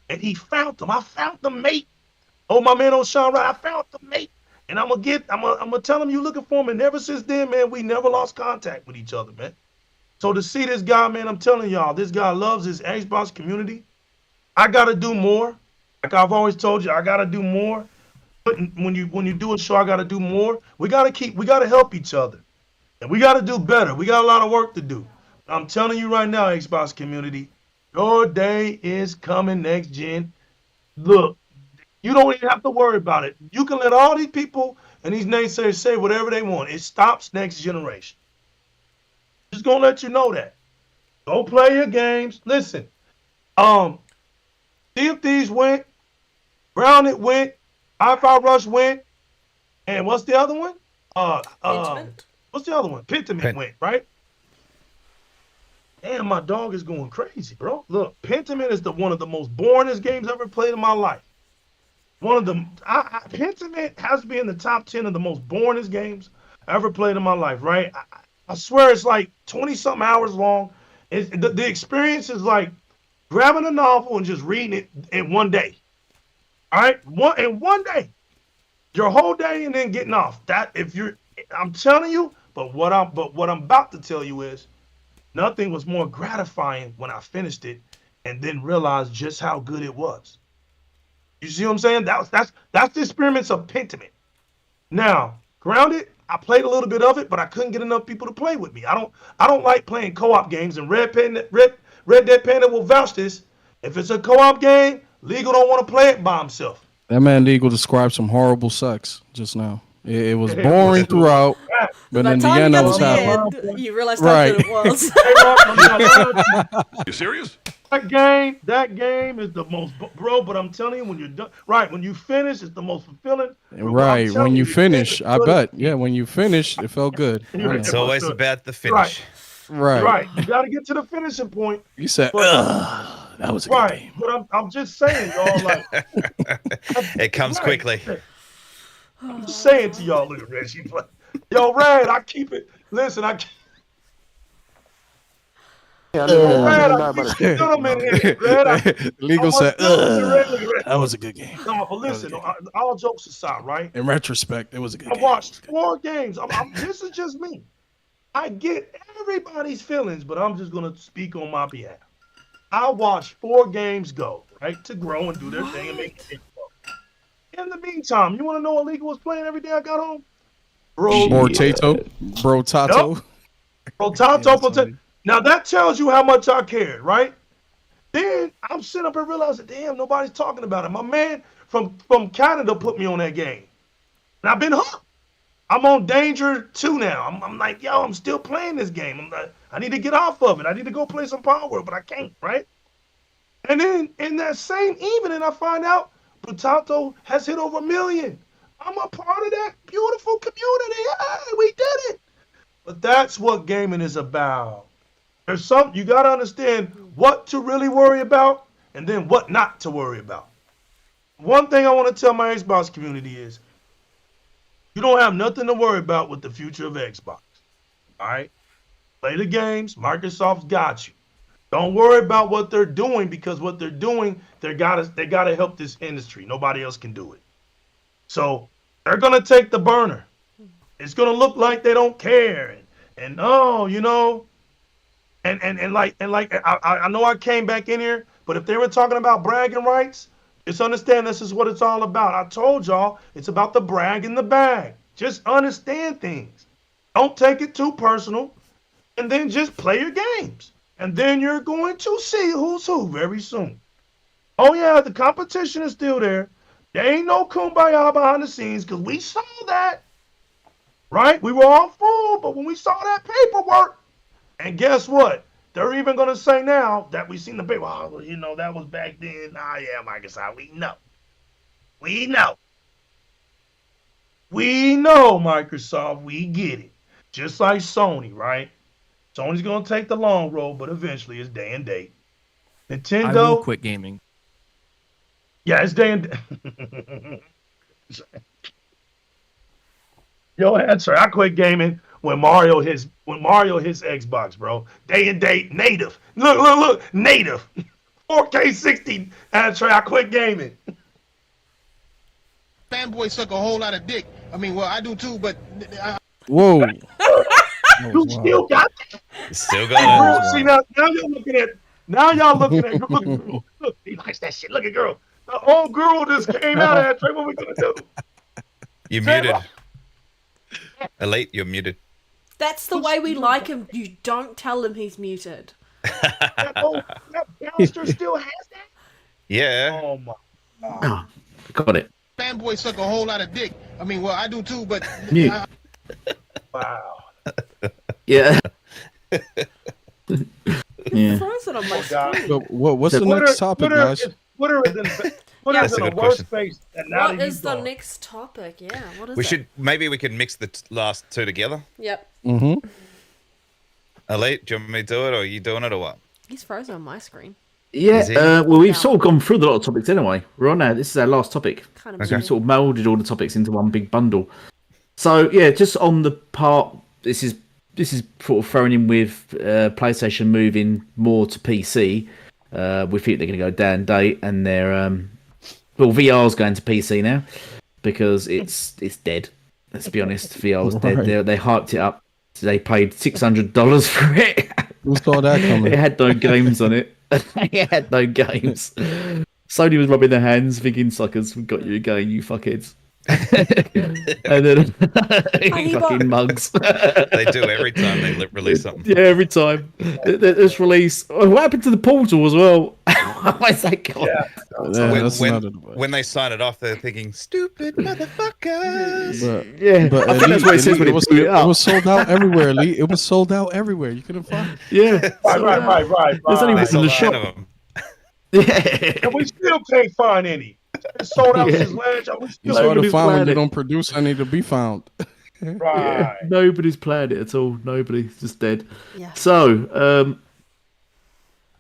And he found him. I found the mate. Oh, my man, old Sean Riley, I found the mate. And I'm gonna tell him you looking for him. And ever since then, man, we never lost contact with each other, man. So to see this guy, man, I'm telling y'all, this guy loves his Xbox community. I gotta do more. Like I've always told you, I gotta do more. But when you do a show, I gotta do more. We gotta help each other. And we gotta do better. We got a lot of work to do. I'm telling you right now, Xbox community, your day is coming next gen. Look, you don't even have to worry about it. You can let all these people and these naysayers say whatever they want. It stops next generation. Just gonna let you know that. Go play your games. Listen, Sea of Thieves went, Grounded went, Hi-Fi Rush went, and what's the other one? What's the other one? Pentiment went, right? Damn, my dog is going crazy, bro. Look, Pentiment is one of the most boringest games I've ever played in my life. One of them, Pentiment has to be in the top 10 of the most boringest games I ever played in my life, right? I swear it's like 20-something hours long. The experience is like grabbing a novel and just reading it in one day. All right? In one day. Your whole day and then getting off. I'm telling you, but what I'm about to tell you is nothing was more gratifying when I finished it and then realized just how good it was. You see what I'm saying? That's the experiments of Pentiment. Now, Grounded, I played a little bit of it, but I couldn't get enough people to play with me. I don't like playing co-op games, and Red Dead Panda will vouch this. If it's a co-op game, Legal don't want to play it by himself. That man Legal described some horrible sex just now. It was boring throughout, but in the end, I was happy. You realized how good it was. You serious? That game is the most, bro. But I'm telling you, when you're done, right? When you finish, it's the most fulfilling. Right. When you finish, I bet. Yeah. When you finish, it felt good. It's always about the finish. Right. You got to get to the finishing point. You said, that was a good game. But I'm just saying, y'all. Like, it comes quickly. I'm just saying to y'all, look at Reggie. Yo, Red, I keep it. Listen, I keep. Legal said, that was a good game. No, but listen, all jokes aside, right? In retrospect, it was a good game. I watched 4 games. This is just me. I get everybody's feelings, but I'm just going to speak on my behalf. I watched 4 games go, right, to grow and do their thing and make it grow. In the meantime, you want to know what Legal was playing every day I got home? Bro Tato. Yep. Bro Tato. Now that tells you how much I cared, right? Then I'm sitting up and realizing, damn, nobody's talking about it. My man from Canada put me on that game. And I've been hooked. I'm on Danger 2 now. I'm like, yo, I'm still playing this game. I need to get off of it. I need to go play some Power Word, but I can't, right? And then in that same evening, I find out Potato has hit over 1 million. I'm a part of that beautiful community. Hey, we did it. But that's what gaming is about. There's you got to understand what to really worry about and then what not to worry about. One thing I want to tell my Xbox community is you don't have nothing to worry about with the future of Xbox. All right? Play the games. Microsoft's got you. Don't worry about what they're doing, because what they're doing, they gotta help this industry. Nobody else can do it. So they're gonna take the burner. It's gonna look like they don't care, and oh, you know, and I know I came back in here, but if they were talking about bragging rights, just understand this is what it's all about. I told y'all it's about the brag in the bag. Just understand things. Don't take it too personal, and then just play your games. And then you're going to see who's who very soon. Oh yeah, the competition is still there. There ain't no kumbaya behind the scenes, because we saw that. Right? We were all fooled, but when we saw that paperwork, and guess what? They're even going to say now that we seen the paper. Oh, well, you know, that was back then. Ah, yeah, Microsoft, we know. We know. We know, Microsoft, we get it. Just like Sony, right? Sony's going to take the long road, but eventually it's day and date. Nintendo. I will quit gaming. Yeah, it's day and date. Yo, that's right. I quit gaming when Mario hits Xbox, bro. Day and date, native. Look, native. 4K 60. That's right. I quit gaming. Fanboys suck a whole lot of dick. I mean, well, I do too, but. Whoa. You still got that? Still got it. See, now y'all looking at. Look, he likes that shit. Look at girl. The old girl just came out of that. What we gonna do? You muted. Elite, you're muted. That's the way we like him. You don't tell him he's muted. That bastard still has that? Yeah. Oh my God. Oh, got it. Fanboys suck a whole lot of dick. I mean, well, I do too, but. Mute. Wow. Yeah. Yeah. Frozen on my God. screen. So, what's the next topic, guys? Twitter is in a worse space than now. What is the next topic? Yeah, what is it? Maybe we can mix the last two together. Yep. Mm-hmm. Elite, do you want me to do it, or are you doing it, or what? He's frozen on my screen. Yeah, well, we've sort of gone through a lot of topics anyway. We're on now. This is our last topic. Kind of We've sort of melded all the topics into one big bundle. So, yeah, just on the part, this is sort of thrown in with PlayStation moving more to PC. We think they're going to go down date, and they're VR's going to PC now because it's dead. Let's be honest, VR's dead. They hyped it up. They paid $600 for it. Who saw that coming? It had no games on it. It had no games. Sony was rubbing their hands, thinking, "Suckers, we got you again, you fuckheads." And then fucking mugs. They do every time they release something. Yeah, every time. This release. Oh, what happened to the portal as well? Why is that gone? When they sign it off, they're thinking, "Stupid motherfuckers." But I think that's what it says when it was sold out everywhere. Elite. It was sold out everywhere. You couldn't find it. Yeah. Right. There's only They one in the sold 9 shop. of them. Yeah. And we still can't find any. It's sold out since last year. We It's still hard to Nobody's find when playing they it. don't produce any to be found. right. Nobody's playing it at all. Nobody's just dead. Yeah. So,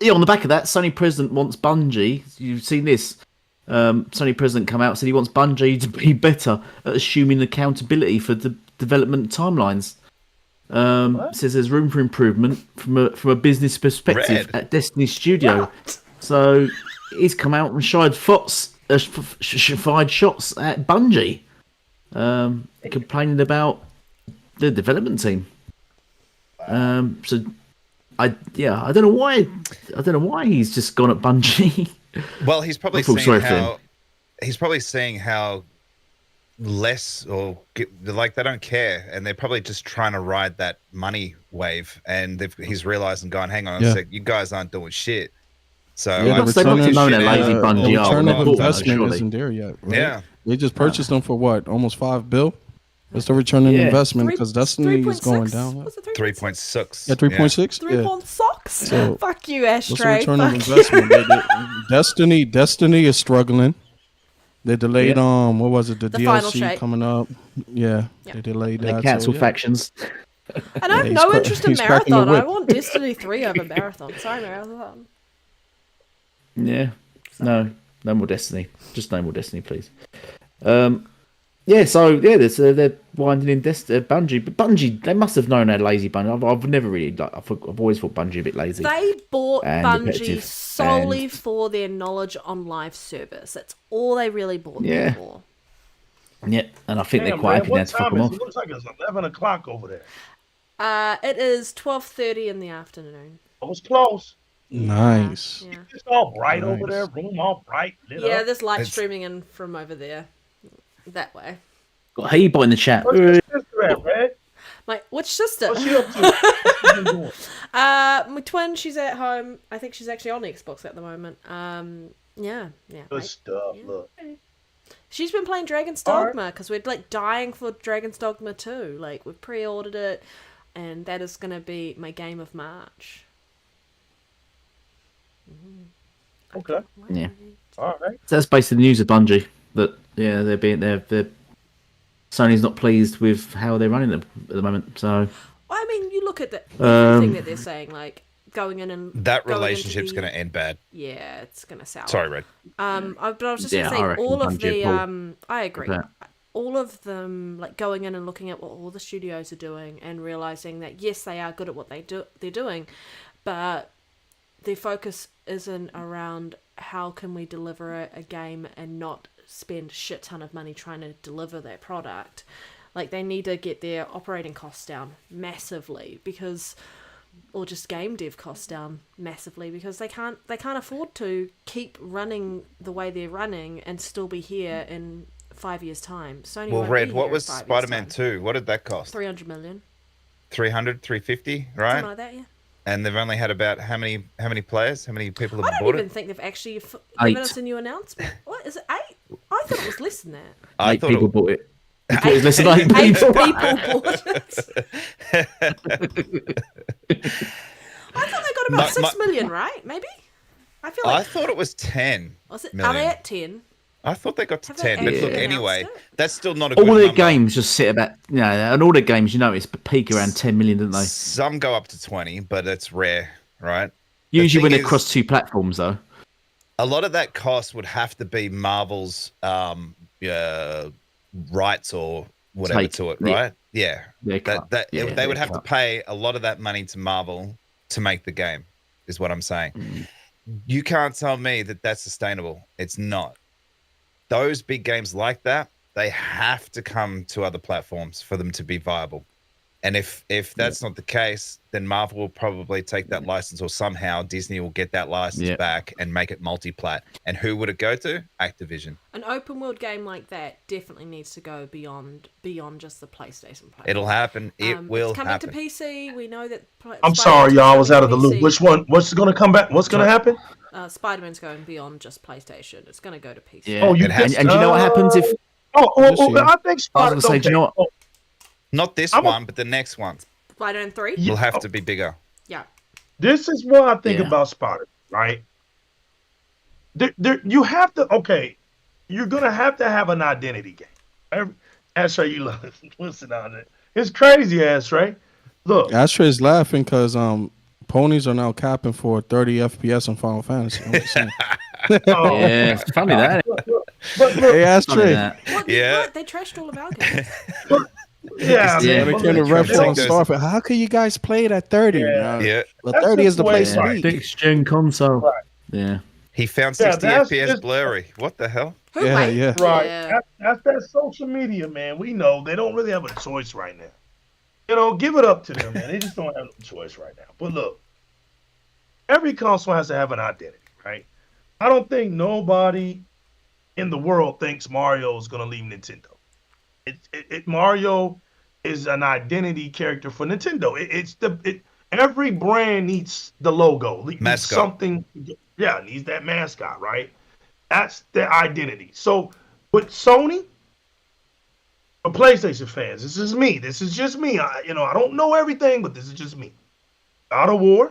on the back of that, Sony president wants Bungie. You've seen this. Sony president come out and said he wants Bungie to be better at assuming accountability for the development timelines. Says there's room for improvement from a business perspective at Destiny Studio. So he's come out and fired shots at Bungie, complaining about the development team. So I don't know why he's just gone at Bungie. Well, he's probably seeing how less or like they don't care, and they're probably just trying to ride that money wave. And he's realized and gone, hang on a sec, you guys aren't doing shit. So the return of investment surely. isn't there yet. Right? Yeah, they just purchased them for what, almost $5 billion. That's the return on investment because Destiny is going down. 3.6. Yeah, 3.6. 3.6. So, Fuck you, Ashtray. What's the return of investment? Destiny is struggling. They delayed what was it? The DLC coming up. Yeah, they delayed that. They cancelled factions. And I have no interest in Marathon. I want Destiny 3 over Marathon. Sorry, Marathon. Yeah, no more Destiny. Just no more Destiny, please. They're winding in Bungie, but Bungie, they must have known how lazy Bungie. I've never really I've always thought Bungie a bit lazy. They bought Bungie solely for their knowledge on live service. That's all they really bought them for. Yeah, and I think they're quite happy now to fuck them off. It looks like it's 11 o'clock over there. It is 12:30 in the afternoon. It was close. Nice. Yeah. It's all bright over there. Room all bright. Lit up. There's live streaming in from over there. That way. Got Hebo in the chat. Where's your sister at, Red? Which sister? What's she up to? What's she been doing? My twin, she's at home. I think she's actually on Xbox at the moment. Good stuff. Look. She's been playing Dragon's Dogma because we're like dying for Dragon's Dogma 2. Like we've pre-ordered it, and that is going to be my game of March. Okay. Yeah. All right. So that's basically the news of Bungie. That they're Sony's not pleased with how they're running them at the moment. So I mean, you look at everything that they're saying, like going in and that relationship's going to end bad. Yeah, it's going to sour. Sorry, Red. But I was just going to say, all of the I agree. All of them, like going in and looking at what all the studios are doing and realizing that yes, they are good at what they're doing, but their focus isn't around how can we deliver a game and not spend a shit ton of money trying to deliver that product. Like they need to get their operating costs down massively or just game dev costs down massively because they can't afford to keep running the way they're running and still be here in 5 years' time. Sony won't Red, be what here was in 5 years' Spider-Man time. 2? What did that cost? 300 million. 300, 350, right? Something like that, yeah. And they've only had about how many players? How many people have I bought don't even it? think they've actually 8. given us a new announcement. What is it? 8? I thought it was less than that. 8 people bought it. He thought it was less than 8 8 people. people bought it. I thought they got about 6 million, right? Maybe? I feel like I thought it was 10 are they million. at 10? I thought they got to Have they 10. But look, actually anyway, announced it? that's still not a good All their number. games just sit about, and all their games, it's peak around 10 million, don't they? Some go up to 20, but it's rare, right? Usually when thing they're across 2 platforms, though. A lot of that cost would have to be Marvel's rights or whatever to it, right? Yeah. They would have to pay a lot of that money to Marvel to make the game, is what I'm saying. You can't tell me that that's sustainable. It's not. Those big games like that, they have to come to other platforms for them to be viable. And if that's not the case, then Marvel will probably take that license, or somehow Disney will get that license back and make it multi-plat. And who would it go to? Activision. An open world game like that definitely needs to go beyond just the PlayStation platform. It'll happen. It will it's coming happen. to PC. We know that. I'm sorry, y'all. I was out of the loop. Which one? What's going to come back? What's going to happen? Spider-Man's going beyond just PlayStation. It's going to go to PC. Yeah. And you know what happens if? I think I was going to say, do you know what? Not this one, but the next one. Spider-Man 3? Will have to be bigger. Yeah. This is what I think about Spider, right? You have to, you're going to have an identity game. Ashtray, you listen on it. It's crazy, Ashtray. Look. Ashtray's laughing because ponies are now capping for 30 FPS on Final Fantasy. Yeah, it's funny that. Hey, Ashtray. What? They trashed all of our games. How can you guys play it at 30? Yeah. Well, 30 is the place to be. Fixed gen console. Right. Yeah. He found 60 FPS blurry. What the hell? Yeah. Right. That's that social media, man. We know they don't really have a choice right now. Give it up to them, man. They just don't have a choice right now. But look, every console has to have an identity, right? I don't think nobody in the world thinks Mario is going to leave Nintendo. Mario is an identity character for Nintendo. Every brand needs the logo, needs something. Yeah, needs that mascot, right? That's their identity. So with Sony, for PlayStation fans, this is me. This is just me. I don't know everything, but this is just me. God of War.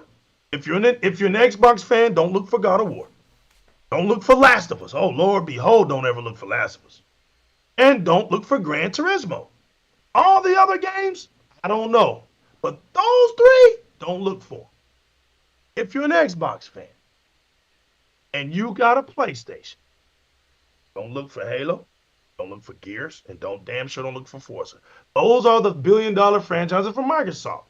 If you're an Xbox fan, don't look for God of War. Don't look for Last of Us. Oh Lord, behold, don't ever look for Last of Us. And don't look for Gran Turismo. All the other games, I don't know. But those three, don't look for. If you're an Xbox fan and you got a PlayStation, don't look for Halo, don't look for Gears, and damn sure don't look for Forza. Those are the billion-dollar franchises from Microsoft.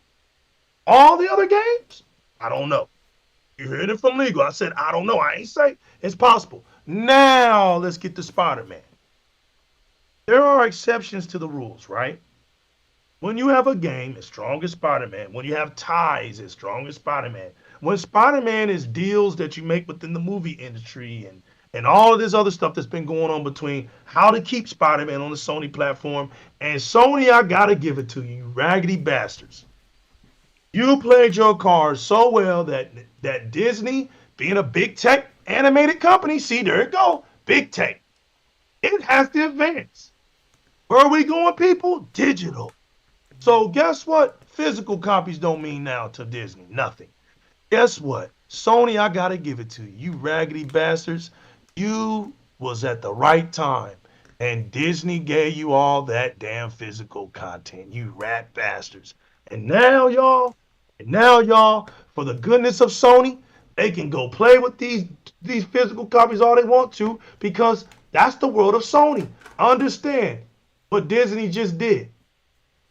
All the other games, I don't know. You heard it from legal. I said, I don't know. I ain't say it's possible. Now, let's get to Spider-Man. There are exceptions to the rules, right? When you have a game as strong as Spider-Man, when you have ties as strong as Spider-Man, when Spider-Man is deals that you make within the movie industry and all of this other stuff that's been going on between how to keep Spider-Man on the Sony platform, and Sony, I gotta give it to you, you raggedy bastards. You played your cards so well that Disney, being a big tech animated company, see, there it go, big tech. It has to advance. Where are we going, people? Digital. So guess what? Physical copies don't mean now to Disney. Nothing. Guess what? Sony, I gotta give it to you. You raggedy bastards. You was at the right time. And Disney gave you all that damn physical content. You rat bastards. And now, y'all, for the goodness of Sony, they can go play with these physical copies all they want to, because that's the world of Sony. Understand what Disney just did.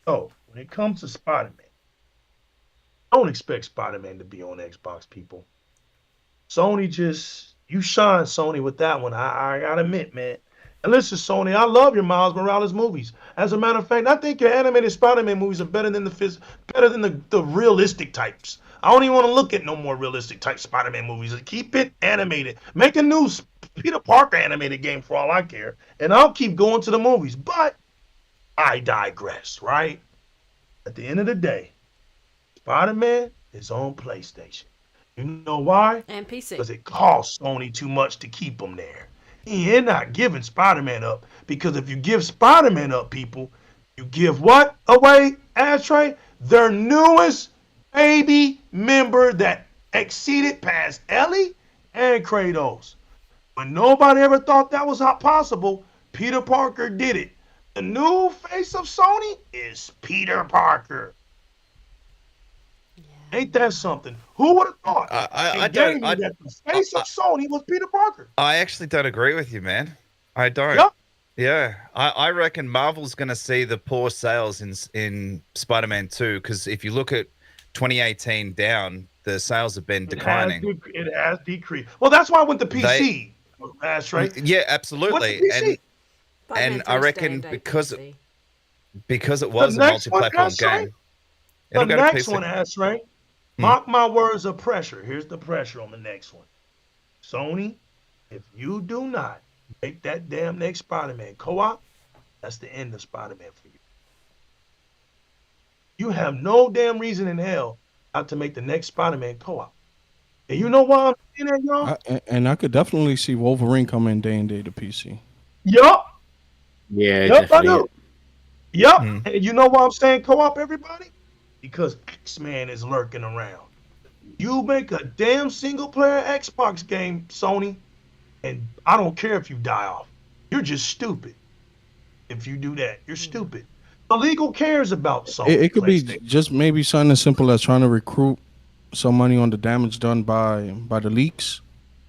So, when it comes to Spider-Man, don't expect Spider-Man to be on Xbox, people. Sony you shine, Sony, with that one. I gotta admit, man. And listen, Sony, I love your Miles Morales movies. As a matter of fact, I think your animated Spider-Man movies are better than the realistic types. I don't even want to look at no more realistic type Spider-Man movies. Keep it animated. Make a new Peter Parker animated game for all I care. And I'll keep going to the movies. But I digress, right? At the end of the day, Spider-Man is on PlayStation. You know why? And PC. Because it costs Sony too much to keep them there. You're not giving Spider-Man up. Because if you give Spider-Man up, people, you give what away, Ashtray? Their newest baby member that exceeded past Ellie and Kratos. When nobody ever thought that was not possible, Peter Parker did it. The new face of Sony is Peter Parker. Yeah. Ain't that something? Who would have thought? I don't. That the face of Sony was Peter Parker. I actually don't agree with you, man. I don't. Yep. Yeah, I reckon Marvel's going to see the poor sales in Spider-Man 2, because if you look at 2018 down, the sales have been declining. It has decreased. Well, that's why I went to PC. That's right. Yeah, absolutely. And I reckon because it was a multi-platform game. The It'll go to next PC. one, Ashtray. Mark my words of pressure. Here's the pressure on the next one. Sony, if you do not make that damn next Spider-Man co-op, that's the end of Spider-Man for you. You have no damn reason in hell not to make the next Spider-Man co-op. And you know why I'm saying that, y'all? And I could definitely see Wolverine coming day and day to PC. Yup. Yeah, Yup, I definitely. do. Yup. And you know why I'm saying co-op, everybody? Because X-Man is lurking around. You make a damn single-player Xbox game, Sony, and I don't care if you die off. You're just stupid. If you do that, you're stupid. The legal cares about Sony. It could be just maybe something as simple as trying to recruit some money on the damage done by the leaks.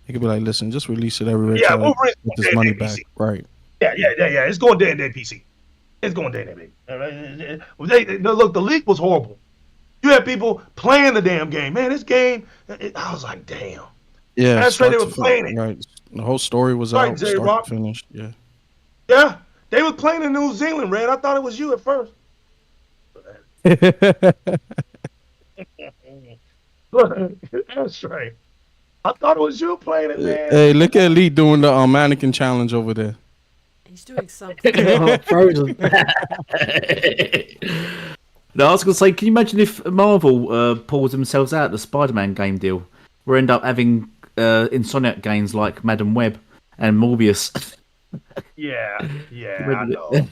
It could be like, listen, just release it everywhere. Yeah, to Wolverine's get going this money day-and-day back. PC. Right. Yeah. It's going day-and-day PC. It's going day-and-day. Look, the leak was horrible. You had people playing the damn game. Man, this game, I was like, damn. Yeah. That's right, they start were to playing it. Right. The whole story was Right, out, J. start Rock. to finish. Yeah. Yeah, they were playing in New Zealand, Red. I thought it was you at first. That's right. I thought it was you playing it, man. Hey, look at Elite doing the mannequin challenge over there. He's doing something. Frozen. No, I was going to say, can you imagine if Marvel pulls themselves out of the Spider-Man game deal? We end up having Insomniac games like Madam Web and Morbius. Yeah, I know.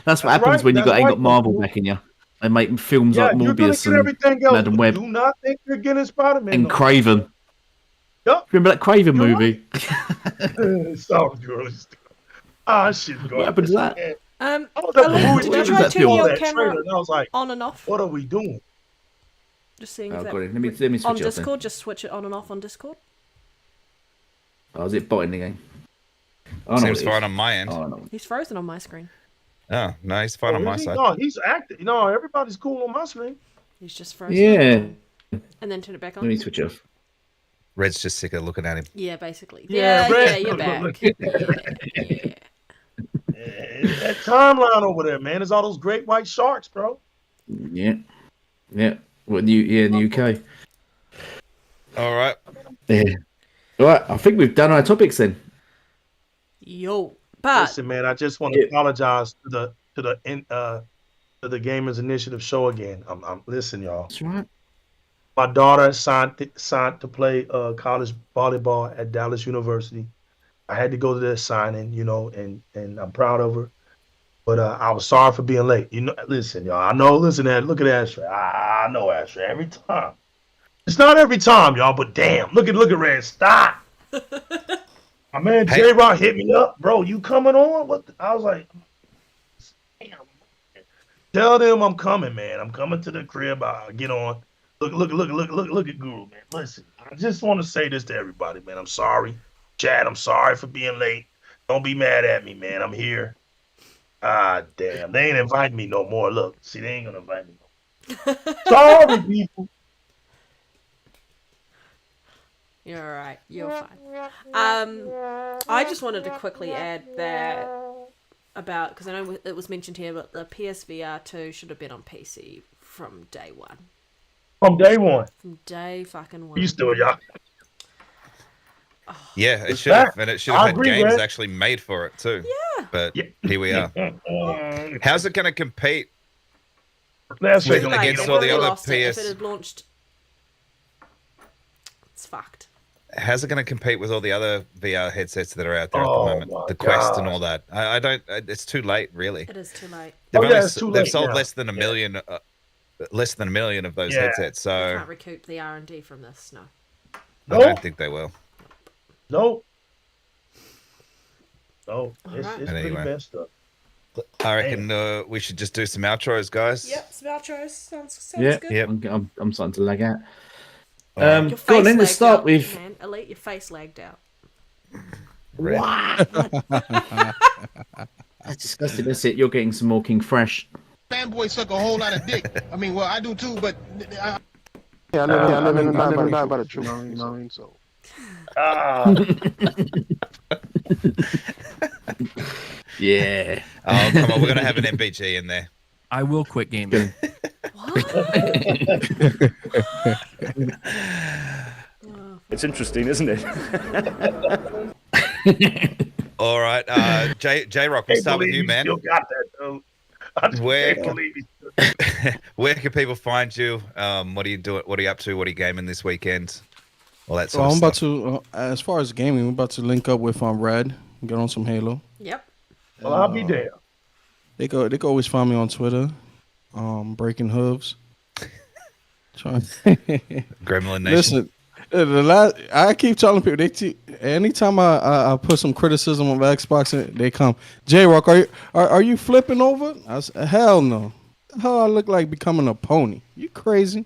That's what happens when you ain't got Marvel backing you. They make films like you're gonna Morbius get and everything else. Madam But Web do not think you're getting Spider-Man. and Craven. Yup. Remember that Craven movie? Sounds gross. Ah, shit. What happened to that? I was at the Elite, movie did you theater try that turning saw your that camera trailer, and I was like, on and off? what are we doing? Just seeing Oh, if that got it. Let me switch on it off then. Discord. Just switch it on and off on Discord. Oh, is it botting again? Oh, no, Seems it is. fine on my end. Oh, no. He's frozen on my screen. Oh, no, he's fine on my side. No, he's active. No, everybody's cool on my screen. He's just frozen. Yeah. And then turn it back on. Let me switch off. Red's just sick of looking at him. Yeah, basically. Yeah, Yeah, Red. you're back. Yeah. That timeline over there, man, is all those great white sharks, bro. Yeah. What in the UK? All right. Yeah. All right. I think we've done our topics then. Yo, but Listen, man, I just want to apologize to the Gamers Initiative show again. Listen, y'all. That's right. My daughter signed to play college volleyball at Dallas University. I had to go to that signing, and I'm proud of her. But I was sorry for being late. Listen, y'all. I know. Look at Ashtray. I know Ashtray every time. It's not every time, y'all. But damn, look at Red. Stop. My man J Rock hit me up, bro. You coming on? I was like, damn. Tell them I'm coming, man. I'm coming to the crib. I'll get on. Look at Guru, man. Listen, I just want to say this to everybody, man. I'm sorry. Chad, I'm sorry for being late. Don't be mad at me, man. I'm here. Ah, damn. They ain't inviting me no more. Look, see, they ain't going to invite me no more. Sorry, people. you're all right. You're fine. I just wanted to quickly add that about, because I know it was mentioned here, but the PSVR 2 should have been on PC from day one. From day one. From day fucking one. You still, y'all. Yeah, it It's should have, back. and it should I have had agree, games Red. actually made for it too. Yeah. But here we are. How's it going to compete That's with, right. against all the other Lost it. If it PS? had launched, it's fucked. How's it going to compete with all the other VR headsets that are out there at Oh the moment? my The Quest and gosh. all that. I don't. It's too late, really. It is too late. It's too They've late sold now. less than a million. Less than a million of those Yeah. headsets. You So can't recoup the R&D from this. No. I don't think they will. No. No. It's Alright. pretty Anyway. messed up. I reckon we should just do some outros, guys. Yep, some outros. Sounds Yeah. good. Yep. I'm starting to lag out. Your Go on, face then lagged let's start out, with. man. Elite, your face lagged out. That's disgusting. That's it. You're getting some more King Fresh. Fanboys suck a whole lot of dick. I mean, well, I do too, but I live in not about a truth, you know what I mean? So. Yeah. Oh, come on. We're going to have an MBG in there. I will quit gaming. What? It's interesting, isn't it? All right, J Rock, we'll start with you, man. Still got that, dude. I just Where can't believe he where can people find you? What are you doing? What are you up to? What are you gaming this weekend? All that sort Well, of I'm stuff. about to, as far as gaming, we're about to link up with Red and get on some Halo. Yep. Well, I'll be there. They can always find me on Twitter, Breaking Hooves. Gremlin Nation. Listen, I keep telling people anytime I put some criticism of Xbox, they come, J-Rock, are you flipping over? I said, hell no. How I look like becoming a pony? You crazy?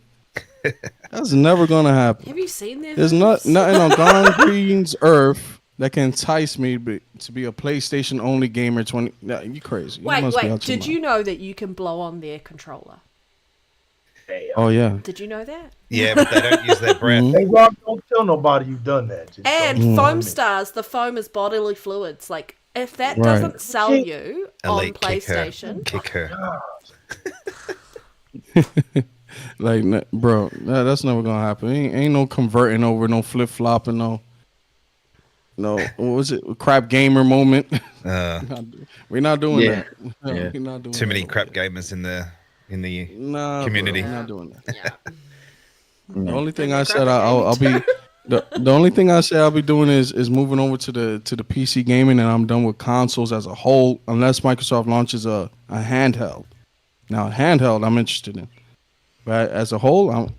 That's never gonna happen. Have you seen their There's hooves? nothing on Gone Green's earth that can entice me to be a PlayStation only gamer. You crazy? Wait. Did you know that you can blow on their controller? Oh yeah. Did you know that? Yeah, but they don't use their breath. Hey, Rob, don't tell nobody you've done that. Just And don't. foam stars, the foam is bodily fluids. Like, if that Right. doesn't sell you on Elite, PlayStation, kick her. Like, bro, that's never gonna happen. Ain't no converting over, no flip flopping, no. What was it? Crap gamer moment. We're not doing that. Yeah. We're not doing Too many that. crap gamers in the community. Bro, we're not doing that. yeah. The only thing I said I'll be the only thing I say I'll be doing is moving over to the PC gaming, and I'm done with consoles as a whole unless Microsoft launches a handheld. Now handheld I'm interested in, but as a whole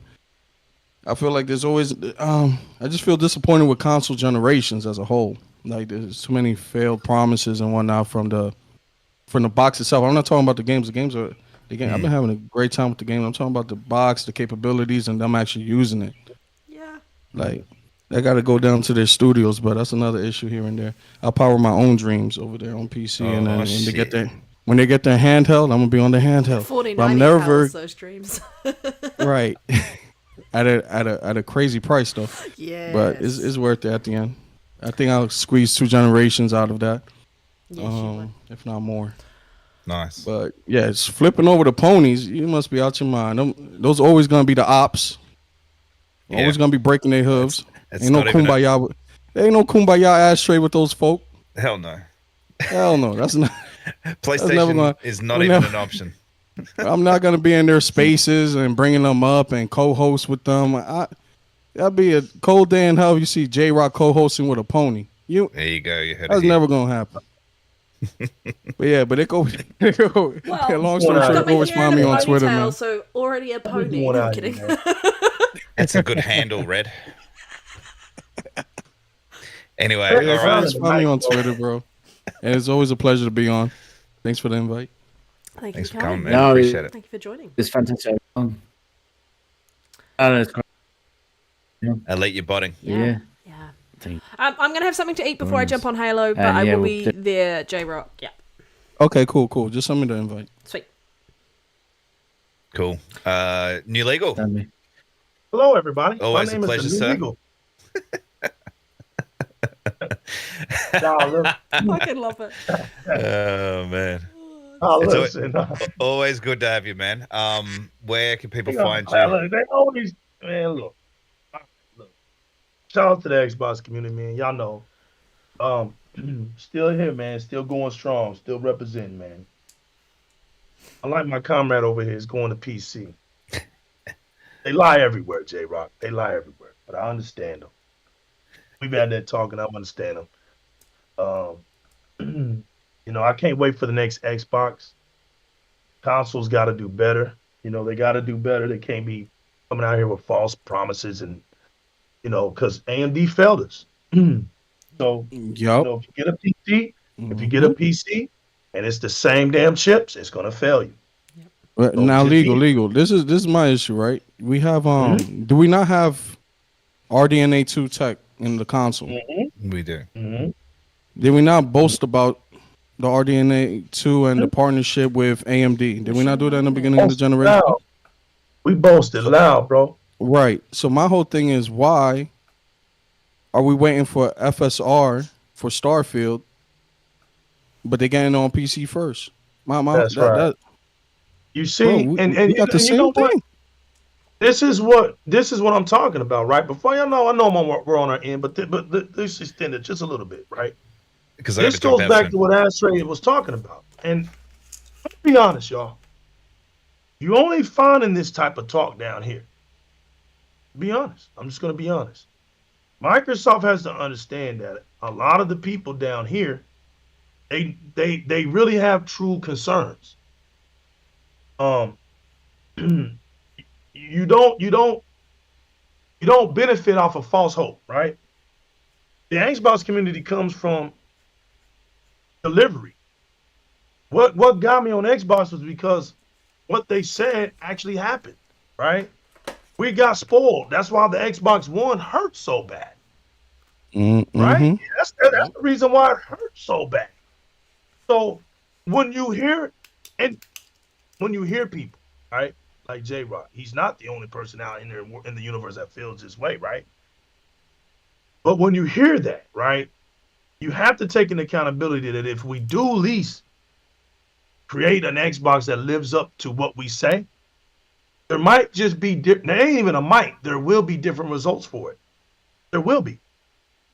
I feel like there's always I just feel disappointed with console generations as a whole. Like there's too many failed promises and whatnot from the box itself. I'm not talking about the games. The games are the game. I've been having a great time with the game. I'm talking about the box, the capabilities, and them actually using it. Yeah. Like they got to go down to their studios, but that's another issue here and there. I'll power my own dreams over there on PC, and then when they get their handheld, I'm gonna be on the handheld. 4090 But I'm never powers those dreams. right at a crazy price though. Yeah. But it's worth it at the end. I think I'll squeeze 2 generations out of that. Yes, if not more. Nice. But yeah, it's flipping over the ponies. You must be out your mind. Those always gonna be the ops. Always gonna be breaking their hooves. Ain't no kumbaya. There ain't no kumbaya ashtray with those folk. Hell no. Hell no. That's not. PlayStation is not even an option. I'm not gonna be in their spaces and bringing them up and co-host with them. That'd be a cold day in hell if you see J-Rock co-hosting with a pony. There you go. You heard That's it here. never gonna happen. But they go. Well, long story short, go find me on Twitter, man. So already a pony. I'm kidding. That's a good handle, Red. Anyway, Yeah, all right. just find me on Twitter, bro. And it's always a pleasure to be on. Thanks for the invite. Thanks for coming, man. No, Appreciate it. Thank you for joining. It's fantastic. I don't know, it's great. Elite your botting. Yeah. I'm gonna have something to eat before I jump on Halo, but I will be there, J-Rock. Yeah. Okay, cool. Just send me the invite. Sweet. Cool. New Legal. Hello, everybody. Always My name a pleasure, is the sir. New Legal. I fucking love it. Oh man. Listen. Always good to have you, man. Where can people find They you? always, man, look. Shout out to the Xbox community, man. Y'all know. Still here, man. Still going strong. Still representing, man. Unlike my comrade over here is going to PC. They lie everywhere, J-Rock. They lie everywhere. But I understand them. We've had that talk, and I understand them. I can't wait for the next Xbox. Consoles got to do better. They got to do better. They can't be coming out here with false promises and, because AMD failed us. So, if you get a PC, and it's the same damn chips, it's going to fail you. Now, legal. This is my issue, right? We have do we not have RDNA 2 tech in the console? We do. Did we not boast about the RDNA 2 and the partnership with AMD? Did we not do that in the beginning of the generation? We boasted loud, bro. Right. So my whole thing is, why are we waiting for FSR for Starfield, but they're getting on PC first? That's right. You see, Bro, and we got the you know same what? thing. This is what I'm talking about, right? Before y'all know, I know we're on our end, but this extended just a little bit, right? Because I got This to jump goes out back soon. to what Ashtray was talking about. And let's be honest, y'all. You only finding this type of talk down here. Be honest. I'm just going to be honest. Microsoft has to understand that a lot of the people down here, they really have true concerns. You don't benefit off of false hope, right? The Xbox community comes from delivery. What got me on Xbox was because what they said actually happened, right? We got spoiled. That's why the Xbox One hurt so bad, right? That's the reason why it hurt so bad. So when you hear people, right, like J-Rock, he's not the only person out in there in the universe that feels this way, right? But when you hear that, right, you have to take an accountability that if we do at least create an Xbox that lives up to what we say, there might just be there ain't even a might. There will be different results for it. There will be.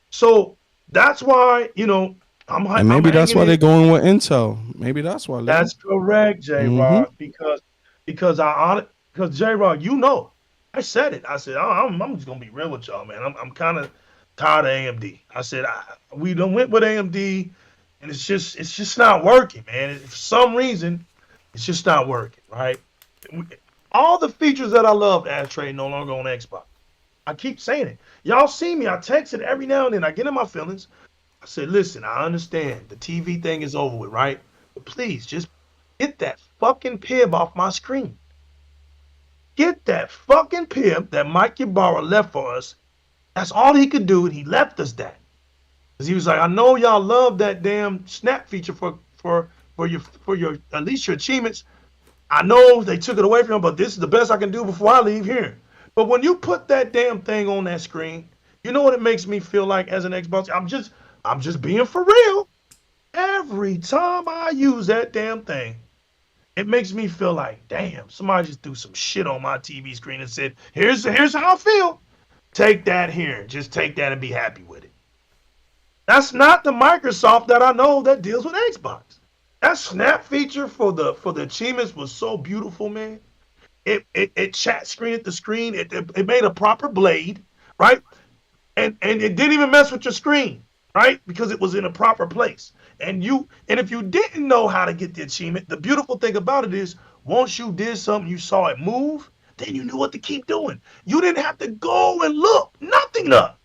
So that's why, And maybe that's why they're going with Intel. Maybe that's why. That's correct, J-Rock, because because J-Rock, I said it. I said I'm just gonna be real with y'all, man. I'm kind of tired of AMD. I said we done went with AMD, and it's just not working, man. For some reason, it's just not working, right? All the features that I loved, Ashtray, no longer on Xbox. I keep saying it. Y'all see me. I text it every now and then. I get in my feelings. I said, listen, I understand. The TV thing is over with, right? But please, just get that fucking pib off my screen. Get that fucking pib that Mike Ybarra left for us. That's all he could do, and he left us that. Because he was like, I know y'all love that damn snap feature for your at least your achievements. I know they took it away from him, but this is the best I can do before I leave here. But when you put that damn thing on that screen, you know what it makes me feel like as an Xbox? I'm just being for real. Every time I use that damn thing, it makes me feel like, damn, somebody just threw some shit on my TV screen and said, here's how I feel. Take that here. Just take that and be happy with it. That's not the Microsoft that I know that deals with Xbox. That snap feature for the achievements was so beautiful, man. It chat screened the screen. It made a proper blade, right? And it didn't even mess with your screen, right? Because it was in a proper place. And if you didn't know how to get the achievement, the beautiful thing about it is once you did something, you saw it move, then you knew what to keep doing. You didn't have to go and look nothing up.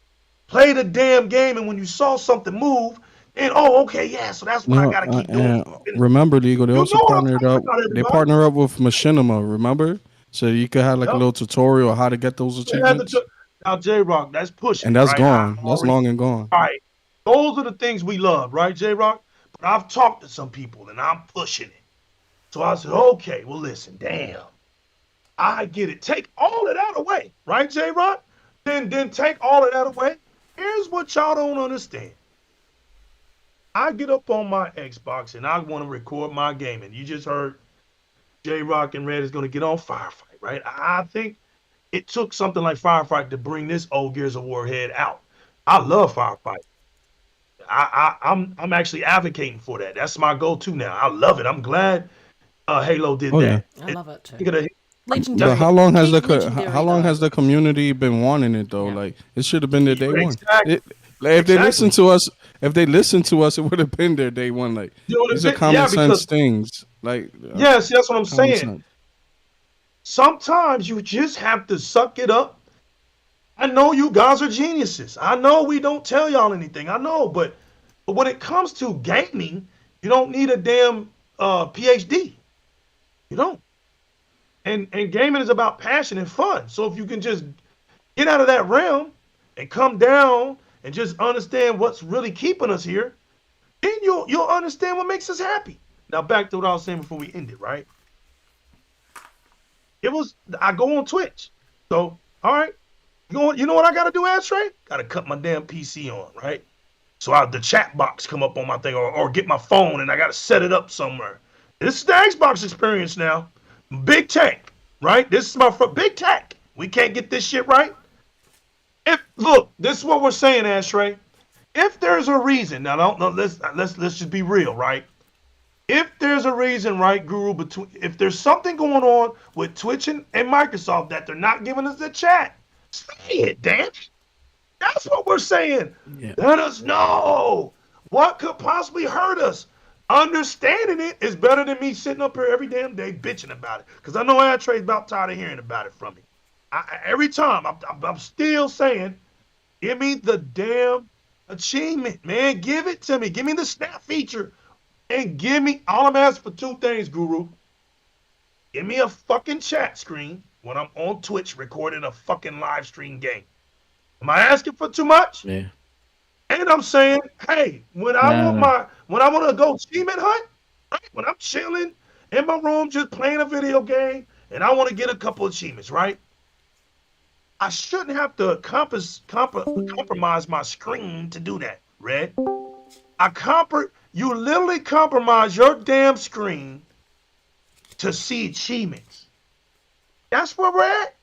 Play the damn game, and when you saw something move, and okay, yeah, so that's what I gotta keep doing. Remember, Legal, they also partnered up. They partner up with Machinima, remember? So you could have like a little tutorial on how to get those achievements. Now, J-Rock, that's pushing. And that's right? gone. That's long and gone. All right. Those are the things we love, right, J-Rock? But I've talked to some people, and I'm pushing it. So I said, okay, well, listen, damn. I get it. Take all of that away, right, J-Rock? Then take all of that away. Here's what y'all don't understand. I get up on my Xbox, and I want to record my game. And you just heard J-Rock and Red is going to get on Firefight, right? I think it took something like Firefight to bring this old Gears of War head out. I love Firefight. I'm actually advocating for that. That's my go-to now. I love it. I'm glad Halo did that. Yeah. I love it too. But how long has the community been wanting it though? Like it should have been their day one. If they listen to us, it would have been their day one. Like these are common sense things. Like yes, that's what I'm saying. Sense. Sometimes you just have to suck it up. I know you guys are geniuses. I know we don't tell y'all anything. I know, but when it comes to gaming, you don't need a damn PhD. You don't. And gaming is about passion and fun. So if you can just get out of that realm and come down and just understand what's really keeping us here, then you'll understand what makes us happy. Now back to what I was saying before we ended, right? I go on Twitch. So, all right. You know what I gotta do, Ashtray? Gotta cut my damn PC on, right? So the chat box come up on my thing or get my phone and I gotta set it up somewhere. This is the Xbox experience now. Big tech, right? This is my big tech. We can't get this shit right. Look, this is what we're saying, Ashtray. If there's a reason, now don't let's just be real, right? If there's a reason, right, Guru, if there's something going on with Twitch and Microsoft that they're not giving us the chat, say it, damn. That's what we're saying. Yeah. Let us know what could possibly hurt us. Understanding it is better than me sitting up here every damn day bitching about it. Because I know Ashtray's about tired of hearing about it from me. Every time, I'm still saying, give me the damn achievement, man. Give it to me. Give me the snap feature. And give me, all I'm asking for 2 things, Guru. Give me a fucking chat screen when I'm on Twitch recording a fucking live stream game. Am I asking for too much? Yeah. And I'm saying, hey, when I want to go achievement hunt, right? When I'm chilling in my room just playing a video game and I want to get a couple achievements, right? I shouldn't have to compromise my screen to do that, Red. You literally compromise your damn screen to see achievements. That's where we're at.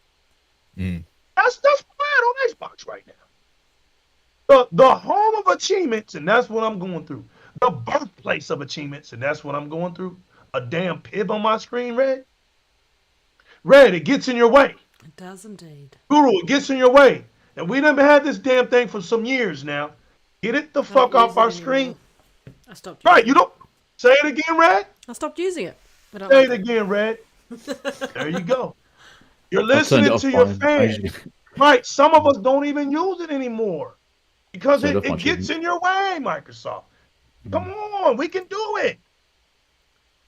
That's where we're at on Xbox right now. The home of achievements, and that's what I'm going through. The birthplace of achievements, and that's what I'm going through. A damn pib on my screen, Red. Red, it gets in your way. It does indeed. Guru, it gets in your way. And we done had this damn thing for some years now. Get it the fuck off our screen. I stopped. Right, you don't say it again, Red. I stopped using it. Say it again, Red. There you go. You're listening to your fans. Right, some of us don't even use it anymore because it gets in your way, Microsoft. Come on, we can do it.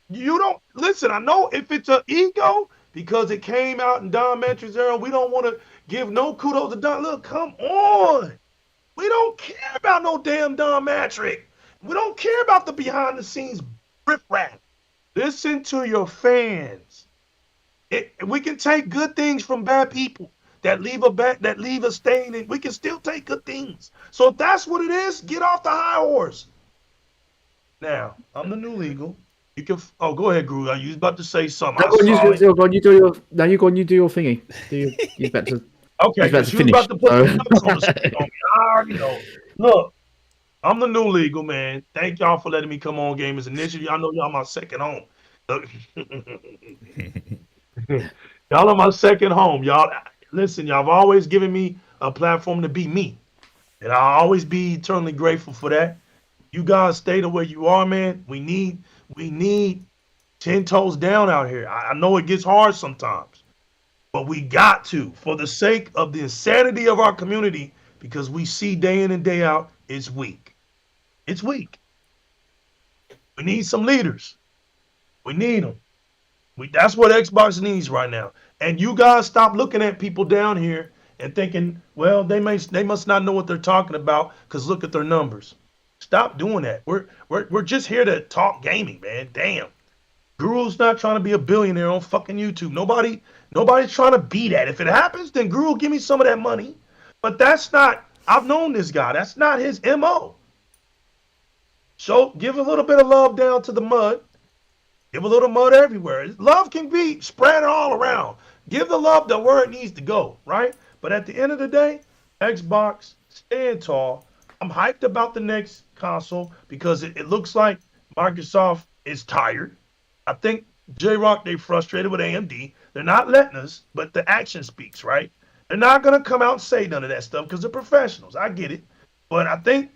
You don't listen. I know if it's an ego because it came out in Don Mantri's era, we don't want to give no kudos to Don. Look, come on. We don't care about no damn Don Matrick. We don't care about the behind the scenes riffraff. Listen to your fans. We can take good things from bad people that leave a stain, and we can still take good things. So if that's what it is, get off the high horse. Now, I'm the new legal. You can. Oh, go ahead, Gru. You was about to say something. You go and you do your thingy. You about to. Okay, you about to you finish. about to put the nuts on the stick on me. I already know. Look, I'm the new legal, man. Thank y'all for letting me come on Gamers Initiative. Y'all know y'all my second home. Look. Y'all are my second home. Y'all, listen, y'all have always given me a platform to be me. And I'll always be eternally grateful for that. You guys stay the way you are, man. We need 10 toes down out here. I know it gets hard sometimes, but we got to, for the sake of the insanity of our community, because we see day in and day out, it's weak. It's weak. We need some leaders. We need them. That's what Xbox needs right now. And you guys stop looking at people down here and thinking, well, they must not know what they're talking about because look at their numbers. Stop doing that. We're just here to talk gaming, man. Damn. Guru's not trying to be a billionaire on fucking YouTube. Nobody's trying to be that. If it happens, then Guru will give me some of that money. But that's not, I've known this guy. That's not his MO. So give a little bit of love down to the mud. Give a little mud everywhere. Love can be spread all around. Give the love to where it needs to go, right? But at the end of the day, Xbox, stand tall. I'm hyped about the next console because it looks like Microsoft is tired. I think J-Rock, they frustrated with AMD. They're not letting us, but the action speaks, right? They're not going to come out and say none of that stuff because they're professionals. I get it. But I think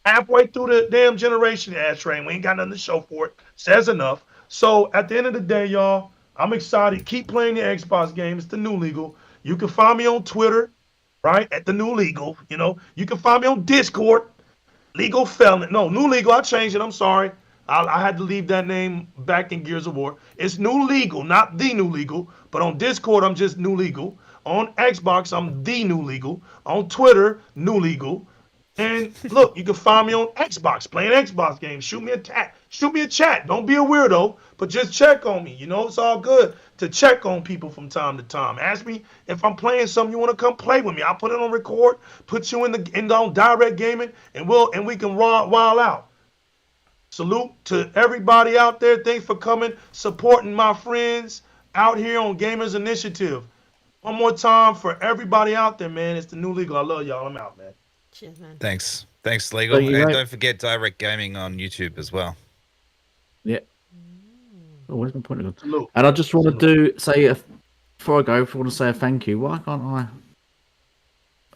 halfway through the damn generation, Ashtray, we ain't got nothing to show for it. Says enough. So at the end of the day, y'all, I'm excited. Keep playing the Xbox game. It's the new legal. You can find me on Twitter, right? At the new legal. You know, you can find me on Discord. Legal felon. No, new legal. I changed it. I'm sorry. I had to leave that name back in Gears of War. It's new legal, not the new legal. But on Discord, I'm just new legal. On Xbox, I'm the new legal. On Twitter, new legal. And look, you can find me on Xbox, playing Xbox games. Shoot me a chat. Don't be a weirdo, but just check on me. You know, it's all good to check on people from time to time. Ask me if I'm playing something you want to come play with me. I'll put it on record, put you on direct gaming, and we can wild out. Salute to everybody out there. Thanks for coming, supporting my friends out here on Gamers Initiative. One more time for everybody out there, man. It's the new legal. I love y'all. I'm out, man. Cheers, man. Thanks, legal, Thank you, and mate. don't forget Direct Gaming on YouTube as well. Yeah. Oh, where's my pointer gone? Salute. And I just want to before I go, I want to say a thank you. Why can't I?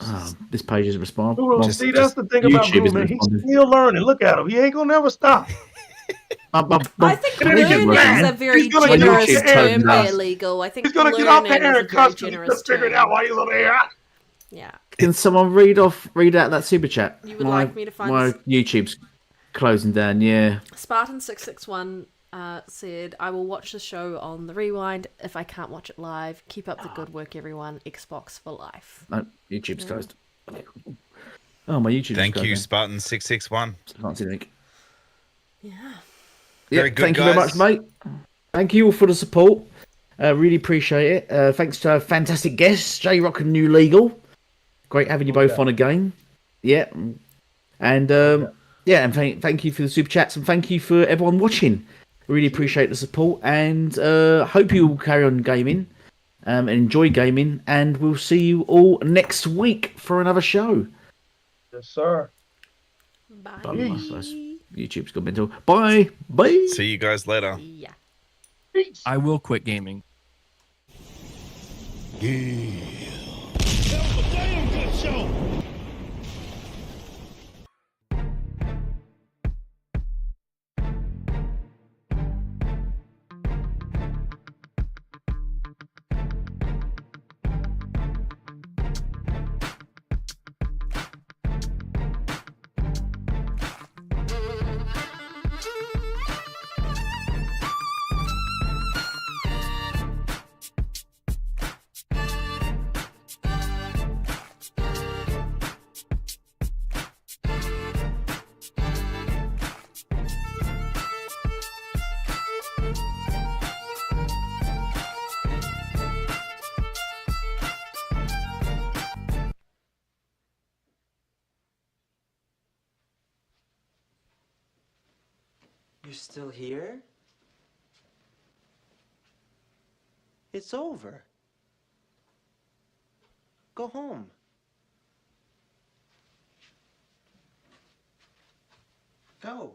Oh, this page isn't responding. Guru, Well, see, that's the thing about YouTube Guru, isn't man. He's responding. still learning. Look at him. He ain't gonna never stop. I think And then he learning gets is mad. a very He's gonna get off generous the air. term there, legal. I think He's gonna get off the learning air is a and very cuss because he generous couldn't figure it term. out while he's on the air. Yeah. Can someone read out that super chat? You would like me to find my this? YouTube's closing down. Yeah. Spartan661 said, I will watch the show on the rewind if I can't watch it live. Keep up the good work, everyone. Xbox for life. No, YouTube's closed. Oh, my YouTube. Thank you, Spartan661. Can't see the link. Yeah. Very good, thank you very much, mate. Thank you all for the support. Really appreciate it. Thanks to our fantastic guests, J-Rock and New Legal. Great having you both on again. Yeah. And and thank you for the super chats and thank you for everyone watching. Really appreciate the support and hope you all carry on gaming and enjoy gaming. And we'll see you all next week for another show. Yes, sir. Bye. YouTube's got mental. Bye. Bye. See you guys later. Yeah. I will quit gaming. Damn good show. You're still here? It's over. Go home. Go.